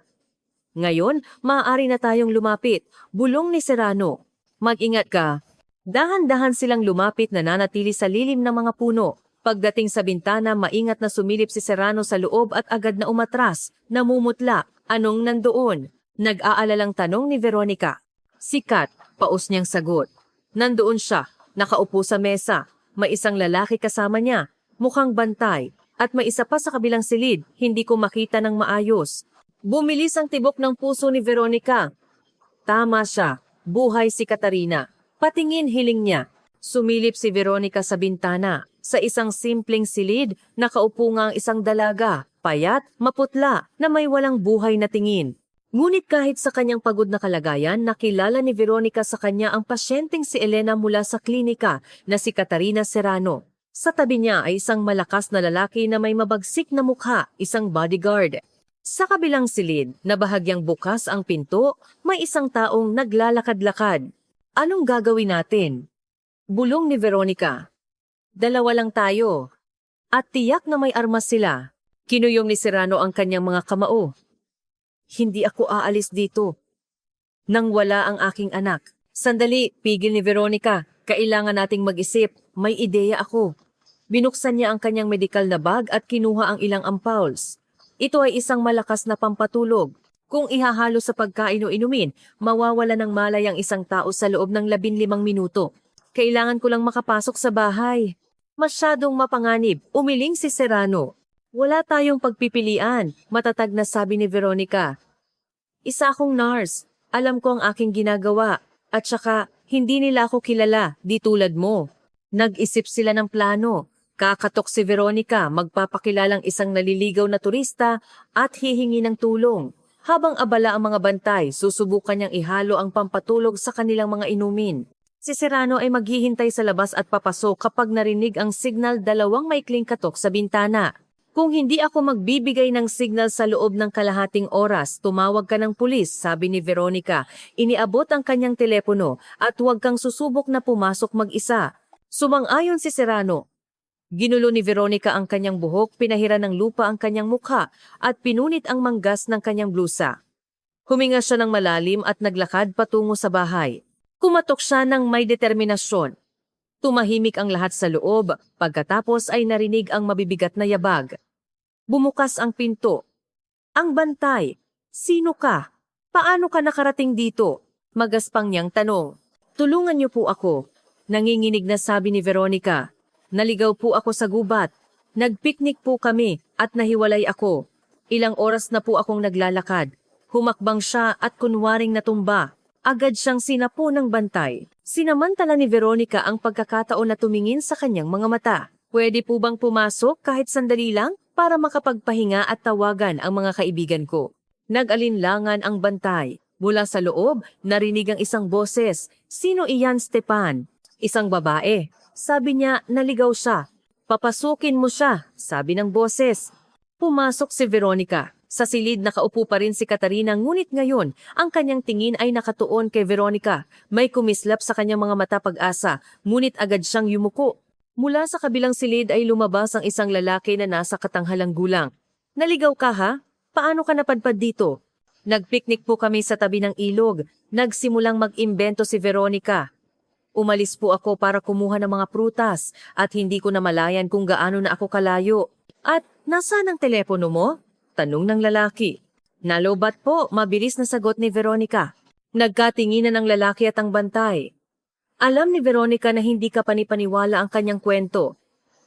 Ngayon, maaari na tayong lumapit, bulong ni Serrano. Mag-ingat ka. Dahan-dahan silang lumapit na nanatili sa lilim ng mga puno. Pagdating sa bintana, maingat na sumilip si Serrano sa loob at agad na umatras. Namumutla. Anong nandoon? Nag-aalalang tanong ni Veronica. Sikat, paus niyang sagot. Nandoon siya, nakaupo sa mesa. May isang lalaki kasama niya, mukhang bantay. At may isa pa sa kabilang silid, hindi ko makita ng maayos. Bumilis ang tibok ng puso ni Veronica. Tama siya, buhay si Katarina. Patingin hiling niya. Sumilip si Veronica sa bintana. Sa isang simpleng silid, nakaupo nga ang isang dalaga, payat, maputla, na may walang buhay na tingin. Ngunit kahit sa kanyang pagod na kalagayan, nakilala ni Veronica sa kanya ang pasyenteng si Elena mula sa klinika na si Katarina Serrano. Sa tabi niya ay isang malakas na lalaki na may mabagsik na mukha, isang bodyguard. Sa kabilang silid, na bahagyang bukas ang pinto, may isang taong naglalakad-lakad. Anong gagawin natin? Bulong ni Veronica. 2 lang tayo. At tiyak na may armas sila. Kinuyong ni Serrano ang kanyang mga kamao. Hindi ako aalis dito. Nang wala ang aking anak. Sandali, pigil ni Veronica. Kailangan nating mag-isip. May ideya ako. Binuksan niya ang kanyang medical na bag at kinuha ang ilang ampoules. Ito ay isang malakas na pampatulog. Kung ihahalo sa pagkain o inumin, mawawala ng malay ang isang tao sa loob ng 15 minuto. Kailangan ko lang makapasok sa bahay. Masyadong mapanganib, umiling si Serrano. Wala tayong pagpipilian, matatag na sabi ni Veronica. Isa akong nurse. Alam ko ang aking ginagawa. At saka, hindi nila ako kilala, di tulad mo. Nag-isip sila ng plano. Kakatok si Veronica, magpapakilalang isang naliligaw na turista at hihingi ng tulong. Habang abala ang mga bantay, susubukan niyang ihalo ang pampatulog sa kanilang mga inumin. Si Serrano ay maghihintay sa labas at papasok kapag narinig ang signal 2 maikling katok sa bintana. Kung hindi ako magbibigay ng signal sa loob ng kalahating oras, tumawag ka ng pulis, sabi ni Veronica. Iniabot ang kanyang telepono at huwag kang susubok na pumasok mag-isa. Sumang-ayon si Serrano. Ginulo ni Veronica ang kanyang buhok, pinahiran ng lupa ang kanyang mukha at pinunit ang manggas ng kanyang blusa. Huminga siya ng malalim at naglakad patungo sa bahay. Kumatok siya ng may determinasyon. Tumahimik ang lahat sa loob, pagkatapos ay narinig ang mabibigat na yabag. Bumukas ang pinto. Ang bantay. Sino ka? Paano ka nakarating dito? Magaspang niyang tanong. Tulungan niyo po ako. Nanginginig na sabi ni Veronica. Naligaw po ako sa gubat. Nagpiknik po kami at nahiwalay ako. Ilang oras na po akong naglalakad. Humakbang siya at kunwaring natumba. Agad siyang sinapo ng bantay. Sinamantala ni Veronica ang pagkakataon na tumingin sa kanyang mga mata. Pwede po bang pumasok kahit sandali lang para makapagpahinga at tawagan ang mga kaibigan ko? Nag-alinlangan ang bantay. Mula sa loob, narinig ang isang boses. Sino iyan, Stepan? Isang babae. Sabi niya, naligaw siya. Papasukin mo siya, sabi ng boses. Pumasok si Veronica. Sa silid nakaupo pa rin si Katarina, ngunit ngayon, ang kanyang tingin ay nakatuon kay Veronica. May kumislap sa kanyang mga mata pag-asa, ngunit agad siyang yumuko. Mula sa kabilang silid ay lumabas ang isang lalaki na nasa katanghalang gulang. Naligaw ka ha? Paano ka napadpad dito? Nagpiknik po kami sa tabi ng ilog. Nagsimulang mag-imbento si Veronica. Umalis po ako para kumuha ng mga prutas at hindi ko namalayan kung gaano na ako kalayo. At nasaan ang telepono mo? Tanong ng lalaki. Nalobat po, mabilis na sagot ni Veronica. Nagkatinginan ang lalaki at ang bantay. Alam ni Veronica na hindi ka panipaniwala ang kanyang kwento.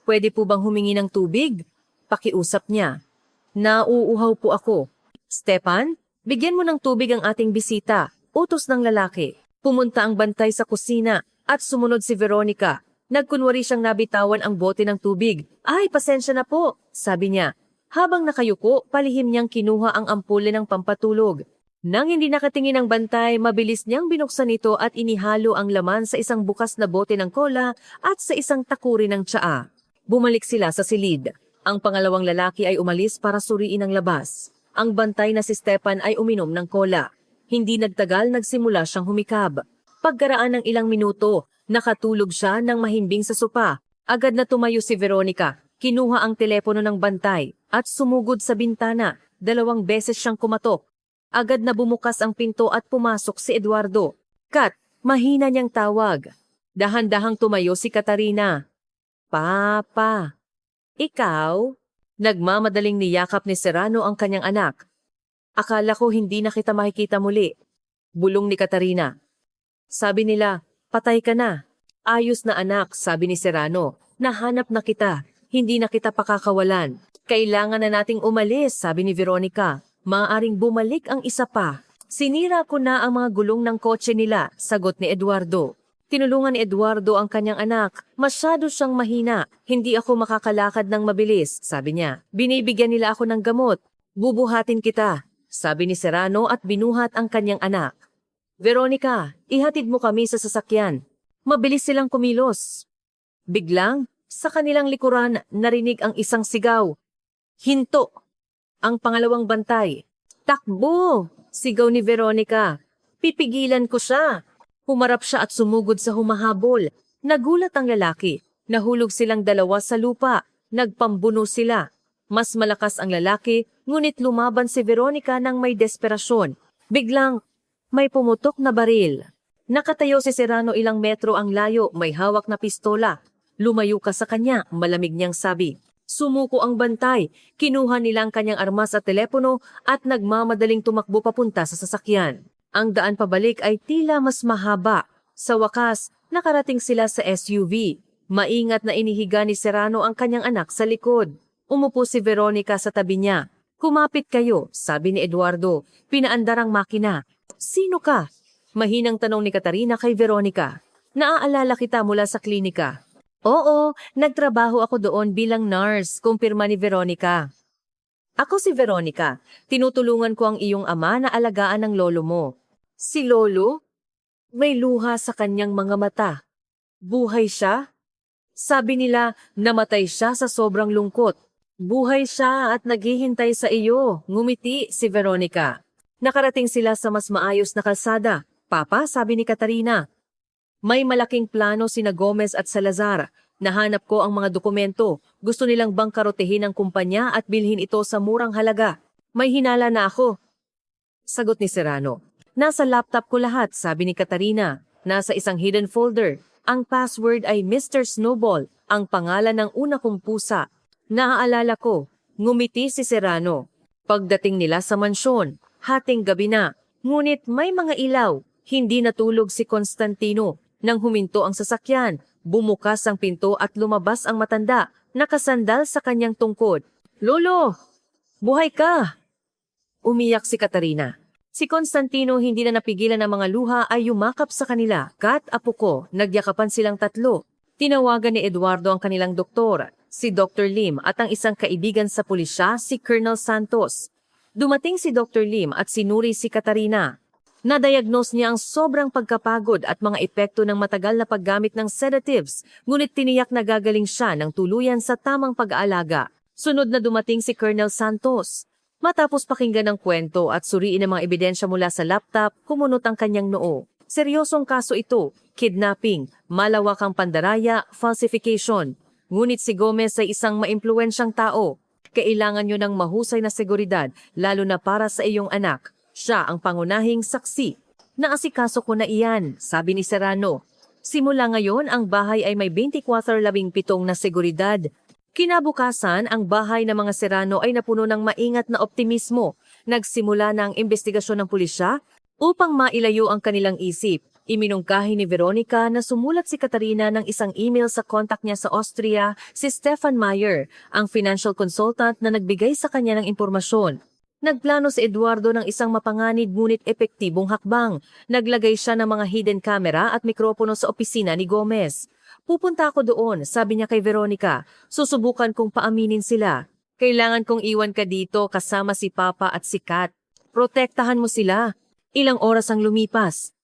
Pwede po bang humingi ng tubig? Pakiusap niya. Nauuhaw po ako. Stepan, bigyan mo ng tubig ang ating bisita. Utos ng lalaki. Pumunta ang bantay sa kusina at sumunod si Veronica. Nagkunwari siyang nabitawan ang bote ng tubig. Ay, pasensya na po, sabi niya. Habang nakayuko, palihim niyang kinuha ang ampule ng pampatulog. Nang hindi nakatingin ang bantay, mabilis niyang binuksan ito at inihalo ang laman sa isang bukas na bote ng cola at sa isang takuri ng tsaa. Bumalik sila sa silid. Ang pangalawang lalaki ay umalis para suriin ang labas. Ang bantay na si Stepan ay uminom ng cola. Hindi nagtagal nagsimula siyang humikab. Pagkaraan ng ilang minuto, nakatulog siya ng mahimbing sa sopa. Agad na tumayo si Veronica. Kinuha ang telepono ng bantay at sumugod sa bintana. 2 beses siyang kumatok. Agad na bumukas ang pinto at pumasok si Eduardo. Kat, mahina niyang tawag. Dahan-dahang tumayo si Katarina. Papa. Ikaw? Nagmamadaling niyakap ni Serrano ang kanyang anak. Akala ko hindi na kita makikita muli. Bulong ni Katarina. Sabi nila, patay ka na. Ayos na anak, sabi ni Serrano. Nahanap na kita. Hindi na kita pakakawalan. Kailangan na nating umalis, sabi ni Veronica. Maaaring bumalik ang isa pa. Sinira ko na ang mga gulong ng kotse nila, sagot ni Eduardo. Tinulungan ni Eduardo ang kanyang anak. Masyado siyang mahina. Hindi ako makakalakad ng mabilis, sabi niya. Binibigyan nila ako ng gamot. Bubuhatin kita, sabi ni Serrano at binuhat ang kanyang anak. Veronica, ihatid mo kami sa sasakyan. Mabilis silang kumilos. Biglang, sa kanilang likuran, narinig ang isang sigaw. Hinto! Ang pangalawang bantay. Takbo! Sigaw ni Veronica. Pipigilan ko siya. Humarap siya at sumugod sa humahabol. Nagulat ang lalaki. Nahulog silang dalawa sa lupa. Nagpambuno sila. Mas malakas ang lalaki, ngunit lumaban si Veronica ng may desperasyon. Biglang, may pumutok na baril. Nakatayo si Serrano ilang metro ang layo, may hawak na pistola. Lumayo ka sa kanya, malamig niyang sabi. Sumuko ang bantay, kinuha nila ang kanyang armas at telepono at nagmamadaling tumakbo papunta sa sasakyan. Ang daan pabalik ay tila mas mahaba. Sa wakas, nakarating sila sa SUV. Maingat na inihiga ni Serrano ang kanyang anak sa likod. Umupo si Veronica sa tabi niya. Kumapit kayo, sabi ni Eduardo. Pinaandar ang makina. Sino ka? Mahinang tanong ni Katarina kay Veronica. Naaalala kita mula sa klinika. Oo, nagtrabaho ako doon bilang nurse, kumpirma ni Veronica. Ako si Veronica. Tinutulungan ko ang iyong ama na alagaan ng lolo mo. Si lolo? May luha sa kanyang mga mata. Buhay siya? Sabi nila, namatay siya sa sobrang lungkot. Buhay siya at naghihintay sa iyo, ngumiti si Veronica. Nakarating sila sa mas maayos na kalsada. Papa, sabi ni Katarina. May malaking plano sina Gomez at Salazar. Nahanap ko ang mga dokumento. Gusto nilang bangkarotehin ang kumpanya at bilhin ito sa murang halaga. May hinala na ako. Sagot ni Serrano. Nasa laptop ko lahat, sabi ni Katarina. Nasa isang hidden folder. Ang password ay Mr. Snowball, ang pangalan ng una kong pusa. Naaalala ko, ngumiti si Serrano. Pagdating nila sa mansyon, hating gabi na. Ngunit may mga ilaw. Hindi natulog si Constantino. Nang huminto ang sasakyan, bumukas ang pinto at lumabas ang matanda, nakasandal sa kanyang tungkod. Lolo! Buhay ka! Umiyak si Katarina. Si Constantino hindi na napigilan ng mga luha ay yumakap sa kanila. Kat, apo ko, nagyakapan silang tatlo. Tinawagan ni Eduardo ang kanilang doktor, si Dr. Lim at ang isang kaibigan sa pulisya, si Colonel Santos. Dumating si Dr. Lim at sinuri si Katarina. Nadiagnose niya ang sobrang pagkapagod at mga epekto ng matagal na paggamit ng sedatives, ngunit tiniyak na gagaling siya ng tuluyan sa tamang pag-aalaga. Sunod na dumating si Colonel Santos. Matapos pakinggan ang kwento at suriin ang mga ebidensya mula sa laptop, kumunot ang kanyang noo. Seryosong kaso ito, kidnapping, malawakang pandaraya, falsification. Ngunit si Gomez ay isang maimpluwensyang tao. Kailangan nyo ng mahusay na seguridad, lalo na para sa iyong anak. Siya ang pangunahing saksi. Naasikaso ko na iyan, sabi ni Serrano. Simula ngayon, ang bahay ay may 24/17 na seguridad. Kinabukasan, ang bahay ng mga Serrano ay napuno ng maingat na optimismo. Nagsimula na ang investigasyon ng pulisya upang mailayo ang kanilang isip. Iminungkahi ni Veronica na sumulat si Katarina ng isang email sa contact niya sa Austria, si Stefan Meyer, ang financial consultant na nagbigay sa kanya ng impormasyon. Nagplano si Eduardo ng isang mapanganib ngunit epektibong hakbang. Naglagay siya ng mga hidden camera at mikropono sa opisina ni Gomez. Pupunta ako doon, sabi niya kay Veronica. Susubukan kong paaminin sila. Kailangan kong iwan ka dito kasama si Papa at si Kat. Protektahan mo sila. Ilang oras ang lumipas.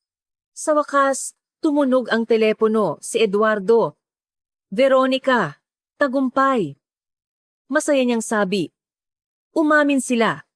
Sa wakas, tumunog ang telepono, si Eduardo. Veronica, tagumpay. Masaya niyang sabi. Umamin sila.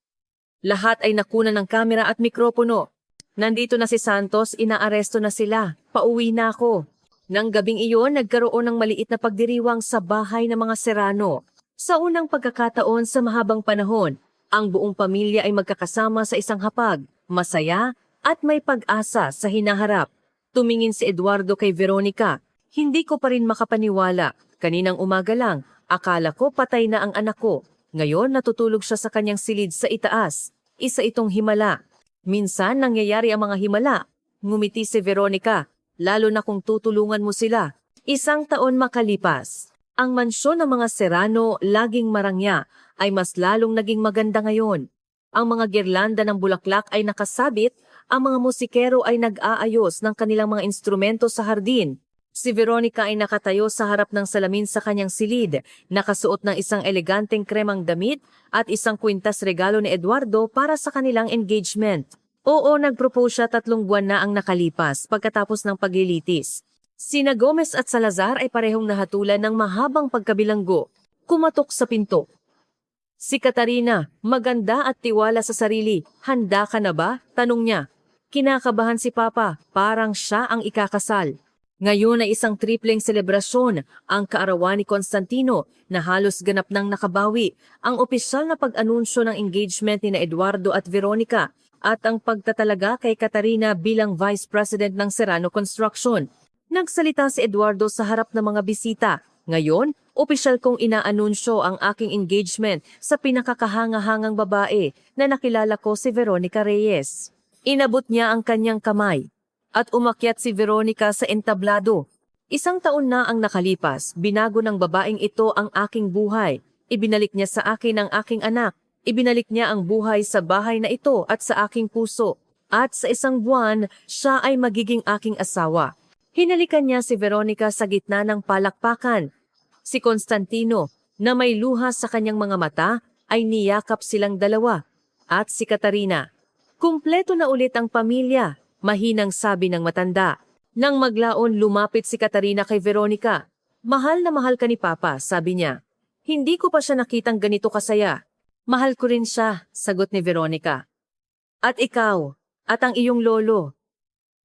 Lahat ay nakunan ng kamera at mikropono. Nandito na si Santos, inaaresto na sila. Pauwi na ako. Nang gabing iyon, nagkaroon ng maliit na pagdiriwang sa bahay ng mga Serrano. Sa unang pagkakataon sa mahabang panahon, ang buong pamilya ay magkakasama sa isang hapag, masaya at may pag-asa sa hinaharap. Tumingin si Eduardo kay Veronica. Hindi ko pa rin makapaniwala. Kaninang umaga lang, akala ko patay na ang anak ko. Ngayon natutulog siya sa kanyang silid sa itaas. Isa itong himala. Minsan nangyayari ang mga himala. Ngumiti si Veronica, lalo na kung tutulungan mo sila. Isang taon makalipas. Ang mansyon ng mga Serrano laging marangya ay mas lalong naging maganda ngayon. Ang mga girlanda ng bulaklak ay nakasabit, ang mga musikero ay nag-aayos ng kanilang mga instrumento sa hardin. Si Veronica ay nakatayo sa harap ng salamin sa kanyang silid, nakasuot ng isang eleganteng kremang damit at isang kwintas regalo ni Eduardo para sa kanilang engagement. Oo, nag-propose siya 3 buwan na ang nakalipas pagkatapos ng paglilitis. Sina Gomez at Salazar ay parehong nahatulan ng mahabang pagkabilanggo. Kumatok sa pinto. Si Katarina, maganda at tiwala sa sarili. Handa ka na ba? Tanong niya. Kinakabahan si Papa, parang siya ang ikakasal. Ngayon ay isang tripleng selebrasyon, ang kaarawan ni Constantino na halos ganap nang nakabawi, ang opisyal na pag-anunsyo ng engagement ni Eduardo at Veronica, at ang pagtatalaga kay Katarina bilang Vice President ng Serrano Construction. Nagsalita si Eduardo sa harap ng mga bisita. Ngayon, opisyal kong inaanunsyo ang aking engagement sa pinakakahanga-hangang babae na nakilala ko, si Veronica Reyes. Inabot niya ang kanyang kamay. At umakyat si Veronica sa entablado. 1 taon na ang nakalipas, binago ng babaeng ito ang aking buhay. Ibinalik niya sa akin ang aking anak. Ibinalik niya ang buhay sa bahay na ito at sa aking puso. At sa 1 buwan, siya ay magiging aking asawa. Hinalikan niya si Veronica sa gitna ng palakpakan. Si Constantino, na may luha sa kanyang mga mata, ay niyakap silang dalawa. At si Katarina. Kumpleto na ulit ang pamilya. Mahinang sabi ng matanda. Nang maglaon, lumapit si Katarina kay Veronica. Mahal na mahal ka ni Papa, sabi niya. Hindi ko pa siya nakitang ganito kasaya. Mahal ko rin siya, sagot ni Veronica. At ikaw, at ang iyong lolo.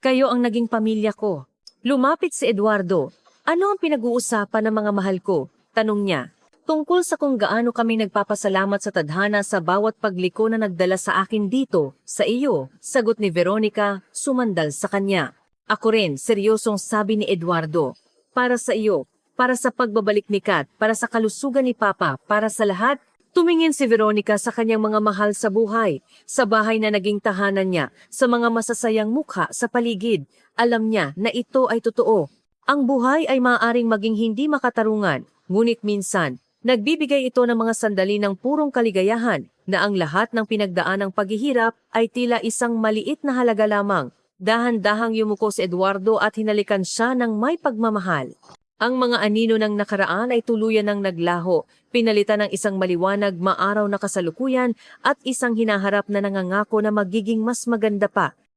Kayo ang naging pamilya ko. Lumapit si Eduardo. Ano ang pinag-uusapan ng mga mahal ko? Tanong niya. Tungkol sa kung gaano kami nagpapasalamat sa tadhana sa bawat pagliko na nagdala sa akin dito, sa iyo, sagot ni Veronica, sumandal sa kanya. Ako rin, seryosong sabi ni Eduardo. Para sa iyo, para sa pagbabalik ni Kat, para sa kalusugan ni Papa, para sa lahat. Tumingin si Veronica sa kanyang mga mahal sa buhay, sa bahay na naging tahanan niya, sa mga masasayang mukha sa paligid. Alam niya na ito ay totoo. Ang buhay ay maaaring maging hindi makatarungan, ngunit minsan, nagbibigay ito ng mga sandali ng purong kaligayahan na ang lahat ng pinagdaanang paghihirap ay tila isang maliit na halaga lamang. Dahan-dahang yumuko si Eduardo at hinalikan siya ng may pagmamahal. Ang mga anino ng nakaraan ay tuluyan ng naglaho, pinalitan ng isang maliwanag, maaraw na kasalukuyan at isang hinaharap na nangangako na magiging mas maganda pa.